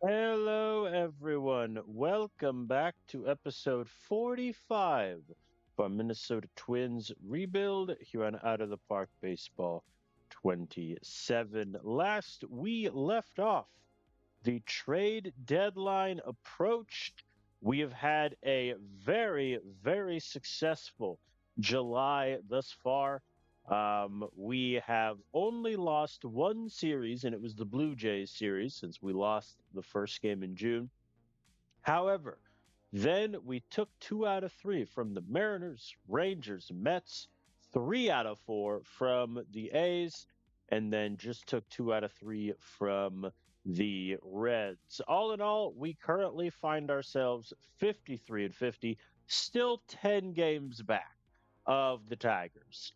Hello, everyone. Welcome back to episode 45 for Minnesota Twins Rebuild here on Out of the Park Baseball 27. Last we left off, the trade deadline approached. We have had a very successful July thus far. We have only lost one series, and it was the Blue Jays series since we lost the first game in June. However, then we took two out of three from the Mariners, Rangers, Mets, three out of four from the A's, and then just took two out of three from the Reds. All in all, we currently find ourselves 53 and 50, still 10 games back of the Tigers.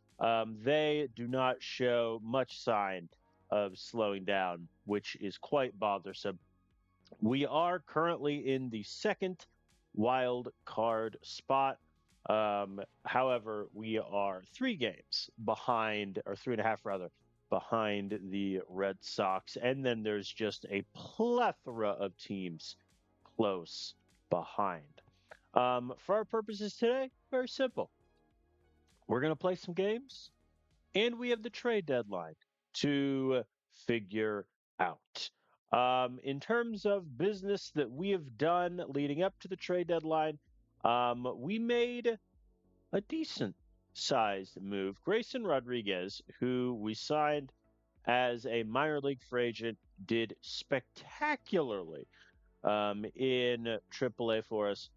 They do not show much sign of slowing down, which is quite bothersome. We are currently in the second wild card spot. However, we are three games behind, or three and a half rather, behind the Red Sox. And then there's just a plethora of teams close behind. For our purposes today, very simple. We're going to play some games, and we have the trade deadline to figure out. In terms of business that we have done leading up to the trade deadline, we made a decent sized move. Grayson Rodriguez, who we signed as a minor league free agent, did spectacularly in AAA for us.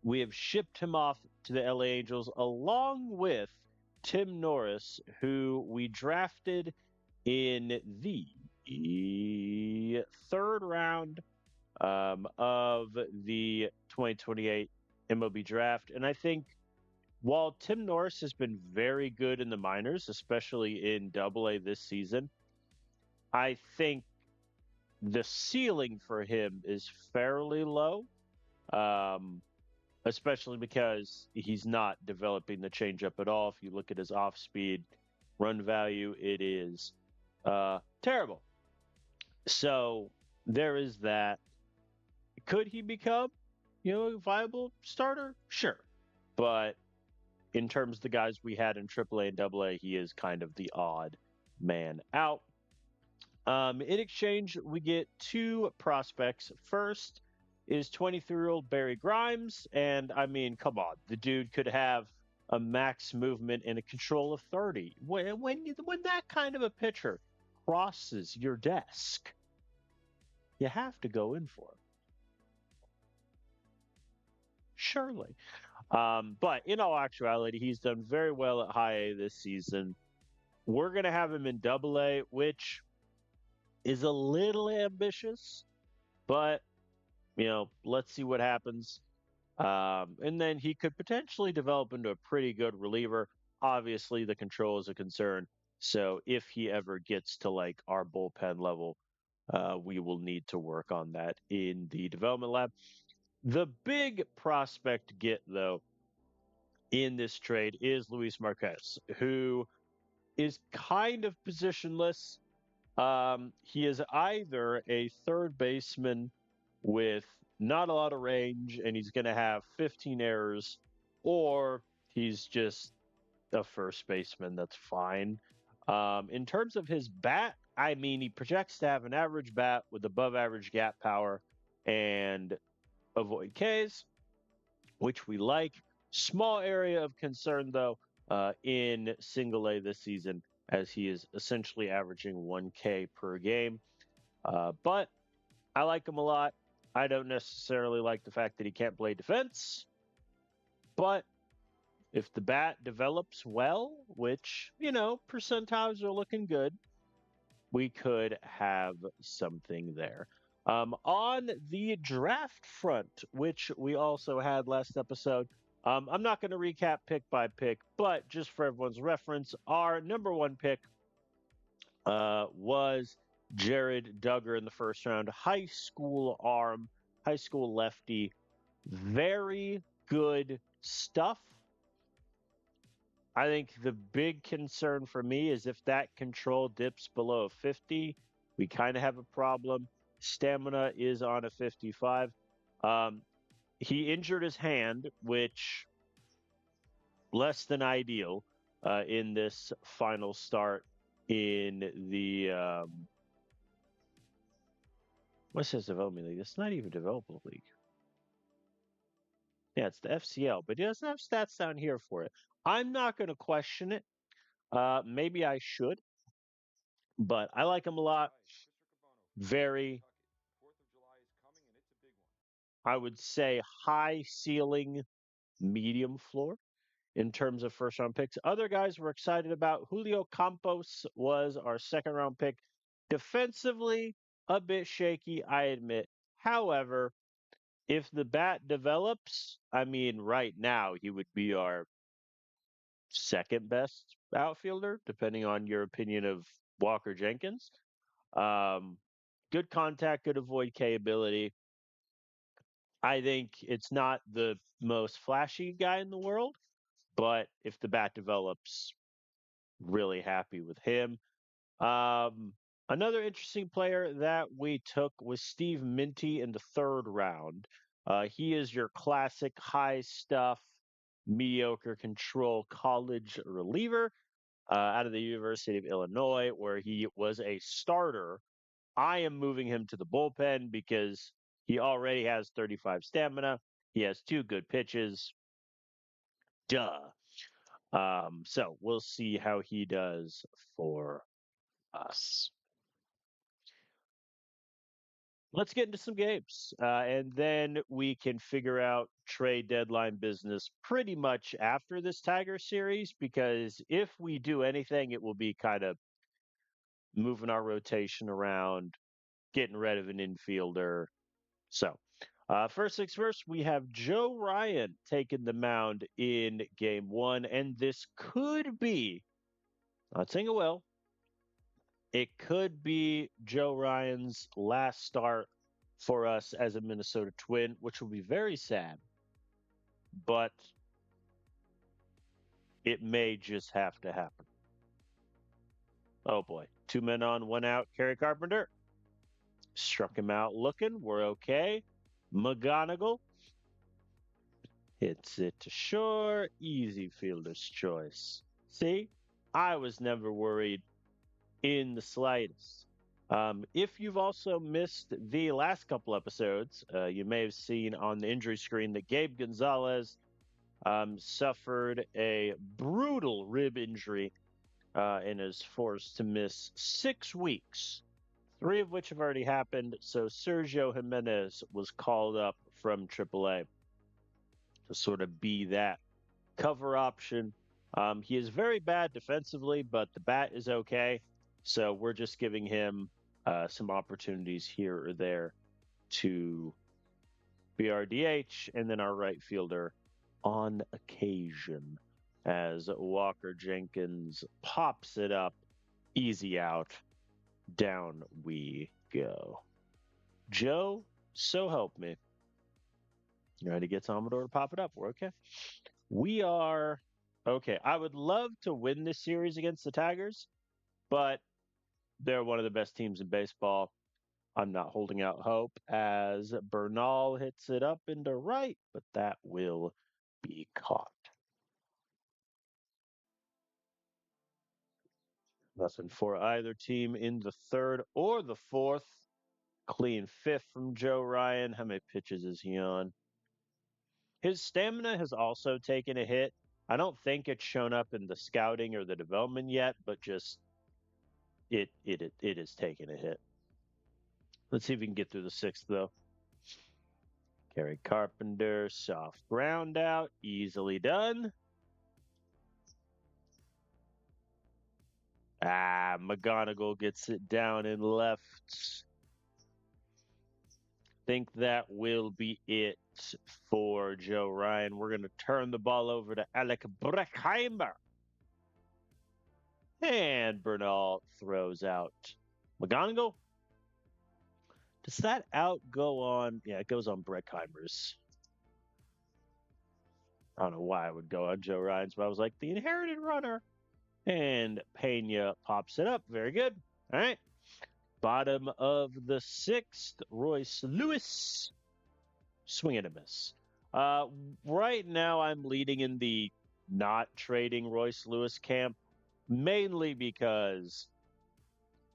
We have shipped him off to the LA Angels along with Tim Norris, who we drafted in the third round of the 2028 MLB draft. And I think while Tim Norris has been very good in the minors, especially in AA this season, I think the ceiling for him is fairly low. Um, Especially because he's not developing the changeup at all. If you look at his off speed run value, it is terrible. So there is that. Could he become, a viable starter? Sure. But in terms of the guys we had in AAA and AA, he is kind of the odd man out. In exchange, we get two prospects. First is 23-year-old Barry Grimes. And I mean, come on, the dude could have a max movement and a control of 30. When that kind of a pitcher crosses your desk, you have to go in for him. Surely. But in all actuality, he's done very well at high A this season. We're going to have him in double A, which is a little ambitious, but let's see what happens. And then he could potentially develop into a pretty good reliever. Obviously, the control is a concern. So if he ever gets to like our bullpen level, we will need to work on that in the development lab. The big prospect get, though, in this trade is Luis Marquez, who is kind of positionless. He is either a third baseman with not a lot of range and he's going to have 15 errors, or he's just a first baseman that's fine. In terms of his bat, I mean, he projects to have an average bat with above average gap power and avoid Ks, which we like. Small area of concern, though, in single A this season, as he is essentially averaging 1K per game. But I like him a lot. I don't necessarily like the fact that he can't play defense, but if the bat develops well, which, percentiles are looking good, we could have something there. On the draft front, which we also had last episode, I'm not going to recap pick by pick, but just for everyone's reference, our number one pick was Jared Duggar in the first round. High school arm, high school lefty. Very good stuff. I think the big concern for me is if that control dips below 50, we kind of have a problem. Stamina is on a 55. Um, he injured his hand, which less than ideal in this final start in the what says development league? It's not even development league. Yeah, it's the FCL, but he doesn't have stats down here for it. I'm not going to question it. Maybe I should, but I like him a lot. Very, I would say, high ceiling, medium floor in terms of first round picks. Other guys we're excited about. Julio Campos was our second round pick. Defensively, a bit shaky, I admit. However, if the bat develops, I mean, right now he would be our second best outfielder, depending on your opinion of Walker Jenkins. Um, Good contact, good avoid K ability. I think it's not the most flashy guy in the world, but if the bat develops, really happy with him. Um, Another interesting player that we took was Steve Minty in the third round. He is your classic high stuff, mediocre control college reliever out of the University of Illinois, where he was a starter. I am moving him to the bullpen because he already has 35 stamina. He has two good pitches. Duh. So we'll see how he does for us. Let's get into some games, and then we can figure out trade deadline business pretty much after this Tiger series. Because if we do anything, it will be kind of moving our rotation around, getting rid of an infielder. So, first things first, we have Joe Ryan taking the mound in game one, and this could be, not saying it will, it could be Joe Ryan's last start for us as a Minnesota Twin, which will be very sad, but it may just have to happen. Oh boy. Two men on, one out. Kerry Carpenter struck him out looking. We're okay. McGonigal hits it to shore. Easy fielder's choice. See, I was never worried in the slightest. If you've also missed the last couple episodes, you may have seen on the injury screen that Gabe Gonzalez suffered a brutal rib injury and is forced to miss 6 weeks, three of which have already happened. So Sergio Jimenez was called up from AAA to sort of be that cover option. He is very bad defensively, but the bat is okay. So we're just giving him some opportunities here or there to be our DH and then our right fielder on occasion as Walker Jenkins pops it up. Easy out. Down we go. Joe, so help me. Trying to get Amador to pop it up. We're okay. We are okay. I would love to win this series against the Tigers, but they're one of the best teams in baseball. I'm not holding out hope as Bernal hits it up into right, but that will be caught. Nothing for either team in the third or the fourth. Clean fifth from Joe Ryan. How many pitches is he on? His stamina has also taken a hit. I don't think it's shown up in the scouting or the development yet, but just it is taking a hit. Let's see if we can get through the sixth though. Kerry Carpenter, soft ground out, easily done. McGonigal gets it down and left. Think that will be it for Joe Ryan. We're going to turn the ball over to Alec Breckheimer. And Bernal throws out McGonigal. Does that out go on? Yeah, it goes on Breckheimer's. I don't know why I would go on Joe Ryan's, but I was like, the inherited runner. And Pena pops it up. Very good. All right. Bottom of the sixth, Royce Lewis. Swing and a miss. Right now, I'm leading in the not trading Royce Lewis camp, mainly because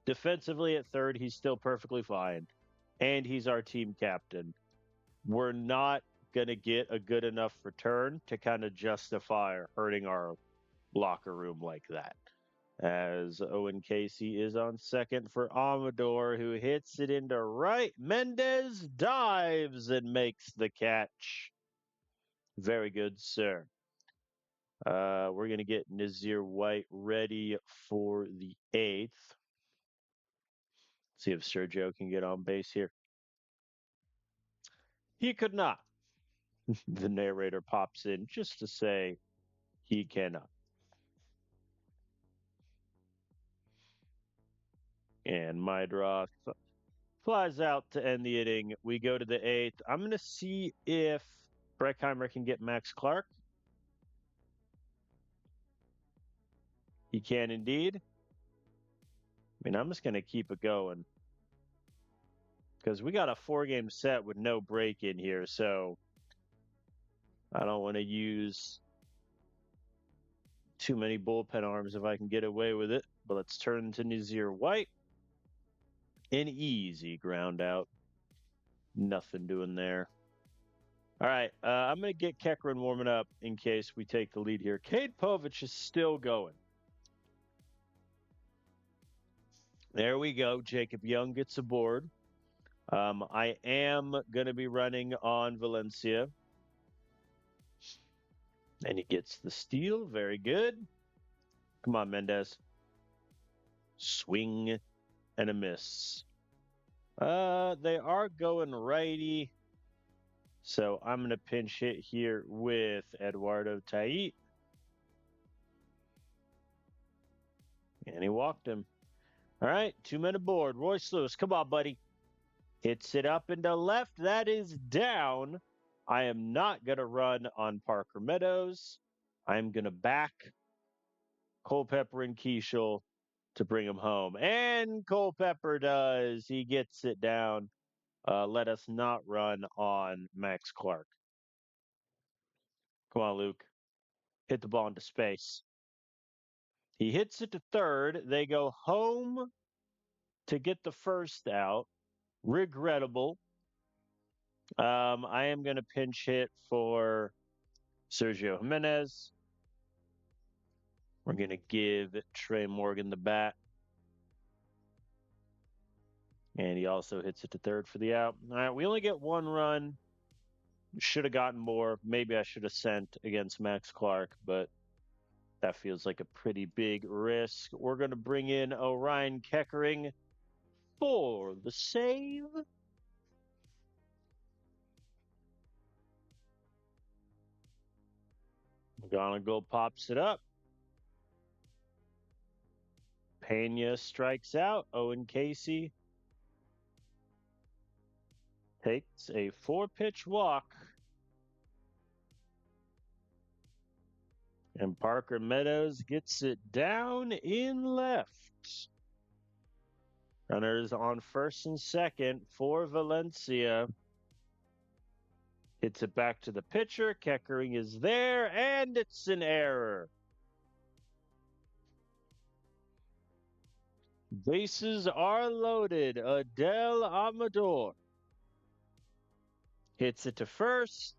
defensively at third, he's still perfectly fine, and he's our team captain. We're not going to get a good enough return to kind of justify hurting our locker room like that. As Owen Casey is on second for Amador, who hits it into right. Mendez dives and makes the catch. Very good, sir. We're going to get Nazir White ready for the eighth. See if Sergio can get on base here. He could not. The narrator pops in just to say he cannot. And Mydroth flies out to end the inning. We go to the eighth. I'm going to see if Breckheimer can get Max Clark. He can indeed. I mean, I'm just going to keep it going because we got a 4-game set with no break in here. So I don't want to use too many bullpen arms if I can get away with it. But let's turn to Nazir White. An easy ground out. Nothing doing there. All right, I'm going to get Kekrin warming up in case we take the lead here. Cade Povich is still going. There we go. Jacob Young gets aboard. I am going to be running on Valencia. And he gets the steal. Very good. Come on, Mendez. Swing and a miss. They are going righty. So I'm going to pinch hit here with Eduardo Tait. And he walked him. All right, 2 men aboard. Royce Lewis, come on, buddy. Hits it up into left. That is down. I am not going to run on Parker Meadows. I'm going to back Culpepper and Keishel to bring him home. And Culpepper does. He gets it down. Let us not run on Max Clark. Come on, Luke. Hit the ball into space. He hits it to third. They go home to get the first out. Regrettable. I am going to pinch hit for Sergio Jimenez. We're going to give Trey Morgan the bat. And he also hits it to third for the out. All right, we only get 1 run. Should have gotten more. Maybe I should have sent against Max Clark, but that feels like a pretty big risk. We're going to bring in Orion Keckering for the save. McGonigal pops it up. Pena strikes out. Owen Casey takes a 4-pitch walk. And Parker Meadows gets it down in left. Runners on first and second for Valencia. Hits it back to the pitcher. Keckering is there, and it's an error. Bases are loaded. Adel Amador hits it to first.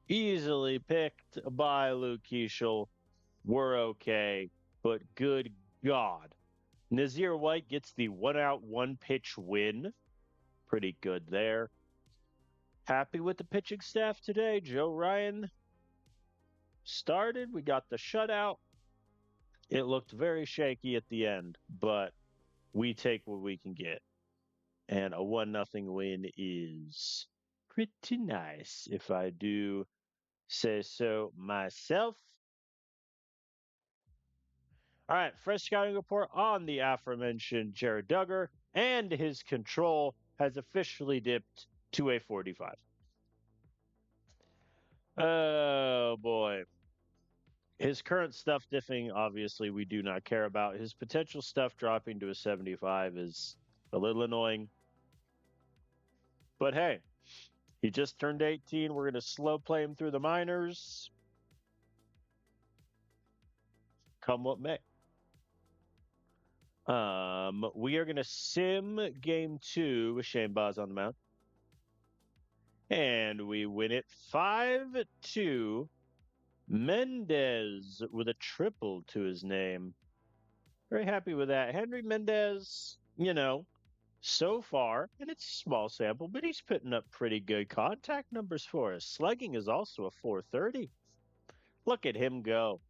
Easily picked by Luke Keishel. We're okay, but good God. Nazir White gets the 1-out, 1-pitch win. Pretty good there. Happy with the pitching staff today. Joe Ryan started. We got the shutout. It looked very shaky at the end, but we take what we can get. And a 1-0 win is pretty nice, if I do say so myself. All right, fresh scouting report on the aforementioned Jared Duggar, and his control has officially dipped to a 45. Oh, boy. His current stuff diffing, obviously, we do not care about. His potential stuff dropping to a 75 is A little annoying. But hey, he just turned 18. We're going to slow play him through the minors. Come what may. We are going to sim game 2 with Shane Baz on the mound. And we win it 5-2. Mendez with a triple to his name. Very happy with that. Henry Mendez, so far, and it's a small sample, but he's putting up pretty good contact numbers for us. Slugging is also a 430. Look at him go.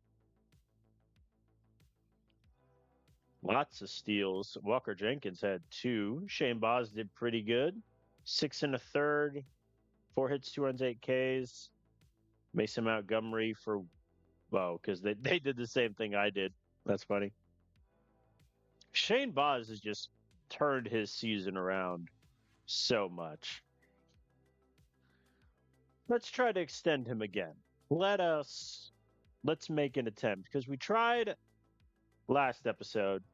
Lots of steals. Walker Jenkins had 2. Shane Baz did pretty good. 6 and a third. 4 hits, 2 runs, 8 Ks. Mason Montgomery because they did the same thing I did. That's funny. Shane Baz has just turned his season around so much. Let's try to extend him again. Let's make an attempt because we tried last episode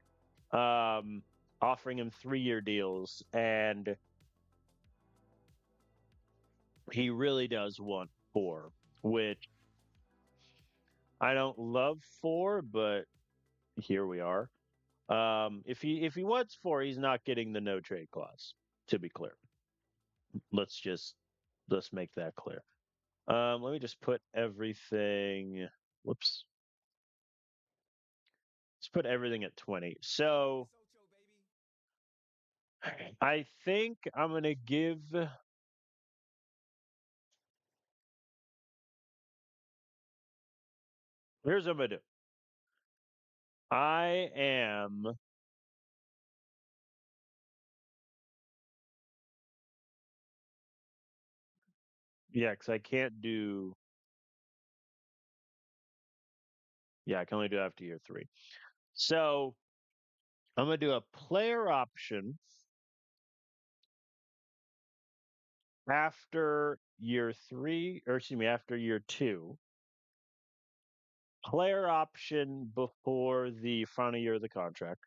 offering him 3-year deals, and he really does want 4, which I don't love 4, but here we are. If he wants 4, he's not getting the no trade clause, to be clear. Let's make that clear. Let me just put everything. Whoops. Let's put everything at 20. So I think I'm gonna give. Here's what I'm gonna do. I am. Yeah, because I can't do. Yeah, I can only do after year 3. So I'm gonna do a player option after year 3, or excuse me, after year 2. Player option before the final year of the contract.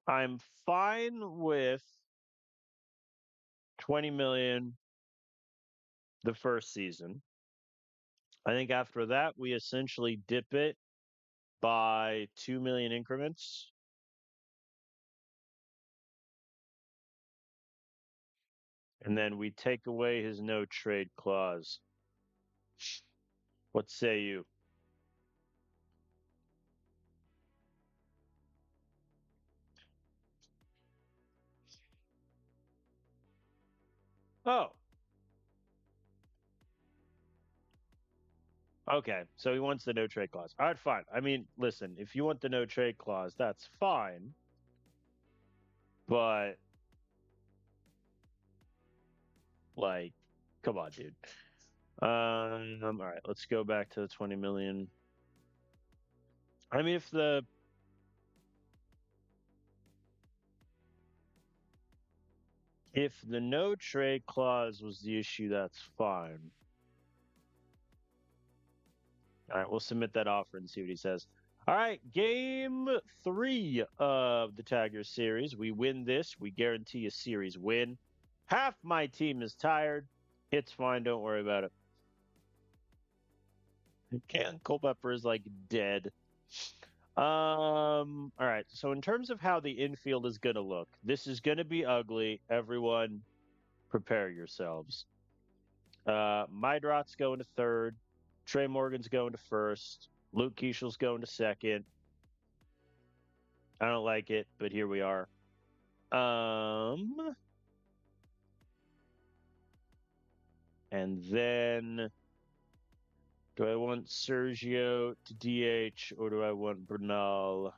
I'm fine with 20 million the first season. I think after that we essentially dip it by 2 million increments. And then we take away his no trade clause. What say you? Oh, okay. So he wants the no trade clause. All right, fine. I mean, listen, if you want the no trade clause, that's fine. But, like, come on, dude. All right, let's go back to the 20 million. I mean, if the no trade clause was the issue, that's fine. All right, we'll submit that offer and see what he says. All right, game 3 of the Tigers series. We win this. We guarantee a series win. Half my team is tired. It's fine. Don't worry about it. Culpepper is like dead. All right. So in terms of how the infield is going to look, this is going to be ugly. Everyone, prepare yourselves. Mydrot's going to third. Trey Morgan's going to first. Luke Keishel's going to second. I don't like it, but here we are. And then do I want Sergio to DH or do I want Bernal? I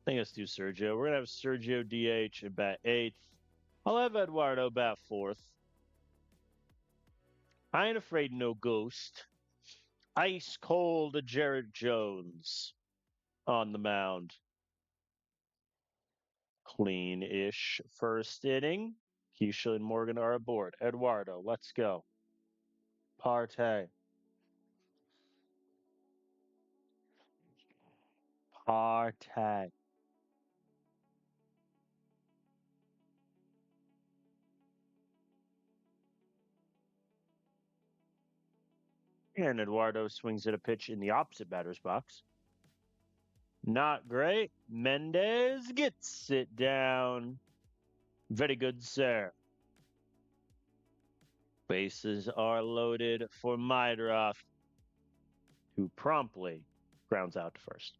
think let's do Sergio. We're gonna have Sergio DH at bat 8th. I'll have Eduardo bat 4th. I ain't afraid no ghost. Ice cold Jared Jones on the mound. Clean-ish first inning. Keisha and Morgan are aboard. Eduardo, let's go. Partey. Partey. And Eduardo swings at a pitch in the opposite batter's box. Not great. Mendez gets it down. Very good, sir. Bases are loaded for Meidroth, who promptly grounds out to first.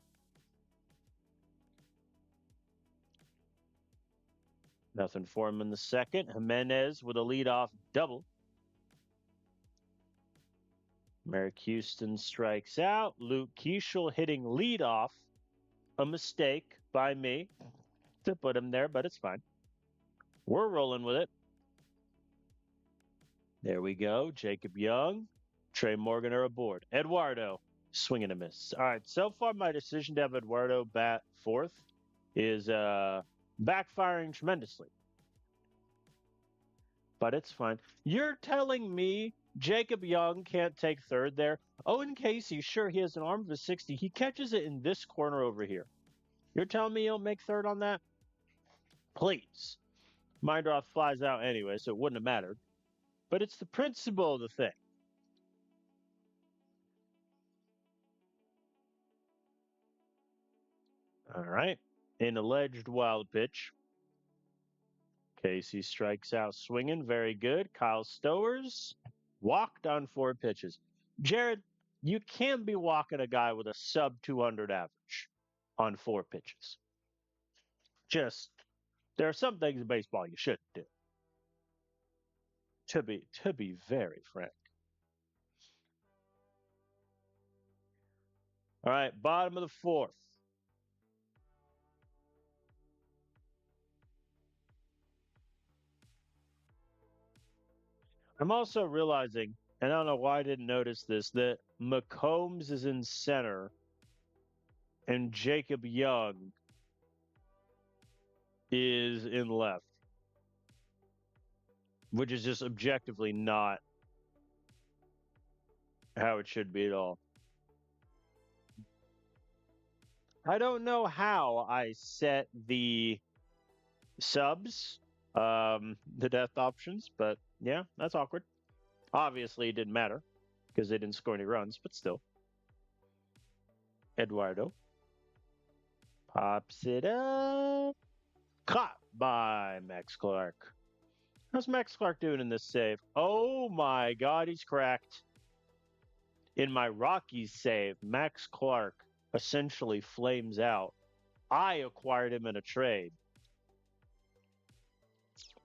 Nothing for him in the second. Jimenez with a leadoff double. Merrick Houston strikes out. Luke Keeschel hitting leadoff. A mistake by me to put him there, but it's fine. We're rolling with it. There we go. Jacob Young, Trey Morgan are aboard. Eduardo, swing and a miss. All right, so far my decision to have Eduardo bat fourth is backfiring tremendously. But it's fine. You're telling me Jacob Young can't take third there? Owen Casey, sure, he has an arm of a 60. He catches it in this corner over here. You're telling me he'll make third on that? Please. Meidroth flies out anyway, so it wouldn't have mattered. But it's the principle of the thing. All right. An alleged wild pitch. Casey strikes out swinging. Very good. Kyle Stowers walked on 4 pitches. Jared, you can't be walking a guy with a sub 200 average on 4 pitches. Just, there are some things in baseball you shouldn't do. To be very frank. All right, bottom of the 4th. I'm also realizing, and I don't know why I didn't notice this, that McCombs is in center and Jacob Young is in left, which is just objectively not how it should be at all. I don't know how I set the subs, the death options, but yeah, that's awkward. Obviously, it didn't matter because they didn't score any runs, but still. Eduardo pops it up. Caught by Max Clark. How's Max Clark doing in this save? Oh my God, he's cracked. In my Rockies save, Max Clark essentially flames out. I acquired him in a trade.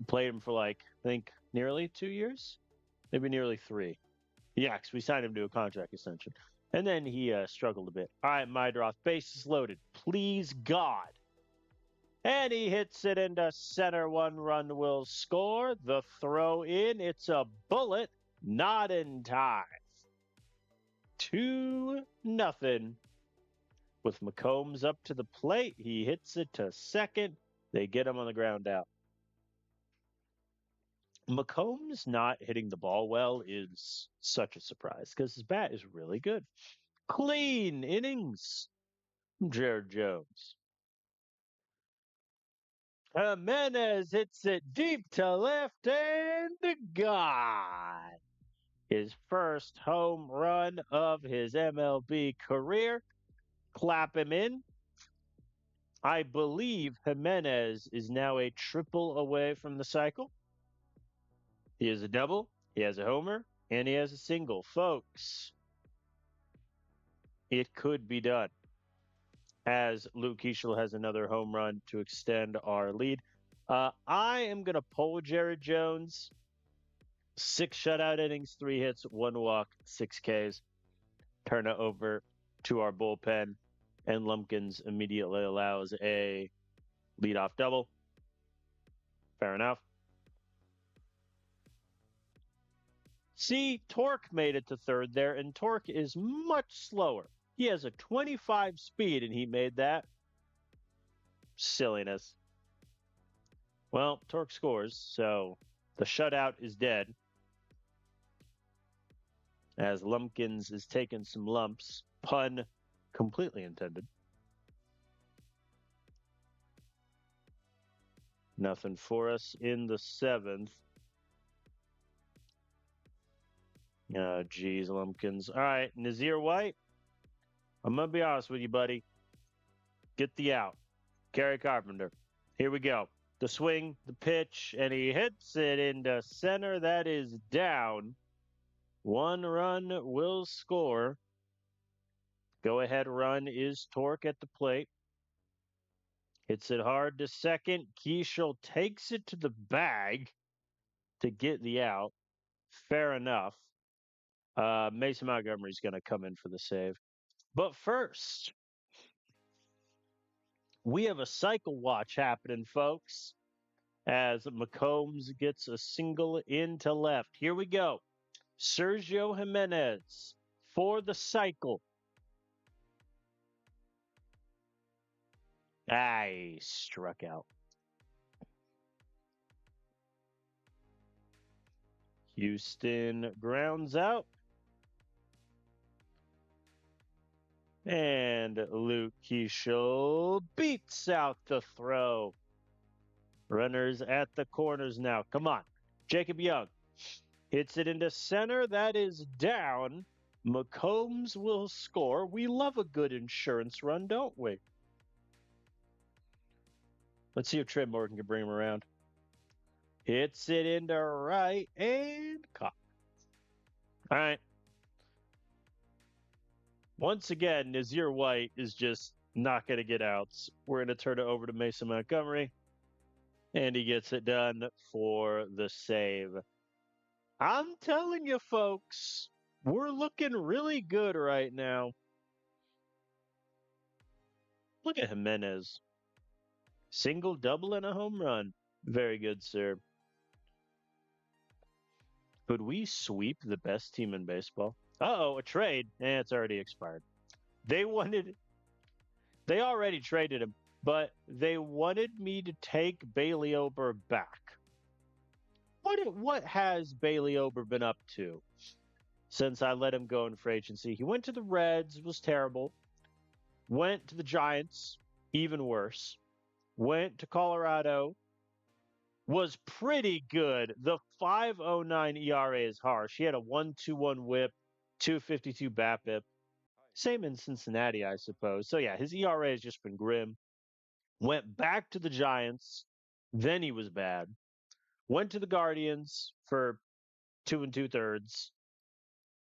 Played him for I think nearly 2 years, maybe nearly 3. Yeah, because we signed him to a contract extension. And then he struggled a bit. All right, Meidroth, bases loaded. Please, God. And he hits it into center. 1 run will score. The throw in. It's a bullet. Not in time. 2-0. With McCombs up to the plate, he hits it to second. They get him on the ground out. McCombs not hitting the ball well is such a surprise because his bat is really good. Clean innings from Jared Jones. Jimenez hits it deep to left and gone. His first home run of his MLB career. Clap him in. I believe Jimenez is now a triple away from the cycle. He has a double, he has a homer, and he has a single. Folks, it could be done. As Luke Keeschel has another home run to extend our lead. I am going to poll Jared Jones. 6 shutout innings, 3 hits, 1 walk, 6 Ks. Turn it over to our bullpen, and Lumpkins immediately allows a leadoff double. Fair enough. See, Torque made it to third there, and Torque is much slower. He has a 25 speed, and he made that. Silliness. Well, Torque scores, so the shutout is dead. As Lumpkins is taking some lumps. Pun completely intended. Nothing for us in the 7th. Oh, geez, Lumpkins. All right, Nazir White. I'm gonna be honest with you, buddy. Get the out. Kerry Carpenter. Here we go. The swing, the pitch, and he hits it into center. That is down. 1 run will score. Go ahead run is Torque at the plate. Hits it hard to second. Keishel takes it to the bag to get the out. Fair enough. Mason Montgomery's going to come in for the save. But first, we have a cycle watch happening, folks, as McCombs gets a single into left. Here we go. Sergio Jimenez for the cycle. I struck out. Houston grounds out. And Luke Keishel beats out the throw. Runners at the corners now. Come on. Jacob Young hits it into center. That is down. McCombs will score. We love a good insurance run, don't we? Let's see if Trey Morgan can bring him around. Hits it into right and caught. All right. Once again, Nazir White is just not going to get outs. We're going to turn it over to Mason Montgomery, and he gets it done for the save. I'm telling you, folks, we're looking really good right now. Look at Jimenez. Single, double, and a home run. Very good, sir. Could we sweep the best team in baseball? Uh-oh, a trade. It's already expired. They already traded him, but they wanted me to take Bailey Ober back. What has Bailey Ober been up to since I let him go in free agency? He went to the Reds, was terrible. Went to the Giants, even worse. Went to Colorado, was pretty good. The 5.09 ERA is harsh. He had a 1.21 WHIP, 2.52 BABIP. Same in Cincinnati, I suppose. So yeah, his ERA has just been grim. Went back to the Giants, then he was bad. Went to the Guardians for 2 2/3,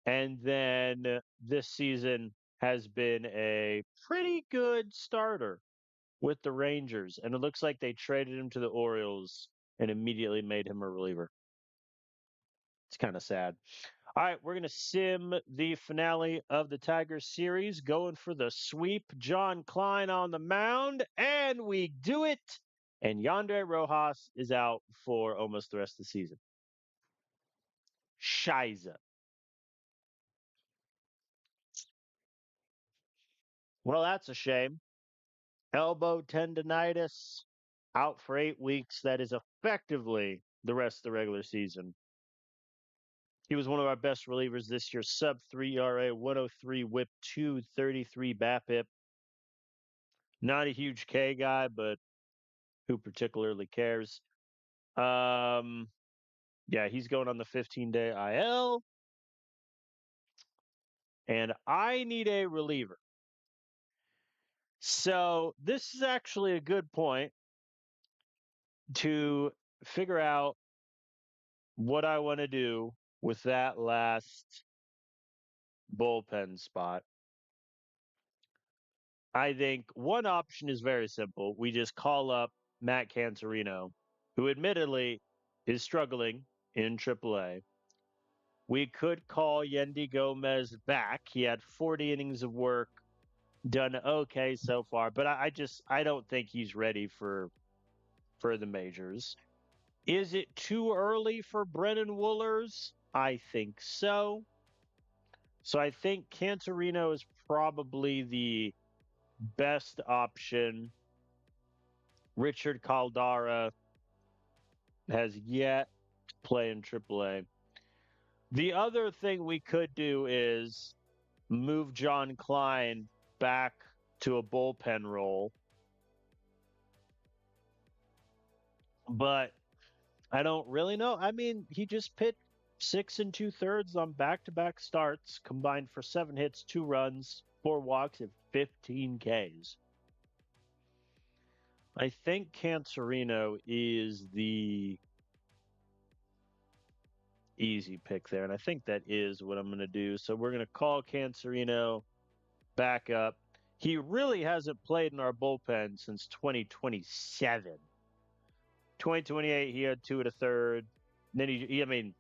and then this season has been a pretty good starter with the Rangers, and it looks like they traded him to the Orioles and immediately made him a reliever. It's kind of sad. All right, we're going to sim the finale of the Tigers series, going for the sweep. John Klein on the mound, and we do it. And Yandere Rojas is out for almost the rest of the season. Shiza. Well, that's a shame. Elbow tendonitis, out for 8 weeks. That is effectively the rest of the regular season. He was one of our best relievers this year. Sub 3 ERA, 103 WHIP, 233 BABIP. Not a huge K guy, but who particularly cares? Yeah, he's going on the 15-day IL. And I need a reliever. So this is actually a good point to figure out what I want to do with that last bullpen spot. I think one option is very simple. We just call up Matt Cantorino, who admittedly is struggling in AAA. We could call Yendy Gomez back. He had 40 innings of work, done okay so far, but I don't think he's ready for the majors. Is it too early for Brennan Woolers? I think so. So I think Cantorino is probably the best option. Richard Caldara has yet to play in AAA. The other thing we could do is move John Klein back to a bullpen role. But I don't really know. I mean, he just pitched 6 2/3 on back-to-back starts, combined for 7 hits, 2 runs, 4 walks, and 15 Ks. I think Cancerino is the easy pick there, and I think that is what I'm going to do. So we're going to call Cancerino back up. He really hasn't played in our bullpen since 2027. 2028, he had 2 1/3. Then I mean,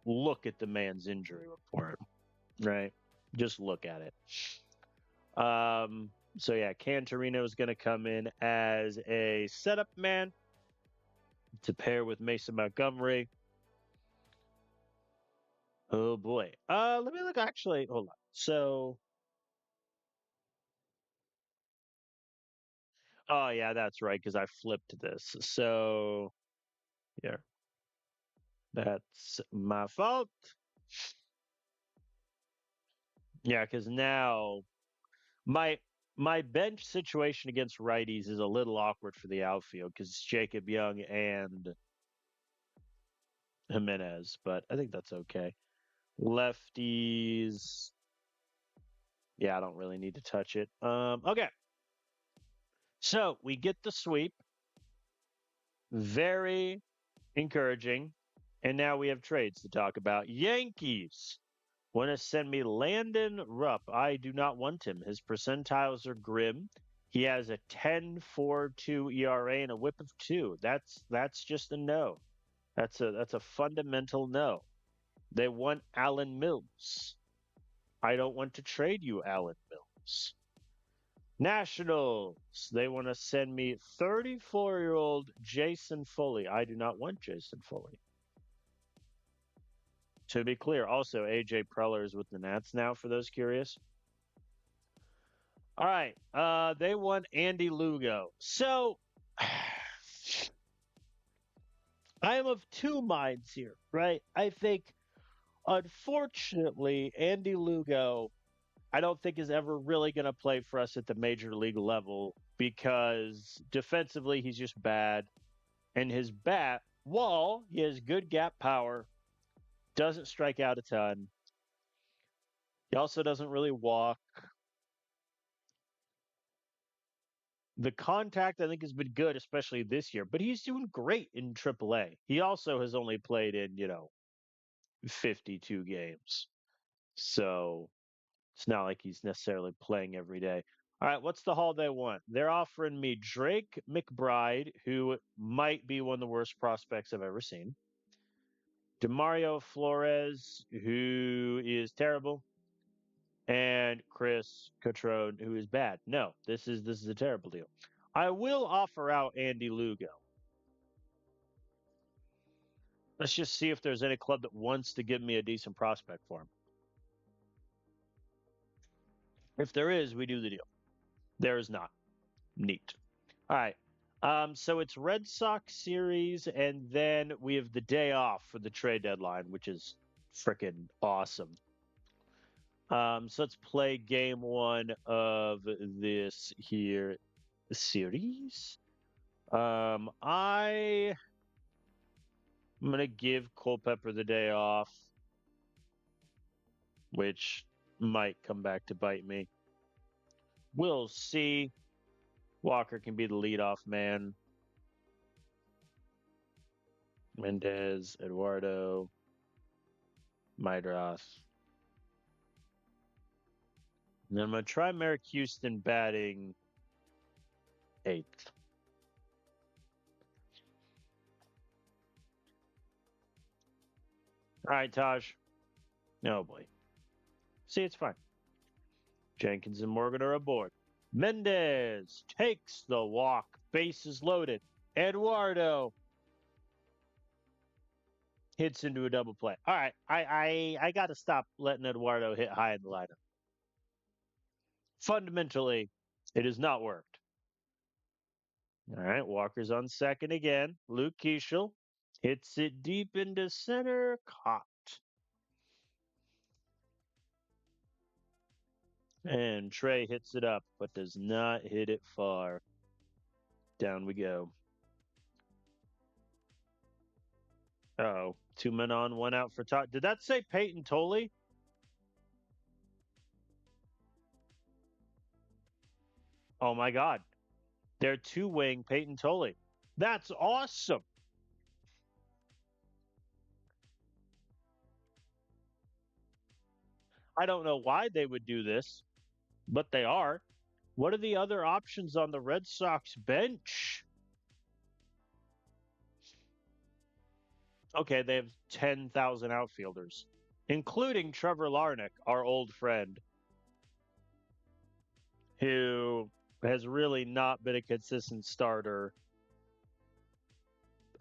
look at the man's injury report, right? Just look at it. So yeah, Cantorino is going to come in as a setup man to pair with Mason Montgomery. Oh boy. Let me look. Actually, hold on. So, oh yeah, that's right because I flipped this. So, yeah, that's my fault. Yeah, because now my my bench situation against righties is a little awkward for the outfield because it's Jacob Young and Jimenez, but I think that's okay. Lefties, yeah, I don't really need to touch it. Okay, so we get the sweep, very encouraging, and now we have trades to talk about. Yankees want to send me Landon Rupp. I do not want him. His percentiles are grim. He has a 10.42 ERA and a WHIP of 2. That's just a no. That's a fundamental no. They want Alan Mills. I don't want to trade you Alan Mills. Nationals, they want to send me 34-year-old Jason Foley. I do not want Jason Foley. To be clear, also AJ Preller is with the Nats now, for those curious. All right, they want Andy Lugo. So I am of two minds here, right? I think, unfortunately, Andy Lugo, I don't think is ever really going to play for us at the major league level because defensively he's just bad. And his bat, while he has good gap power, doesn't strike out a ton. He also doesn't really walk. The contact, I think, has been good, especially this year, but he's doing great in AAA. He also has only played in, 52 games. So it's not like he's necessarily playing every day. All right, what's the haul they want? They're offering me Drake McBride, who might be one of the worst prospects I've ever seen. DeMario Flores, who is terrible, and Chris Cotrone, who is bad. No, this is a terrible deal. I will offer out Andy Lugo. Let's just see if there's any club that wants to give me a decent prospect for him. If there is, we do the deal. There is not. Neat. All right. So it's Red Sox series, and then we have the day off for the trade deadline, which is freaking awesome. So let's play game one of this here series. I'm gonna give Culpepper the day off, which might come back to bite me. We'll see. Walker can be the leadoff man. Mendez, Eduardo, Meidroth. And then I'm going to try Merrick Houston batting 8th. All right, Taj. Oh, boy. See, it's fine. Jenkins and Morgan are aboard. Mendez takes the walk. Bases loaded. Eduardo hits into a double play. All right, I got to stop letting Eduardo hit high in the lineup. Fundamentally, it has not worked. All right, Walker's on second again. Luke Keeschel hits it deep into center. Caught. And Trey hits it up, but does not hit it far. Down we go. Oh, two men on, one out for Todd. Did that say Peyton Tolley? Oh my God. They're two wing Peyton Tolley. That's awesome. I don't know why they would do this, but they are. What are the other options on the Red Sox bench? Okay, they have 10,000 outfielders, including Trevor Larnach, our old friend, who has really not been a consistent starter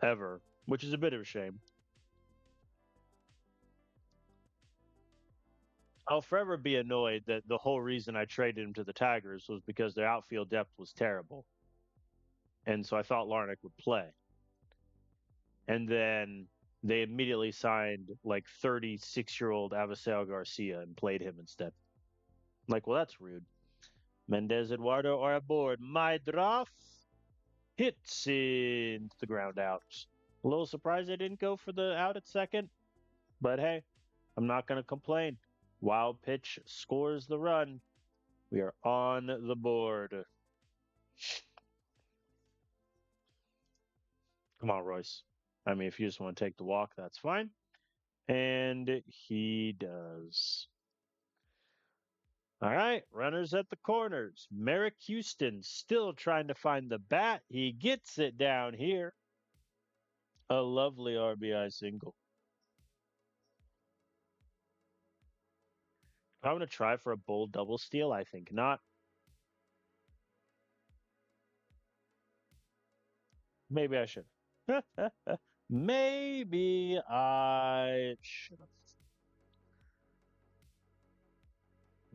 ever, which is a bit of a shame. I'll forever be annoyed that the whole reason I traded him to the Tigers was because their outfield depth was terrible. And so I thought Larnach would play. And then they immediately signed like 36-year-old Avisel Garcia and played him instead. Like, well, that's rude. Mendez Eduardo are aboard. Maedroff hits into the ground out. A little surprised I didn't go for the out at second, but hey, I'm not going to complain. Wild pitch scores the run. We are on the board. Come on, Royce. I mean, if you just want to take the walk, that's fine. And he does. All right, runners at the corners. Merrick Houston still trying to find the bat. He gets it down here. A lovely RBI single. I'm going to try for a bold double steal. I think not. Maybe I should. Maybe I should.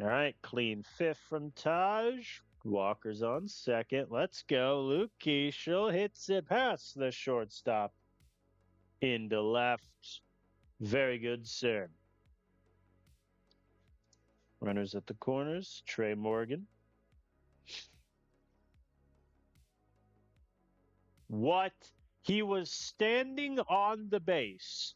All right, clean fifth from Taj. Walker's on second. Let's go. Luke Keeschel hits it past the shortstop into left. Very good, sir. Runners at the corners. Trey Morgan. What? He was standing on the base.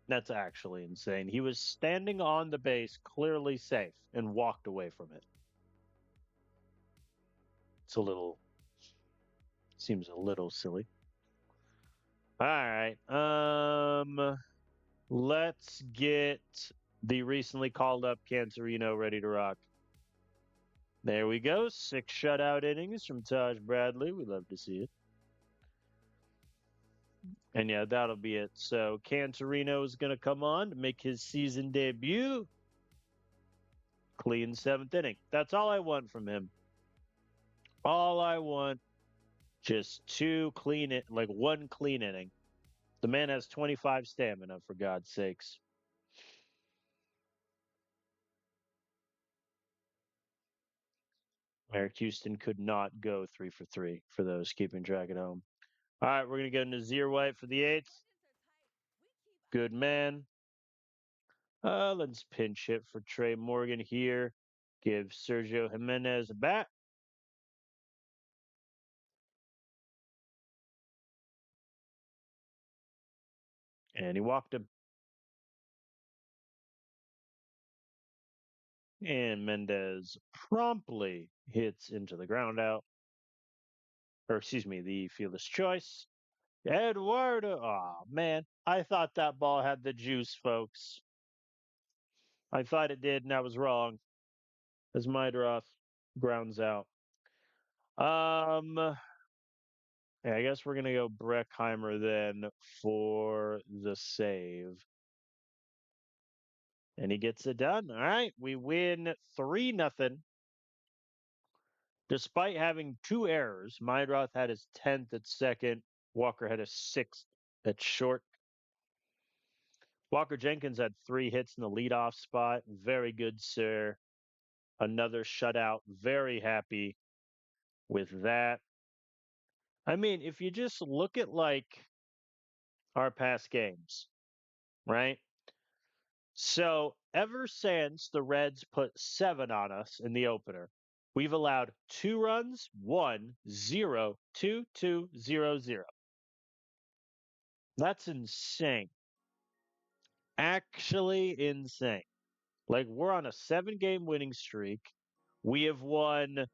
That's actually insane. He was standing on the base, clearly safe, and walked away from it. It's a little, seems a little silly. All right. Let's get the recently called up Cancerino ready to rock. There we go. 6 shutout innings from Taj Bradley. We love to see it. And yeah, that'll be it. So Cancerino is going to come on to make his season debut. Clean 7th inning. That's all I want from him. All I want, just one clean inning. The man has 25 stamina, for God's sakes. Eric Houston could not go 3 for 3 for those keeping track at home. All right, we're going to go Nazir White for the 8th. Good man. Let's pinch hit for Trey Morgan here. Give Sergio Jimenez a bat. And he walked him. And Mendez promptly hits into the ground out. Or excuse me, the fielder's choice. Eduardo. Oh, man. I thought that ball had the juice, folks. I thought it did, and I was wrong. As Maedroff grounds out. Yeah, I guess we're gonna go Breckheimer then for the save. And he gets it done. All right. We win 3-0. Despite having 2 errors, Maedroff had his 10th at second. Walker had a 6th at short. Walker Jenkins had 3 hits in the leadoff spot. Very good, sir. Another shutout. Very happy with that. I mean, if you just look at like our past games, right? So ever since the Reds put 7 on us in the opener, We've allowed 2 runs, 1, 0, 2, 2, 0, 0. That's insane. Actually insane. Like, we're on a 7-game winning streak. We have won.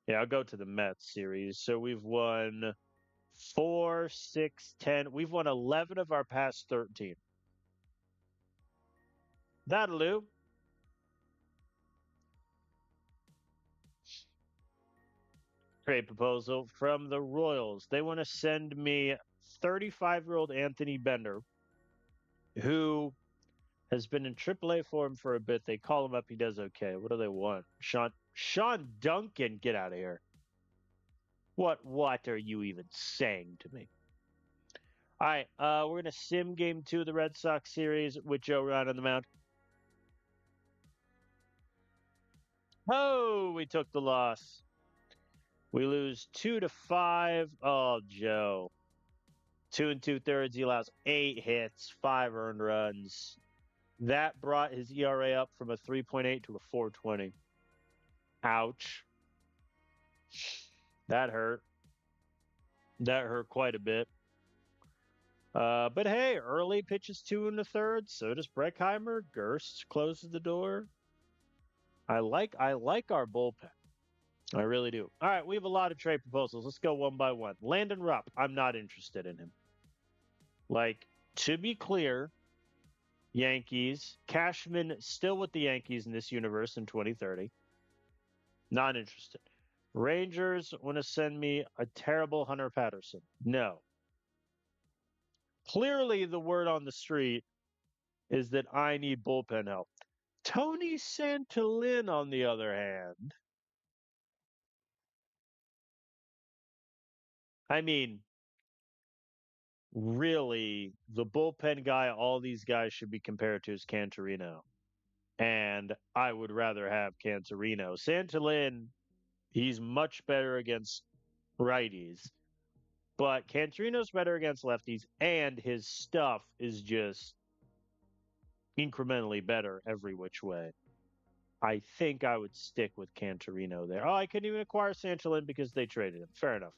Yeah, I'll go to the Mets series. So we've won 4, 6, 10. We've won 11 of our past 13. That'll do. Trade proposal from the Royals. They want to send me 35-year-old Anthony Bender, who has been in AAA form for a bit. They call him up. He does okay. What do they want? Sean Duncan, get out of here. What are you even saying to me? All right, we're going to sim game 2 of the Red Sox series with Joe Ryan on the mound. Oh, we took the loss. We lose 2-5. Oh, Joe. 2 2/3. He allows 8 hits, 5 earned runs. That brought his ERA up from a 3.8 to a 4.20. Ouch. That hurt. That hurt quite a bit. But hey, early pitches 2 1/3. So does Breckheimer. Gerst closes the door. I like our bullpen. I really do. All right, we have a lot of trade proposals. Let's go one by one. Landon Rupp, I'm not interested in him. Like, to be clear, Yankees, Cashman still with the Yankees in this universe in 2030. Not interested. Rangers want to send me a terrible Hunter Patterson. No. Clearly, the word on the street is that I need bullpen help. Tony Santillan, on the other hand, I mean, really, the bullpen guy all these guys should be compared to is Cantorino. And I would rather have Cantorino. Santillan, he's much better against righties. But Cantorino's better against lefties, and his stuff is just incrementally better every which way. I think I would stick with Cantorino there. Oh, I couldn't even acquire Santillan because they traded him. Fair enough.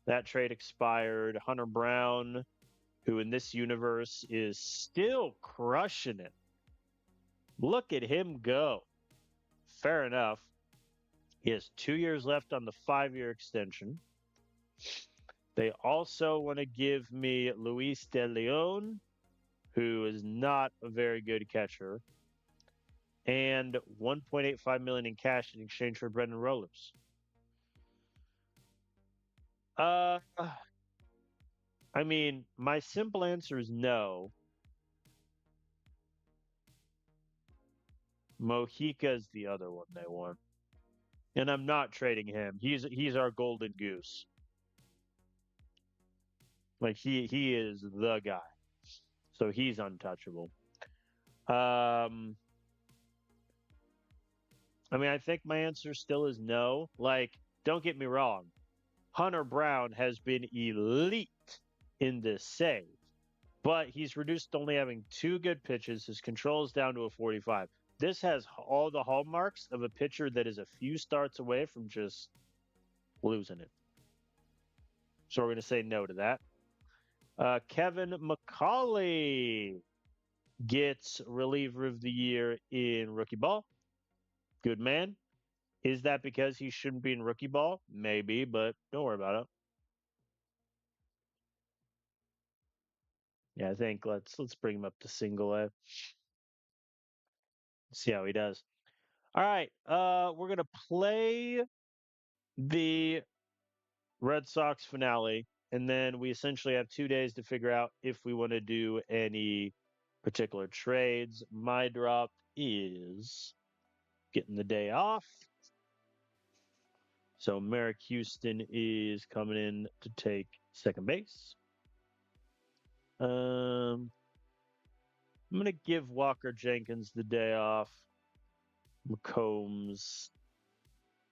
That trade expired. Hunter Brown, who in this universe is still crushing it. Look at him go. Fair enough. He has 2 years left on the 5-year extension. They also want to give me Luis De Leon, who is not a very good catcher, and $1.85 million in cash in exchange for Brendan Rollers. I mean, my simple answer is no. Mojica is the other one they want. And I'm not trading him. He's our golden goose. Like he is the guy. So he's untouchable. I mean, I think my answer still is no. Like, don't get me wrong. Hunter Brown has been elite in this save, but he's reduced to only having 2 good pitches. His control is down to a 45. This has all the hallmarks of a pitcher that is a few starts away from just losing it. So we're going to say no to that. Kevin McCauley gets reliever of the year in rookie ball. Good man. Is that because he shouldn't be in rookie ball? Maybe, but don't worry about it. Yeah, I think let's bring him up to single A. See how he does. All right, we're gonna play the Red Sox finale, and then we essentially have 2 days to figure out if we want to do any particular trades. My drop is getting the day off. So Merrick Houston is coming in to take second base. I'm going to give Walker Jenkins the day off. McCombs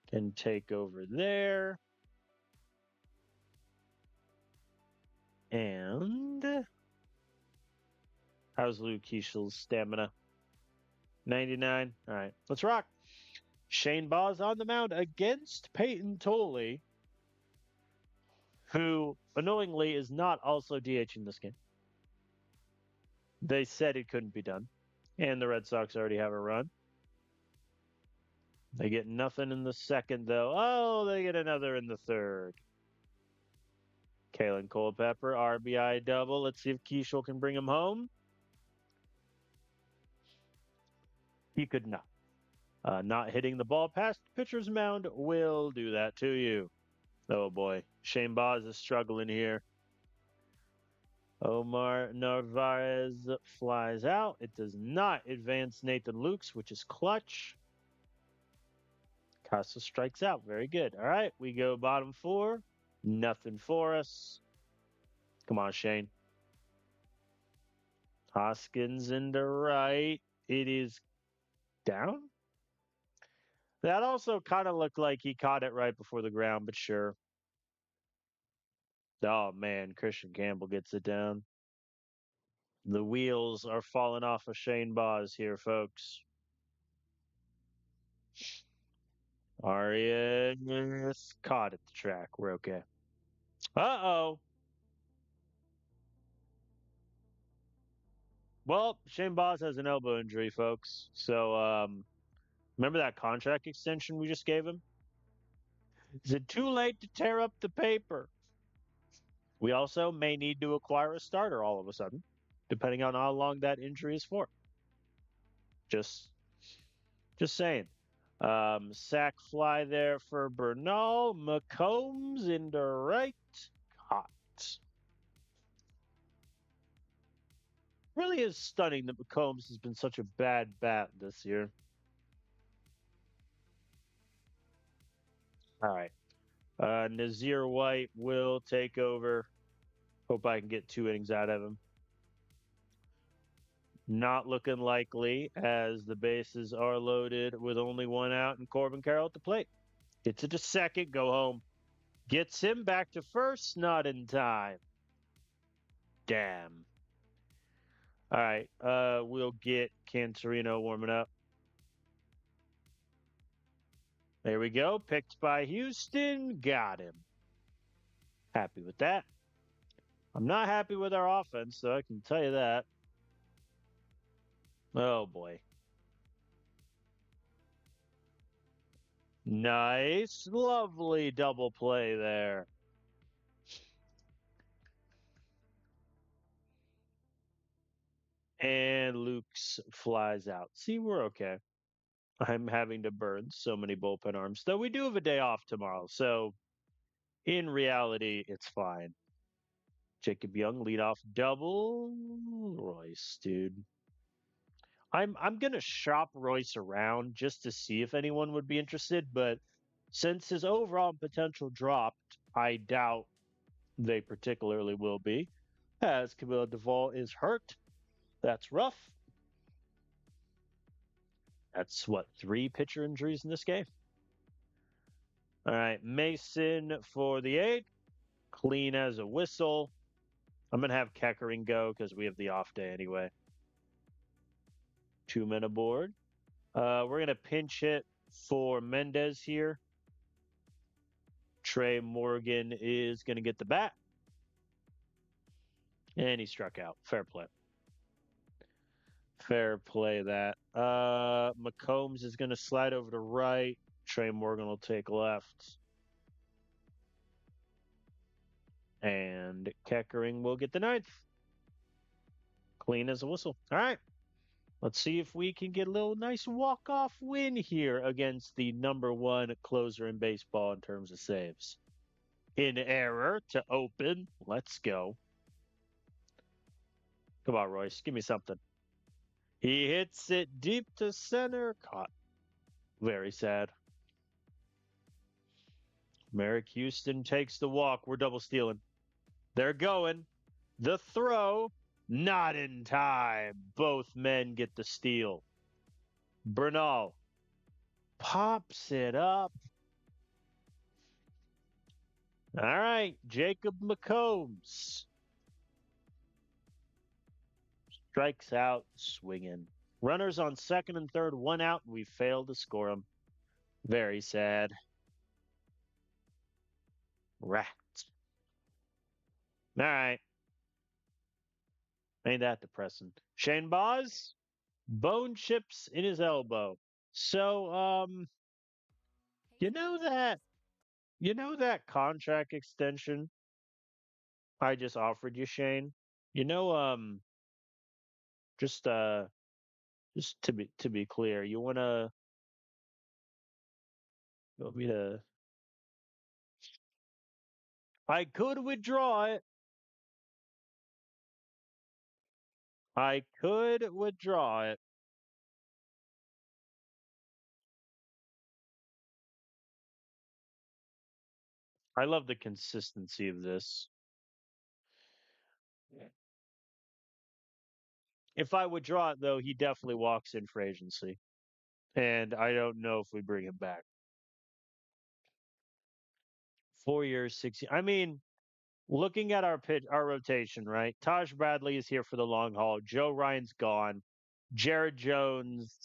can take over there. And how's Luke Keishel's stamina? 99. All right, let's rock. Shane Baz on the mound against Peyton Tolley, who annoyingly is not also DHing this game. They said it couldn't be done. And the Red Sox already have a run. They get nothing in the second, though. Oh, they get another in the third. Kalen Culpepper, RBI double. Let's see if Keishel can bring him home. He could not. Not hitting the ball past the pitcher's mound will do that to you. Oh, boy. Shane Baz is struggling here. Omar Narvaez flies out. It does not advance Nathan Lukes, which is clutch. Casa strikes out. Very good. All right, we go bottom four. Nothing for us. Come on, Shane. Hoskins into right. It is down. That also kind of looked like he caught it right before the ground, but sure. Oh, man. Christian Campbell gets it down. The wheels are falling off of Shane Baz here, folks. Arias caught at the track. We're okay. Uh-oh. Well, Shane Baz has an elbow injury, folks. So, remember that contract extension we just gave him? Is it too late to tear up the paper? We also may need to acquire a starter all of a sudden, depending on how long that injury is for. Just saying. Sack fly there for Bernal. McCombs into right. Caught. Really is stunning that McCombs has been such a bad bat this year. All right. Nazir White will take over. Hope I can get 2 innings out of him. Not looking likely as the bases are loaded with only 1 out and Corbin Carroll at the plate. Gets it to second, go home. Gets him back to first, not in time. Damn. All right, we'll get Cantorino warming up. There we go. Picked by Houston. Got him. Happy with that. I'm not happy with our offense, though, I can tell you that. Oh, boy. Nice. Lovely double play there. And Luke's flies out. See, we're okay. I'm having to burn so many bullpen arms, though we do have a day off tomorrow. So in reality, it's fine. Jacob Young leadoff double. Royce, dude. I'm gonna shop Royce around just to see if anyone would be interested, but since his overall potential dropped, I doubt they particularly will be. As Camilo Duvall is hurt. That's rough. That's what, 3 pitcher injuries in this game? All right, Mason for the 8th. Clean as a whistle. I'm going to have Keckering go because we have the off day anyway. 2 men aboard. We're going to pinch hit for Mendez here. Trey Morgan is going to get the bat. And he struck out. Fair play. Fair play that. McCombs is going to slide over to right. Trey Morgan will take left. And Keckering will get the 9th. Clean as a whistle. All right. Let's see if we can get a little nice walk-off win here against the #1 closer in baseball in terms of saves. In error to open. Let's go. Come on, Royce. Give me something. He hits it deep to center. Caught. Very sad. Merrick Houston takes the walk. We're double stealing. They're going. The throw. Not in time. Both men get the steal. Bernal pops it up. All right, Jacob McCombs strikes out swinging. Runners on second and third, 1 out, and we failed to score them. Very sad. Rat. All right. Ain't that depressing? Shane Boz, bone chips in his elbow. So, you know that contract extension I just offered you, Shane? You know, just just to be clear, you want me to I could withdraw it. I could withdraw it. I love the consistency of this. If I withdraw it though, he definitely walks in for agency. And I don't know if we bring him back. 4 years, 6 years. I mean, looking at our rotation, right? Taj Bradley is here for the long haul. Joe Ryan's gone. Jared Jones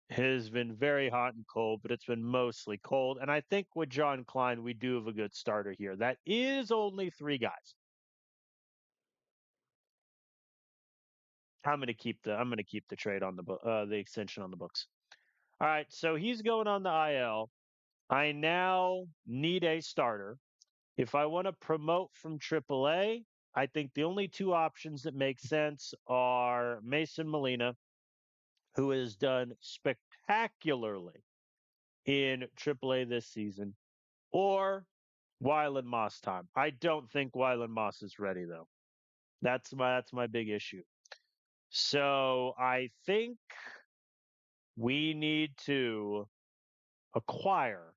has been very hot and cold, but it's been mostly cold. And I think with John Klein, we do have a good starter here. That is only three guys. I'm gonna keep the trade on the extension on the books. All right, so he's going on the IL. I now need a starter. If I want to promote from AAA, I think the only two options that make sense are Mason Molina, who has done spectacularly in AAA this season, or Wyland Moss time. I don't think Wyland Moss is ready though. That's my big issue. So I think we need to acquire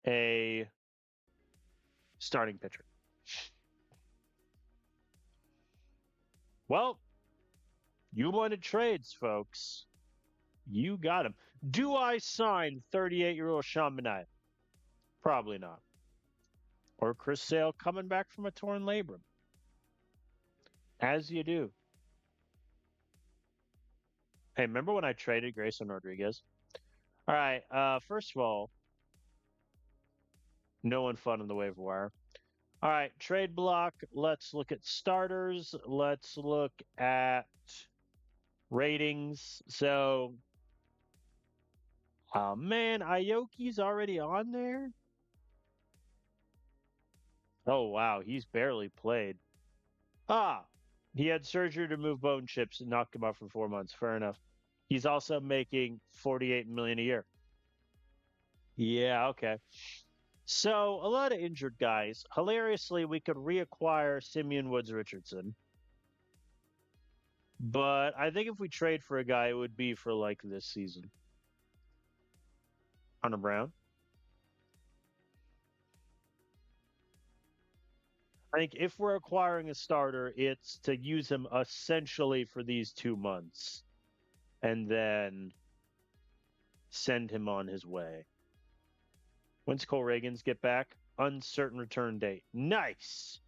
a starting pitcher. Well, you wanted trades, folks. You got him. Do I sign 38-year-old Sean Manaea? Probably not. Or Chris Sale coming back from a torn labrum. As you do. Hey, remember when I traded Grayson Rodriguez? All right. First of all, no one fun on the waiver wire. All right, trade block. Let's look at starters. Let's look at ratings. So, oh man, Aoki's already on there. Oh wow, he's barely played. Ah, he had surgery to remove bone chips and knocked him out for 4 months. Fair enough. He's also making 48 million a year. Yeah, okay. So a lot of injured guys. Hilariously, we could reacquire Simeon Woods Richardson. But I think if we trade for a guy, it would be for like this season. Hunter Brown. I think if we're acquiring a starter, it's to use him essentially for these 2 months and then send him on his way. When's Cole Reagans get back? Uncertain return date. Nice.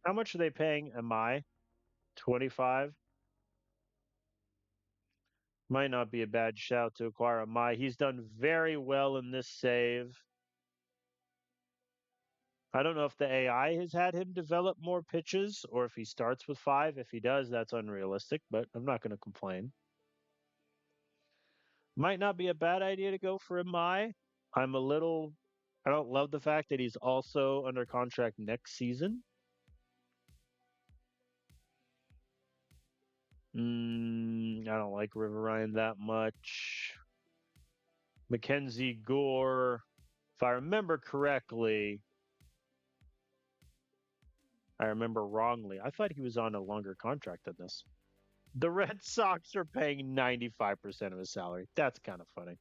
How much are they paying Amai? 25? Might not be a bad shout to acquire Amai. He's done very well in this save. I don't know if the AI has had him develop more pitches or if he starts with five. If he does, that's unrealistic, but I'm not going to complain. Might not be a bad idea to go for Amai. I'm a little. I don't love the fact that he's also under contract next season. I don't like River Ryan that much. Mackenzie Gore, if I remember correctly, I remember wrongly. I thought he was on a longer contract than this. The Red Sox are paying 95% of his salary. That's kind of funny.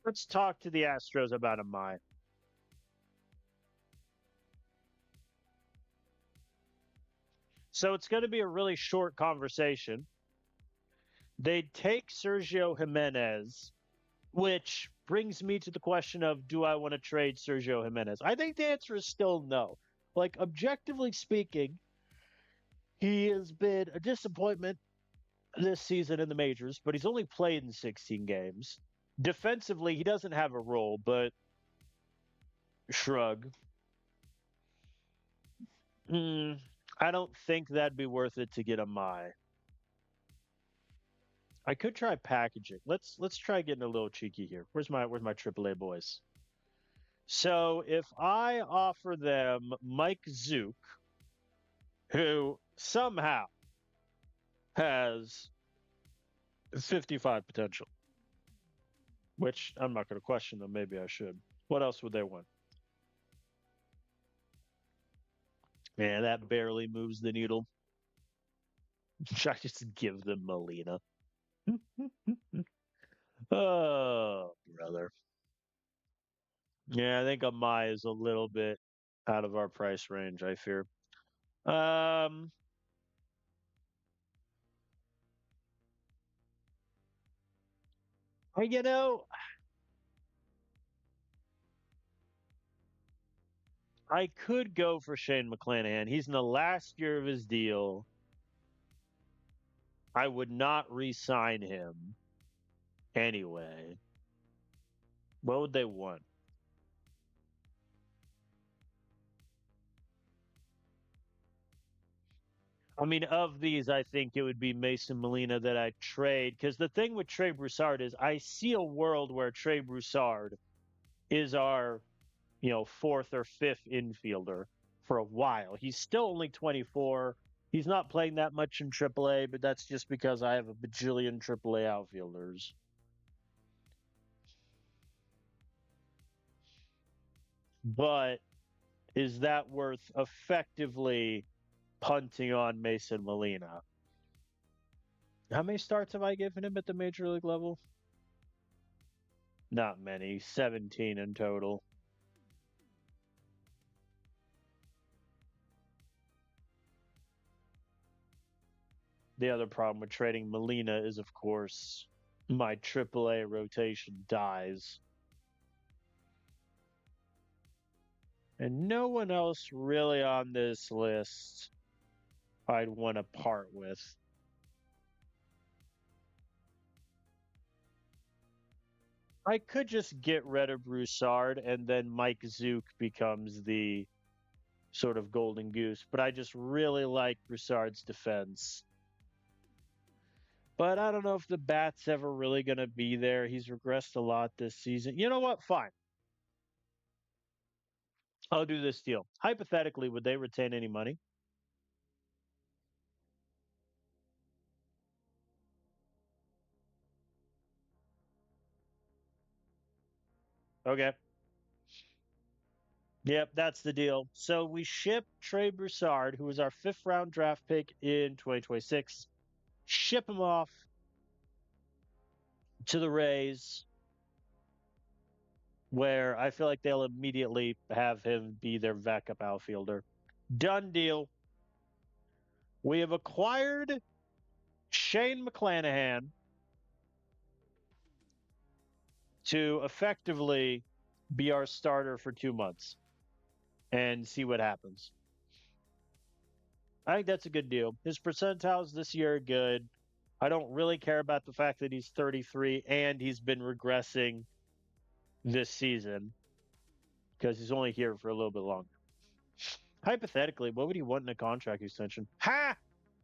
Let's talk to the Astros about Amai. So it's going to be a really short conversation They'd take Sergio Jimenez, which brings me to the question of, do I want to trade Sergio Jimenez? I think the answer is still no. Like, objectively speaking, he has been a disappointment this season in the majors, but he's only played in 16 games. Defensively, he doesn't have a role, but shrug. Mm, I don't think that'd be worth it to get a Mai. I could try packaging. Let's try getting a little cheeky here. Where's my AAA boys? So if I offer them Mike Zook, who somehow has 55 potential, which I'm not going to question them. Maybe I should. What else would they want? Man, that barely moves the needle. Should I just give them Molina? Oh, brother. Yeah, I think Amai is a little bit out of our price range, I fear. Um, you know, I could go for Shane McClanahan. He's in the last year of his deal. I would not re-sign him anyway. What would they want? I mean, of these, I think it would be Mason Molina that I trade. Because the thing with Trey Broussard is I see a world where Trey Broussard is our, fourth or fifth infielder for a while. He's still only 24. He's not playing that much in AAA, but that's just because I have a bajillion AAA outfielders. But is that worth effectively punting on Mason Molina? How many starts have I given him at the major league level? Not many, 17 in total. The other problem with trading Molina is, of course, my AAA rotation dies. And no one else really on this list I'd want to part with. I could just get rid of Broussard and then Mike Zook becomes the sort of golden goose, but I just really like Broussard's defense. But I don't know if the bat's ever really going to be there. He's regressed a lot this season. You know what? Fine. I'll do this deal. Hypothetically, would they retain any money? Okay. Yep, that's the deal. So we ship Trey Broussard, who was our fifth round draft pick in 2026, ship him off to the Rays, where I feel like they'll immediately have him be their backup outfielder. Done deal. We have acquired Shane McClanahan to effectively be our starter for 2 months and see what happens. I think that's a good deal. His percentiles this year are good. I don't really care about the fact that he's 33 and he's been regressing this season because he's only here for a little bit longer. Hypothetically, what would he want in a contract extension? Ha!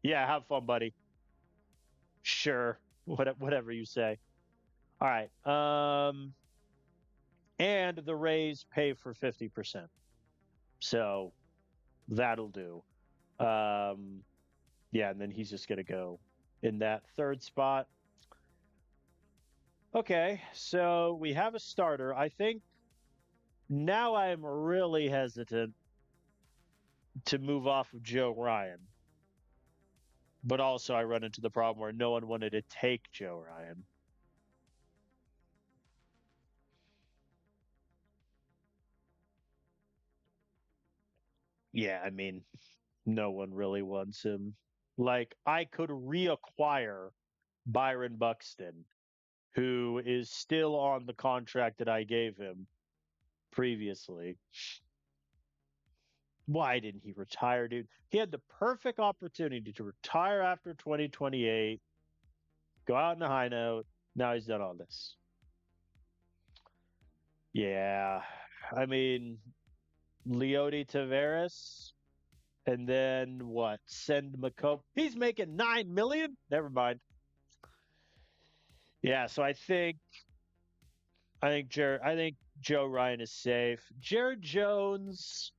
Yeah, have fun, buddy. Sure, whatever you say. All right. And the Rays pay for 50%, so that'll do. Yeah, and then he's just gonna go in that third spot. Okay, so we have a starter. I think now I'm really hesitant to move off of Joe Ryan. But also I run into the problem where no one wanted to take Joe Ryan. Yeah, I mean, no one really wants him. Like I could reacquire Byron Buxton, who is still on the contract that I gave him previously. Why didn't he retire, dude? He had the perfect opportunity to retire after 2028, go out in a high note. Now he's done all this. Yeah. I mean, Leody Taveras, and then what? Send McCope. He's making 9 million. Never mind. Yeah, so I think Joe Ryan is safe. Jared Jones,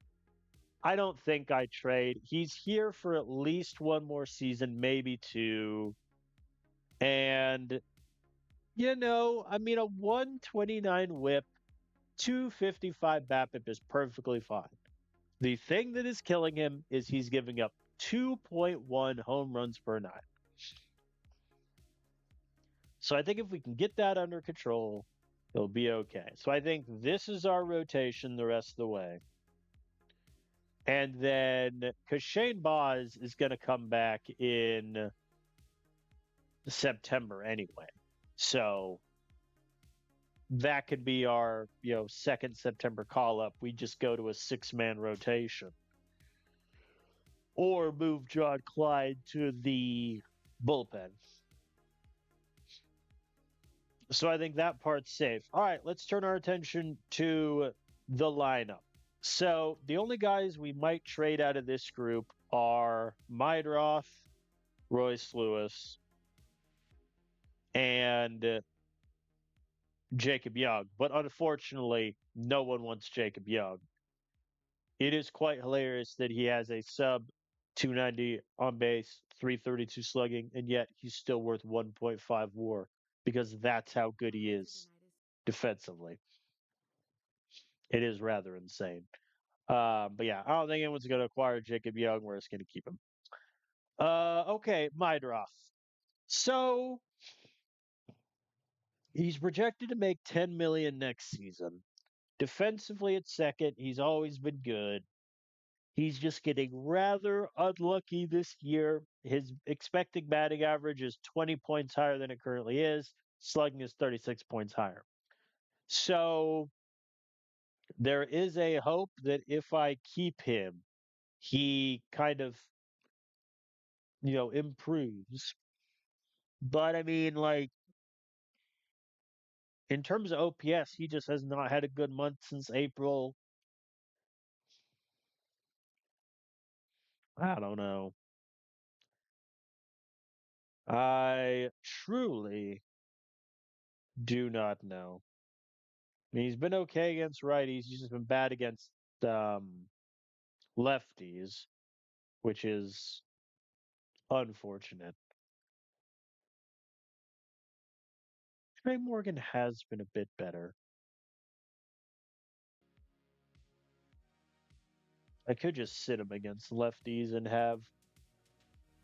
I don't think I trade. He's here for at least one more season, maybe two. And I mean, a 129 whip, 255 BABIP is perfectly fine. The thing that is killing him is he's giving up 2.1 home runs per nine. So I think if we can get that under control, it'll be okay. So I think this is our rotation the rest of the way. And then, because Shane Boz is going to come back in September anyway. So that could be our, second September call up. We just go to a 6-man rotation. Or move John Clyde to the bullpen. So I think that part's safe. All right, let's turn our attention to the lineup. So the only guys we might trade out of this group are Mydroth, Royce Lewis, and Jacob Young. But unfortunately, no one wants Jacob Young. It is quite hilarious that he has a sub 290 on base, 332 slugging, and yet he's still worth 1.5 WAR because that's how good he is defensively. It is rather insane. But yeah, I don't think anyone's going to acquire Jacob Young. We're just going to keep him. Okay, Mydroth. So he's projected to make 10 million next season. Defensively at second, he's always been good. He's just getting rather unlucky this year. His expected batting average is 20 points higher than it currently is. Slugging is 36 points higher. So there is a hope that if I keep him, he kind of, improves. But I mean, like, in terms of OPS, he just has not had a good month since April. I don't know. I truly do not know. I mean, he's been okay against righties. He's just been bad against lefties, which is unfortunate. Trey Morgan has been a bit better. I could just sit him against lefties and have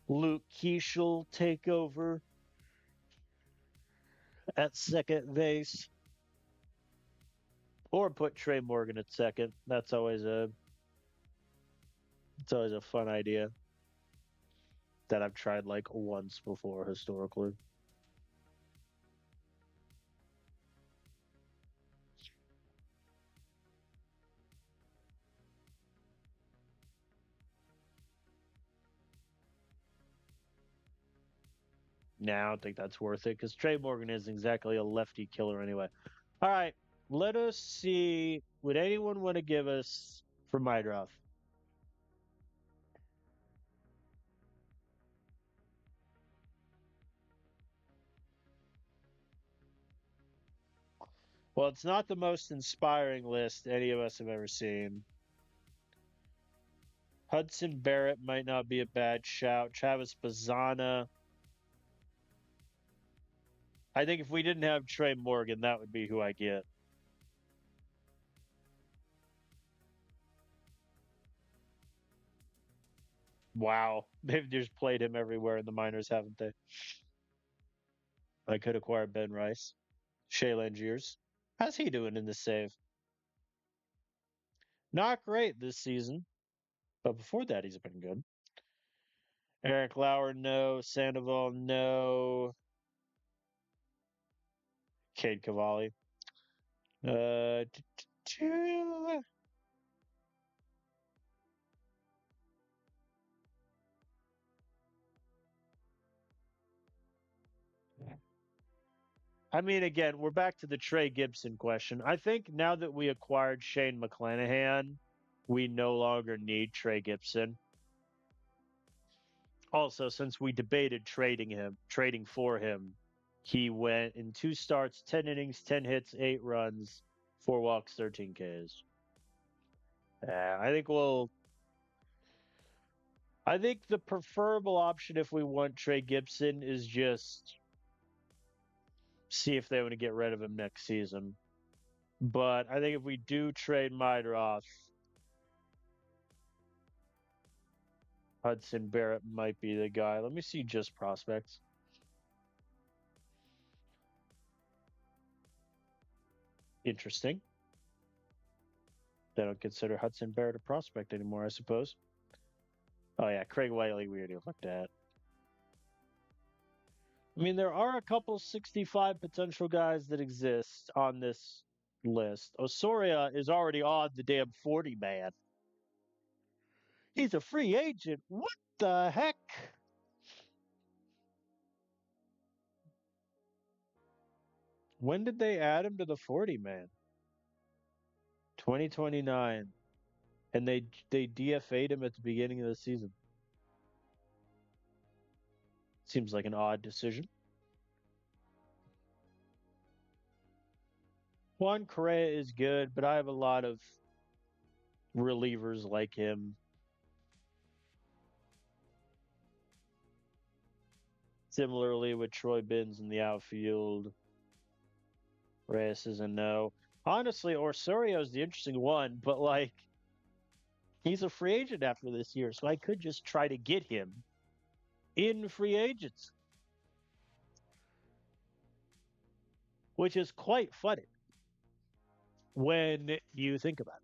Luke Keeschel take over at second base, or put Trey Morgan at second. It's always a fun idea that I've tried like once before historically. Now I don't think that's worth it because Trey Morgan isn't exactly a lefty killer anyway. All right, let us see. Would anyone want to give us for Mydroth? Well, it's not the most inspiring list any of us have ever seen. Hudson Barrett might not be a bad shout. Travis Bazana. I think if we didn't have Trey Morgan, that would be who I get. Wow. They've just played him everywhere in the minors, haven't they? I could acquire Ben Rice. Shea Langiers. How's he doing in the save? Not great this season, but before that, he's been good. Eric Lauer, no. Sandoval, no. Cade Cavalli. Uh, t- t- I mean, again, we're back to the Trey Gibson question. I think now that we acquired Shane McClanahan, we no longer need Trey Gibson. Also, since we debated trading for him, he went in 2 starts, 10 innings, 10 hits, 8 runs, 4 walks, 13 Ks. I think I think the preferable option if we want Trey Gibson is just see if they want to get rid of him next season. But I think if we do trade Mydroth, Hudson Barrett might be the guy. Let me see just prospects. Interesting. They don't consider Hudson Barrett a prospect anymore, I suppose. Oh yeah, Craig Whiteley we already looked at. I mean, there are a couple 65 potential guys that exist on this list. Osoria is already on the damn 40 man. He's a free agent. What the heck? When did they add him to the 40 man? 2029. And they DFA'd him at the beginning of the season. Seems like an odd decision. Juan Correa is good, but I have a lot of relievers like him. Similarly with Troy Binns in the outfield. Reyes is a no. Honestly, Osorio's the interesting one, but like he's a free agent after this year, so I could just try to get him in free agents, which is quite funny when you think about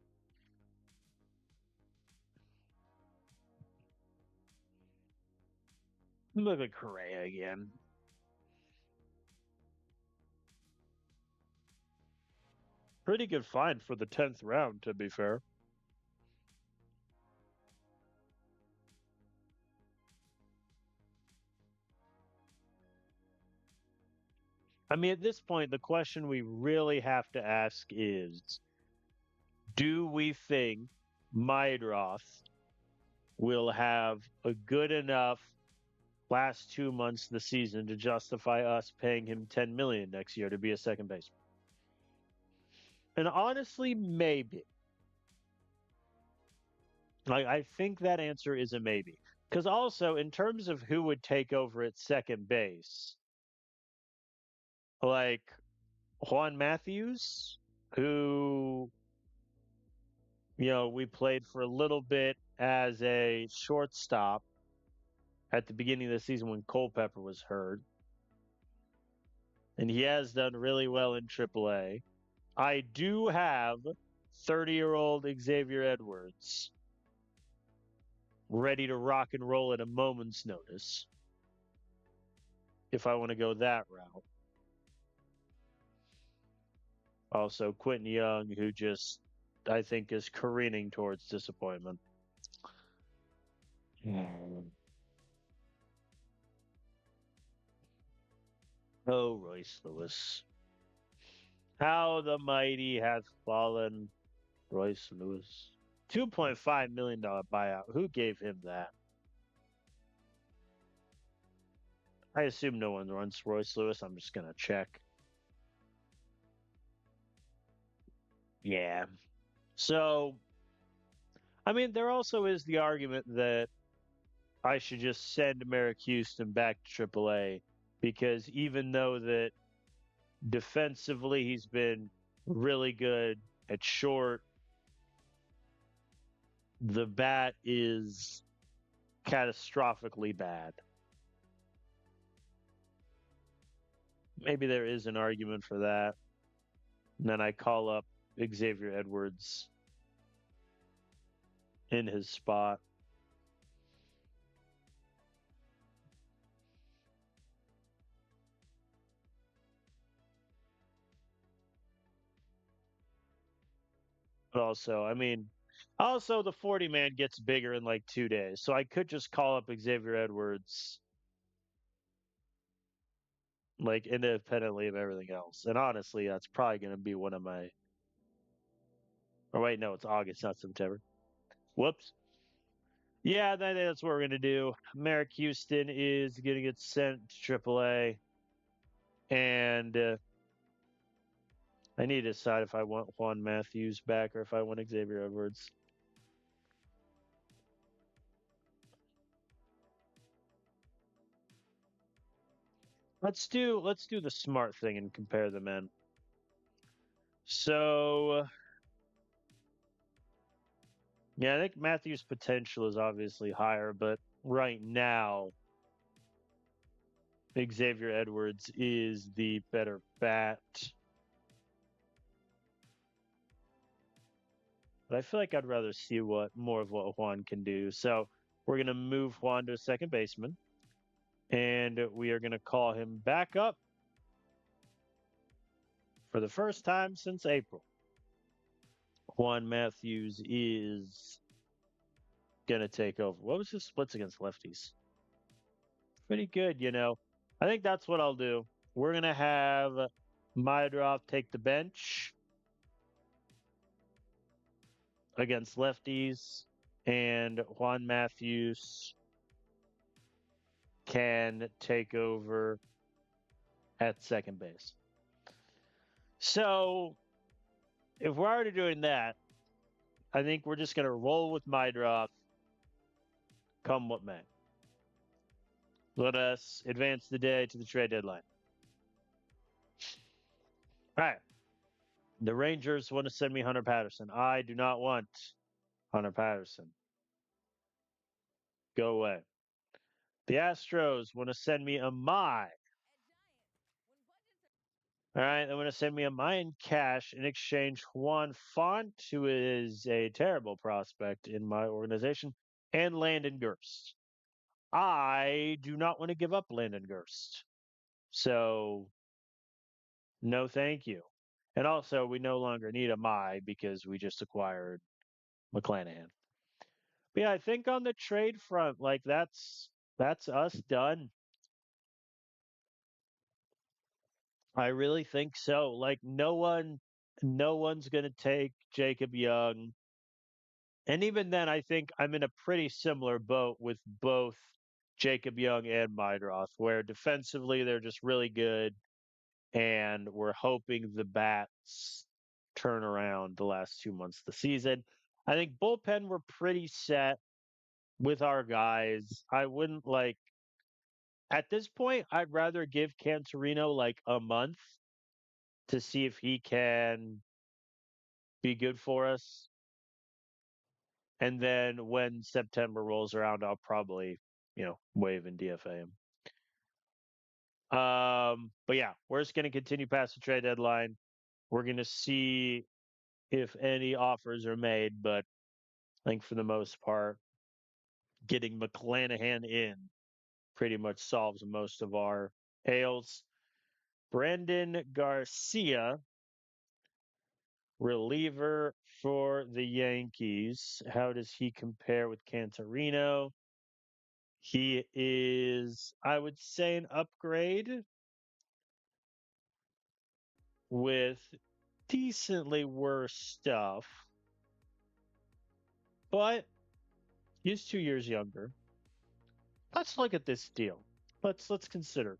it. Look at Correa again. Pretty good find for the 10th round, to be fair. I mean, at this point, the question we really have to ask is do we think Mydroth will have a good enough last 2 months of the season to justify us paying him 10 million next year to be a second baseman? And honestly, maybe. Like I think that answer is a maybe. Because also, in terms of who would take over at second base, like Juan Matthews, who we played for a little bit as a shortstop at the beginning of the season when Culpepper was hurt. And he has done really well in AAA. I do have 30-year-old Xavier Edwards ready to rock and roll at a moment's notice if I want to go that route. Also, Quentin Young, who just, I think, is careening towards disappointment. Oh, Royce Lewis. How the mighty have fallen, Royce Lewis. $2.5 million buyout. Who gave him that? I assume no one runs Royce Lewis. I'm just going to check. Yeah. So, I mean, there also is the argument that I should just send Merrick Houston back to AAA because even though that defensively he's been really good at short, the bat is catastrophically bad. Maybe there is an argument for that. And then I call up Xavier Edwards in his spot. But also, I mean, also the 40 man gets bigger in like 2 days. So I could just call up Xavier Edwards like independently of everything else. And honestly, that's probably going to be one of my. Or wait, no, it's August, not September. Whoops. Yeah, that's what we're going to do. Merrick Houston is going to get sent to AAA. And I need to decide if I want Juan Matthews back or if I want Xavier Edwards. Let's do the smart thing and compare the men. So yeah, I think Matthews' potential is obviously higher, but right now Xavier Edwards is the better bat. But I feel like I'd rather see what more of what Juan can do. So we're gonna move Juan to second baseman, and we are gonna call him back up for the first time since April. Juan Matthews is gonna take over. What was his splits against lefties? Pretty good, you know. I think that's what I'll do. We're gonna have Maedroff take the bench against lefties, and Juan Matthews can take over at second base. So if we're already doing that, I think we're just gonna roll with Maedroff, come what may. Let us advance the day to the trade deadline. All right. The Rangers want to send me Hunter Patterson. I do not want Hunter Patterson. Go away. The Astros want to send me a Mai. All right, they want to send me a Mayan cash in exchange Juan Font, who is a terrible prospect in my organization, and Landon Gerst. I do not want to give up Landon Gerst. So, no thank you. And also, we no longer need a Mai because we just acquired McClanahan. But yeah, I think on the trade front, like that's us done. I really think so. Like no one's gonna take Jacob Young. And even then I think I'm in a pretty similar boat with both Jacob Young and Maedroff, where defensively they're just really good and we're hoping the bats turn around the last 2 months of the season. I think bullpen we're pretty set with our guys. I wouldn't like at this point, I'd rather give Cantorino like a month to see if he can be good for us. And then when September rolls around, I'll probably, waive and DFA him. But yeah, we're just going to continue past the trade deadline. We're going to see if any offers are made, but I think for the most part, getting McClanahan in pretty much solves most of our ails. Brandon Garcia, reliever for the Yankees. How does he compare with Cantorino? He is, I would say, an upgrade with decently worse stuff, but he's 2 years younger. Let's look at this deal. Let's consider.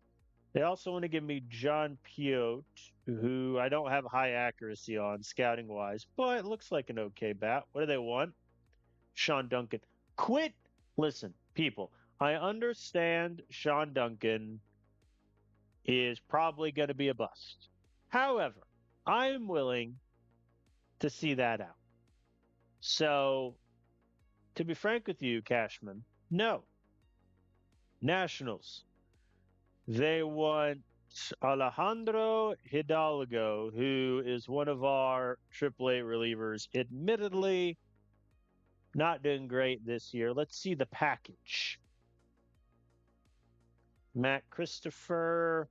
They also want to give me John Piot, who I don't have high accuracy on scouting wise, but looks like an okay bat. What do they want? Sean Duncan. Quit. Listen, people, I understand Sean Duncan is probably going to be a bust. However, I am willing to see that out. So, to be frank with you, Cashman, no. Nationals. They want Alejandro Hidalgo, who is one of our AAA relievers. Admittedly, not doing great this year. Let's see the package. Matt Christopher,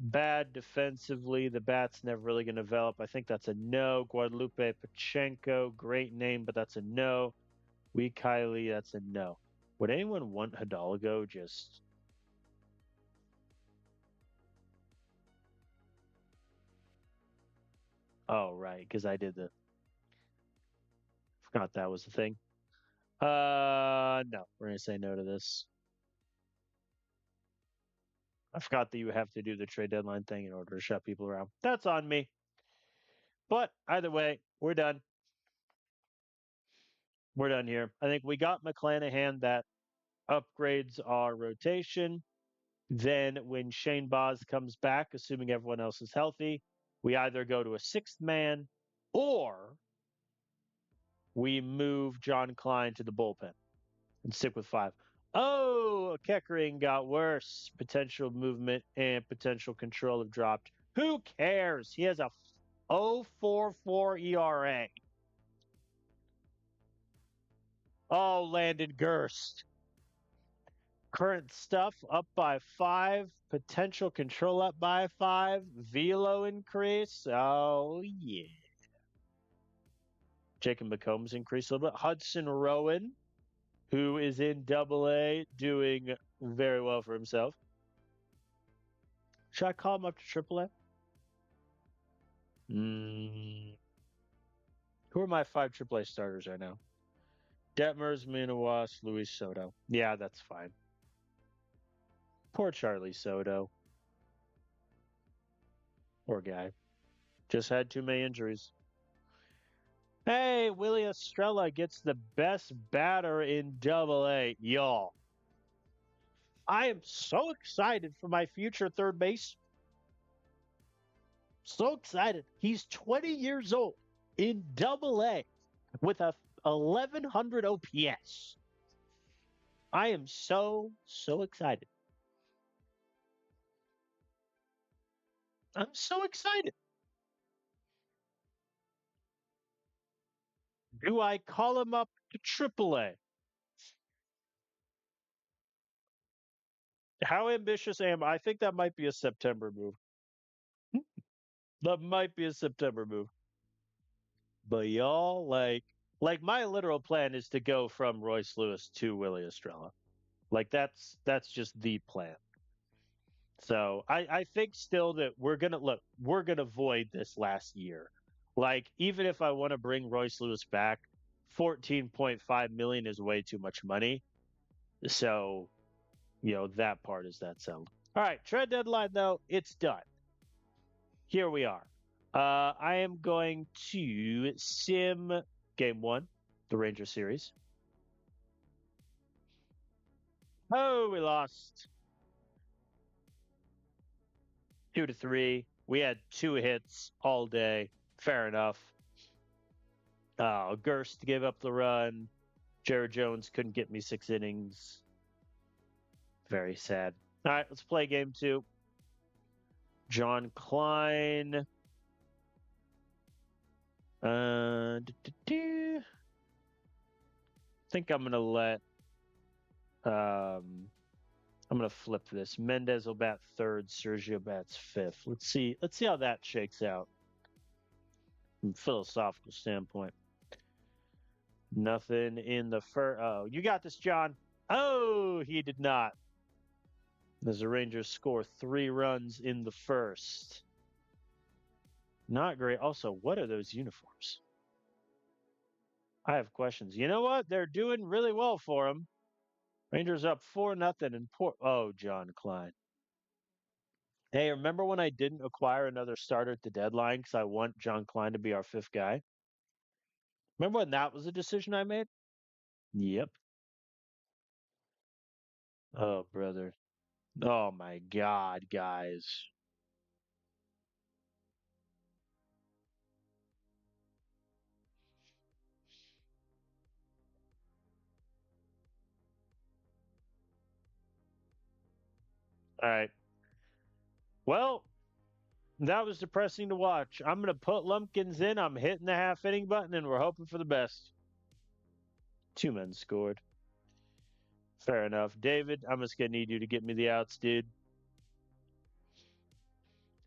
Bad defensively. The bat's never really going to develop. I think that's a no. Guadalupe Pachenko, great name, but that's a no. Weak Kylie, that's a no. Would anyone want Hidalgo just... Oh, right, because I did the... Forgot that was the thing. No, we're going to say no to this. I forgot that you have to do the trade deadline thing in order to shut people around. That's on me. But either way, we're done. We're done here. I think we got McClanahan that upgrades our rotation. Then when Shane Boz comes back, assuming everyone else is healthy, we either go to a sixth man or we move John Klein to the bullpen and stick with five. Oh, Keckering got worse. Potential movement and potential control have dropped. Who cares? He has a 0.44 ERA. Oh, Landon Gerst. Current stuff up by 5. Potential control up by 5. Velo increase. Oh, yeah. Jacob McCombs increased a little bit. Hudson Rowan, who is in AA, doing very well for himself. Should I call him up to AAA? Who are my 5 AAA starters right now? Detmers, Manawas, Luis Soto. Yeah, that's fine. Poor Charlie Soto. Poor guy. Just had too many injuries. Hey, Willie Estrella gets the best batter in AA. Y'all. I am so excited for my future third base. So excited. He's 20 years old in AA with a 1100 OPS. I am so excited. I'm so excited. Do I call him up to AAA? How ambitious am I? I think that might be a September move. That might be a September move. But y'all, like my literal plan is to go from Royce Lewis to Willie Estrella. Like that's just the plan. So I think still that we're gonna void this last year. Like even if I want to bring Royce Lewis back, 14.5 million is way too much money. So, that part is that settled. All right, trade deadline though, it's done. Here we are. I am going to sim game 1, the Ranger series. Oh, we lost 2-3. We had 2 hits all day. Fair enough. Gerst gave up the run. Jared Jones couldn't get me 6 innings. Very sad. All right, let's play game 2. John Klein. I think I'm gonna let. I'm gonna flip this. Mendez will bat 3rd. Sergio bats 5th. Let's see how that shakes out from a philosophical standpoint. Nothing in the first. Oh, you got this, John. Oh, he did not. As the Rangers score 3 runs in the first. Not great. Also, what are those uniforms? I have questions. You know what? They're doing really well for them. Rangers up 4-0 and oh, John Klein. Hey, remember when I didn't acquire another starter at the deadline because I want John Klein to be our 5th guy? Remember when that was a decision I made? Yep. Oh, brother. Oh, my God, guys. All right. Well, that was depressing to watch. I'm going to put Lumpkins in. I'm hitting the half inning button, and we're hoping for the best. 2 men scored. Fair enough. David, I'm just going to need you to get me the outs, dude.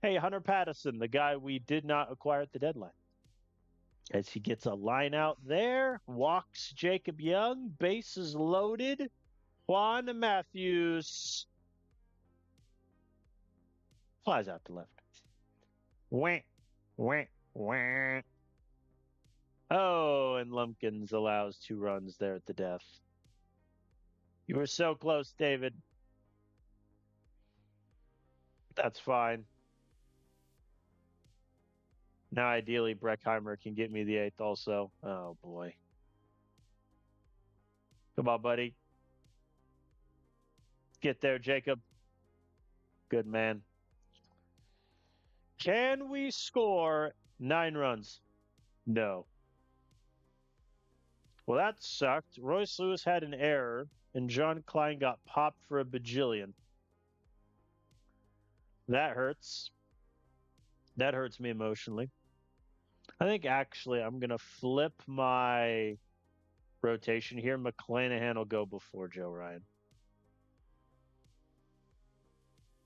Hey, Hunter Patterson, the guy we did not acquire at the deadline. As he gets a line out there, walks Jacob Young, bases loaded. Juan Matthews flies out to left. Wah, wah, wah. Oh, and Lumpkins allows 2 runs there at the death. You were so close, David. That's fine. Now, ideally, Breckheimer can get me the 8th also. Oh, boy. Come on, buddy. Get there, Jacob. Good man. Can we score 9 runs? No. Well, that sucked. Royce Lewis had an error, and John Klein got popped for a bajillion. That hurts. That hurts me emotionally. I think actually I'm going to flip my rotation here. McClanahan will go before Joe Ryan.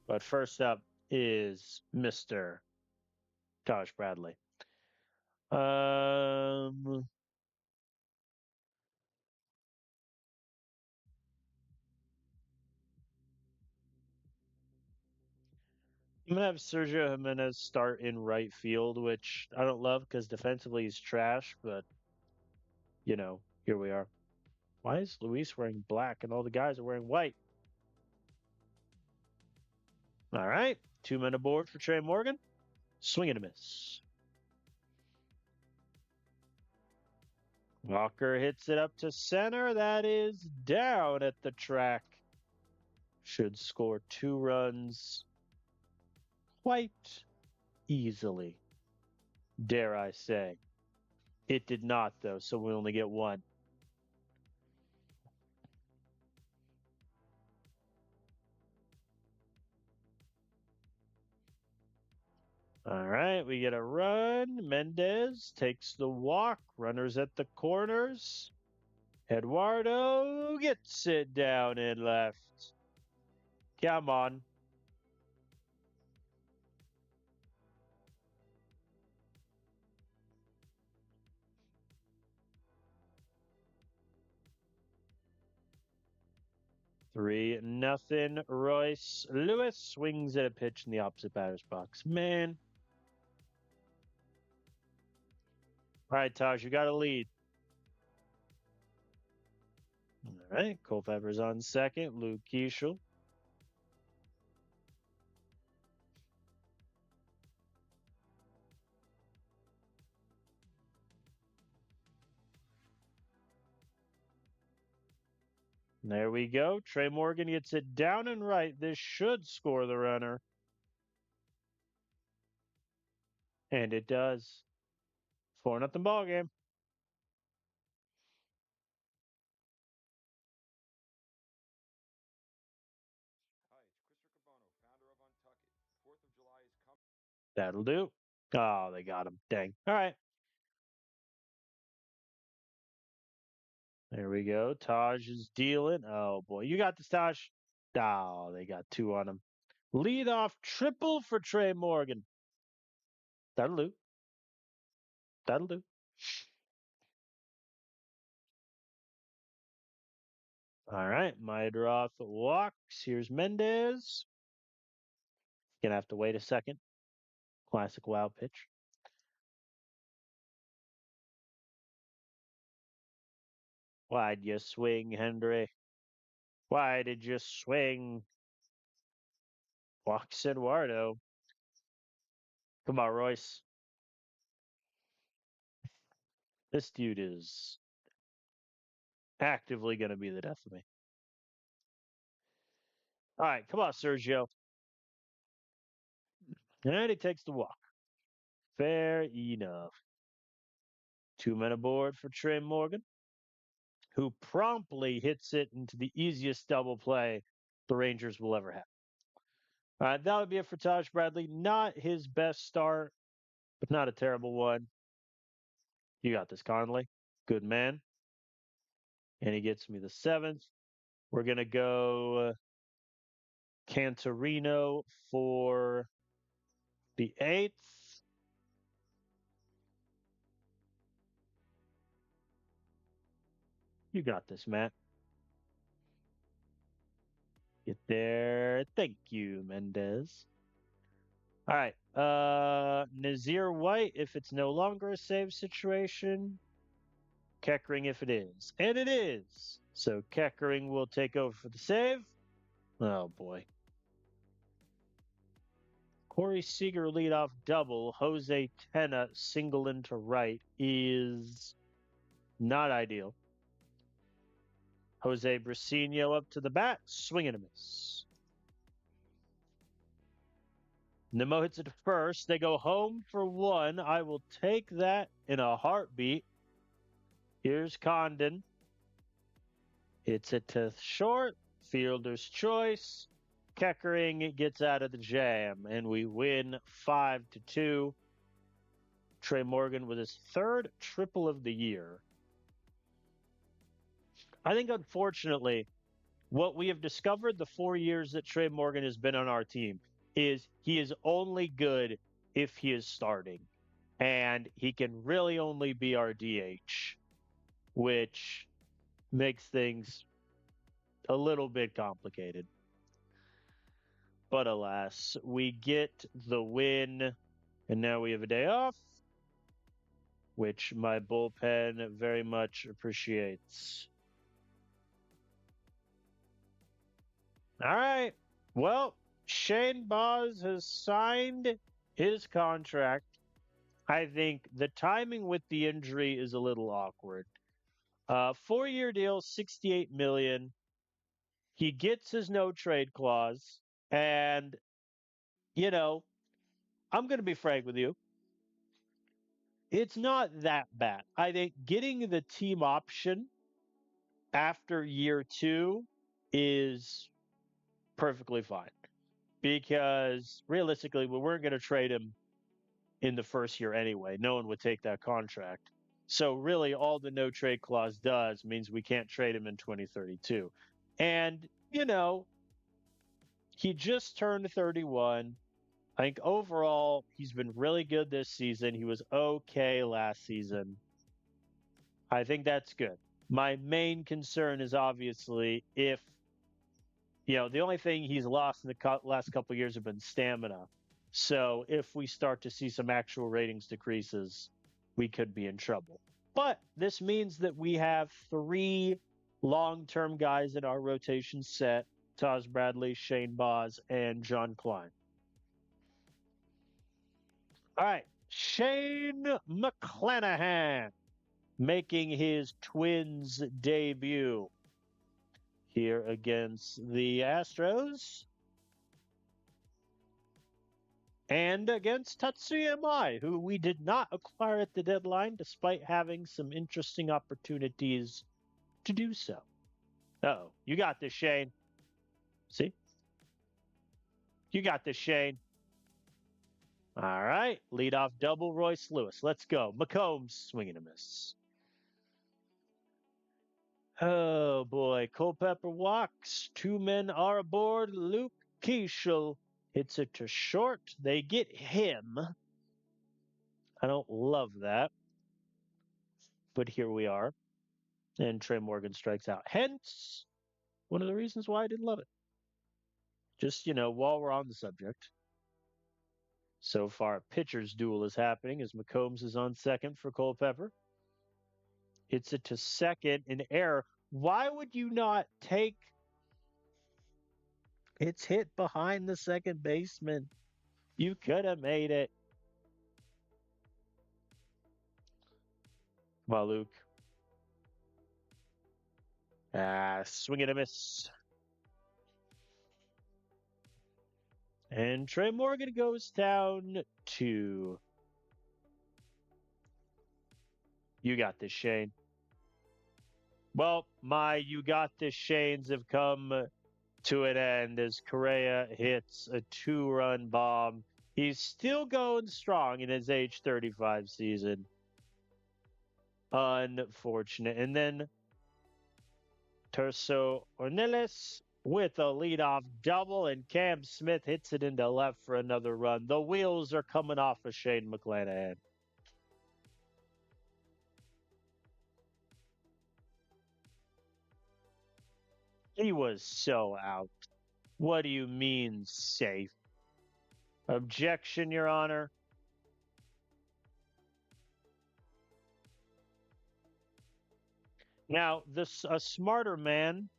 But first up is Mr. Taj Bradley. I'm gonna have Sergio Jimenez start in right field, which I don't love because defensively he's trash, but here we are. Why is Luis wearing black and all the guys are wearing white? All right. 2-men aboard for Trey Morgan. Swing and a miss. Walker hits it up to center. That is down at the track. Should score 2 runs quite easily, dare I say. It did not, though, so we only get 1. All right, we get a run. Mendez takes the walk. Runners at the corners. Eduardo gets it down and left. Come on. Three nothing. Royce Lewis swings at a pitch in the opposite batter's box. Man. All right, Taj, you got a lead. All right, Culpepper's on second. Luke Keeschel. There we go. Trey Morgan gets it down and right. This should score the runner. And it does. 4-0 ball game. That'll do. Oh, they got him. Dang. All right. There we go. Taj is dealing. Oh, boy. You got this, Taj. Oh, they got 2 on him. Lead off triple for Trey Morgan. That'll do. That'll do. All right. Maedroth walks. Here's Mendez. Gonna have to wait a second. Classic wild pitch. Why'd you swing, Hendry? Why did you swing? Walks Eduardo. Come on, Royce. This dude is actively going to be the death of me. All right, come on, Sergio. And he takes the walk. Fair enough. 2-men aboard for Trey Morgan, who promptly hits it into the easiest double play the Rangers will ever have. All right, that would be it for Taj Bradley. Not his best start, but not a terrible one. You got this, Conley. Good man. And he gets me the 7th. We're going to go Cantorino for The 8th. You got this, Matt. Get there. Thank you, Mendez. All right. Nazir White, if it's no longer a save situation. Keckering, if it is. And it is. So Keckering will take over for the save. Oh, boy. Corey Seager leadoff double. Jose Tena single into right is not ideal. Jose Brasino up to the bat. Swing and a miss. Nimmo hits it to first. They go home for one. I will take that in a heartbeat. Here's Condon. Hits it to short. Fielder's choice. Keckering gets out of the jam, and we win 5-2. Trey Morgan with his third triple of the year. I think, unfortunately, what we have discovered the 4 years that Trey Morgan has been on our team is he is only good if he is starting. And he can really only be our DH, which makes things a little bit complicated. But alas, we get the win, and now we have a day off, which my bullpen very much appreciates. All right. Well, Shane Baz has signed his contract. I think the timing with the injury is a little awkward. 4-year deal, $68 million. He gets his no trade clause, and I'm going to be frank with you. It's not that bad. I think getting the team option after year 2 is perfectly fine, because realistically, we weren't going to trade him in the first year anyway. No one would take that contract. So really, all the no trade clause does means we can't trade him in 2032. And, he just turned 31. I think overall, he's been really good this season. He was okay last season. I think that's good. My main concern is obviously if, the only thing he's lost in the last couple of years have been stamina. So if we start to see some actual ratings decreases, we could be in trouble. But this means that we have 3 long-term guys in our rotation set: Taj Bradley, Shane Baz, and John Klein. All right, Shane McClanahan making his Twins debut here against the Astros. And against Tatsuya Mai, who we did not acquire at the deadline, despite having some interesting opportunities to do so. Uh-oh. You got this, Shane. See? You got this, Shane. All right. Leadoff double, Royce Lewis. Let's go. McCombs swinging a miss. Oh, boy. Culpepper walks. 2 men are aboard. Luke Keeschel hits it to short. They get him. I don't love that. But here we are. And Trey Morgan strikes out. Hence, one of the reasons why I didn't love it. Just, while we're on the subject. So far, a pitcher's duel is happening as McCombs is on second for Culpepper. Hits it to second, an error. Why would you not take... It's hit behind the second baseman. You could have made it. Come on, Luke. Swing and a miss. And Trey Morgan goes down 2. You got this, Shane. Well, my you got this Shanes have come to an end as Correa hits a 2-run bomb. He's still going strong in his age 35 season. Unfortunate. And then Terso Ornelas with a leadoff double, and Cam Smith hits it into left for another run. The wheels are coming off of Shane McClanahan. He was so out. What do you mean safe? Objection, Your Honor. Now, a smarter man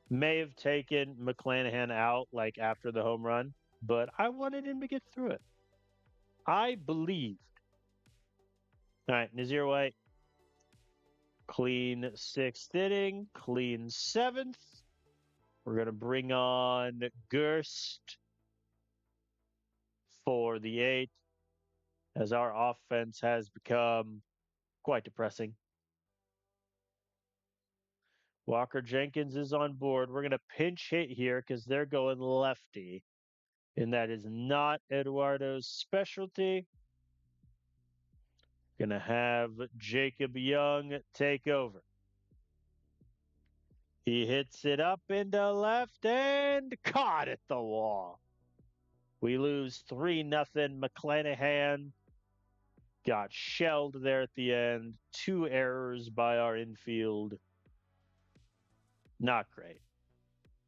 may have taken McClanahan out like after the home run, but I wanted him to get through it. I believed. All right, Nazir White, clean sixth inning, clean seventh. We're going to bring on Gerst for the eighth, as our offense has become quite depressing. Walker Jenkins is on board. We're going to pinch hit here because they're going lefty, and that is not Eduardo's specialty. Going to have Jacob Young take over. He hits it up into left and caught at the wall. We lose 3-0. McClanahan got shelled there at the end. 2 errors by our infield. Not great.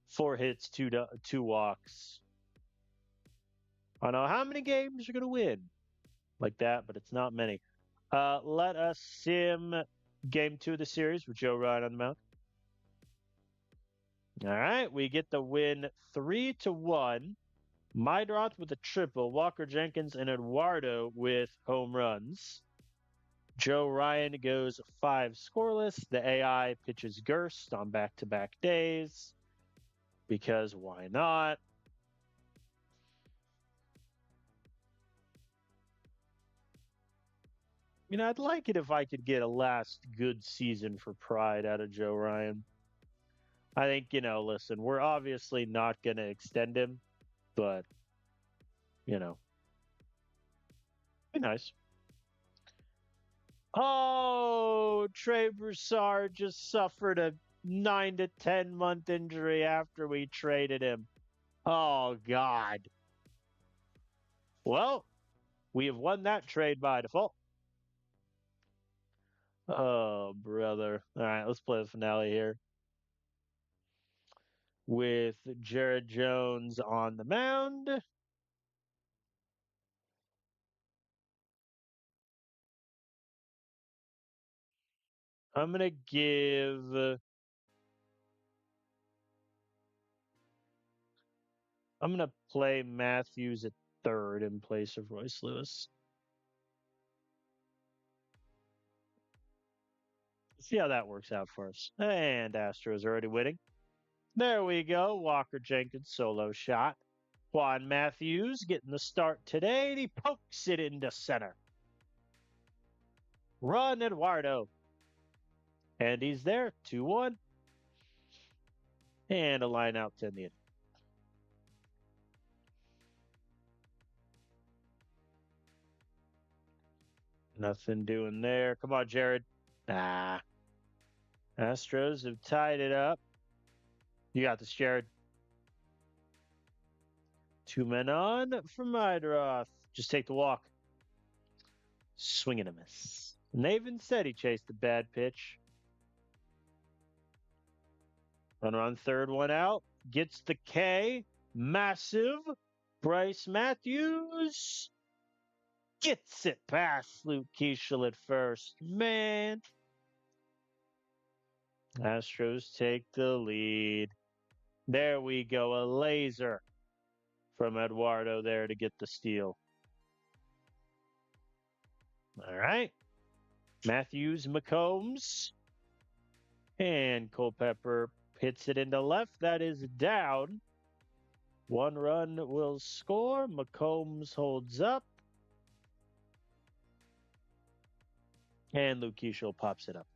4 hits, 2 walks. I don't know how many games you're going to win like that, but it's not many. Let us sim game 2 of the series with Joe Ryan on the mound. All right, we get the win 3-1. Meidroth with a triple, Walker Jenkins and Eduardo with home runs. Joe Ryan goes 5 scoreless. The AI pitches Gerst on back-to-back days because why not? You know, I'd like it if I could get a last good season for Pride out of Joe Ryan. I think, listen, we're obviously not going to extend him, but, be nice. Oh, Trey Broussard just suffered a 9 to 10 month injury after we traded him. Oh, God. Well, we have won that trade by default. Oh, brother. All right, let's play the finale here. With Jared Jones on the mound. I'm going to give... I'm going to play Matthews at third in place of Royce Lewis. See how that works out for us. And Astros already winning. There we go. Walker Jenkins solo shot. Juan Matthews getting the start today, and he pokes it into center. Run, Eduardo. And he's there, 2-1. And a line out to the end. Nothing doing there. Come on, Jared. Nah. Astros have tied it up. You got this, Jared. 2 men on from Meidroth. Just take the walk. Swing and a miss. Naven said he chased the bad pitch. Runner on third, 1 out. Gets the K. Massive. Bryce Matthews gets it past Luke Keeschel at first. Man. Astros take the lead. There we go. A laser from Eduardo there to get the steal. All right. Matthews, McCombs. And Culpepper hits it into left. That is down. 1 run will score. McCombs holds up. And Luke Keeschel pops it up.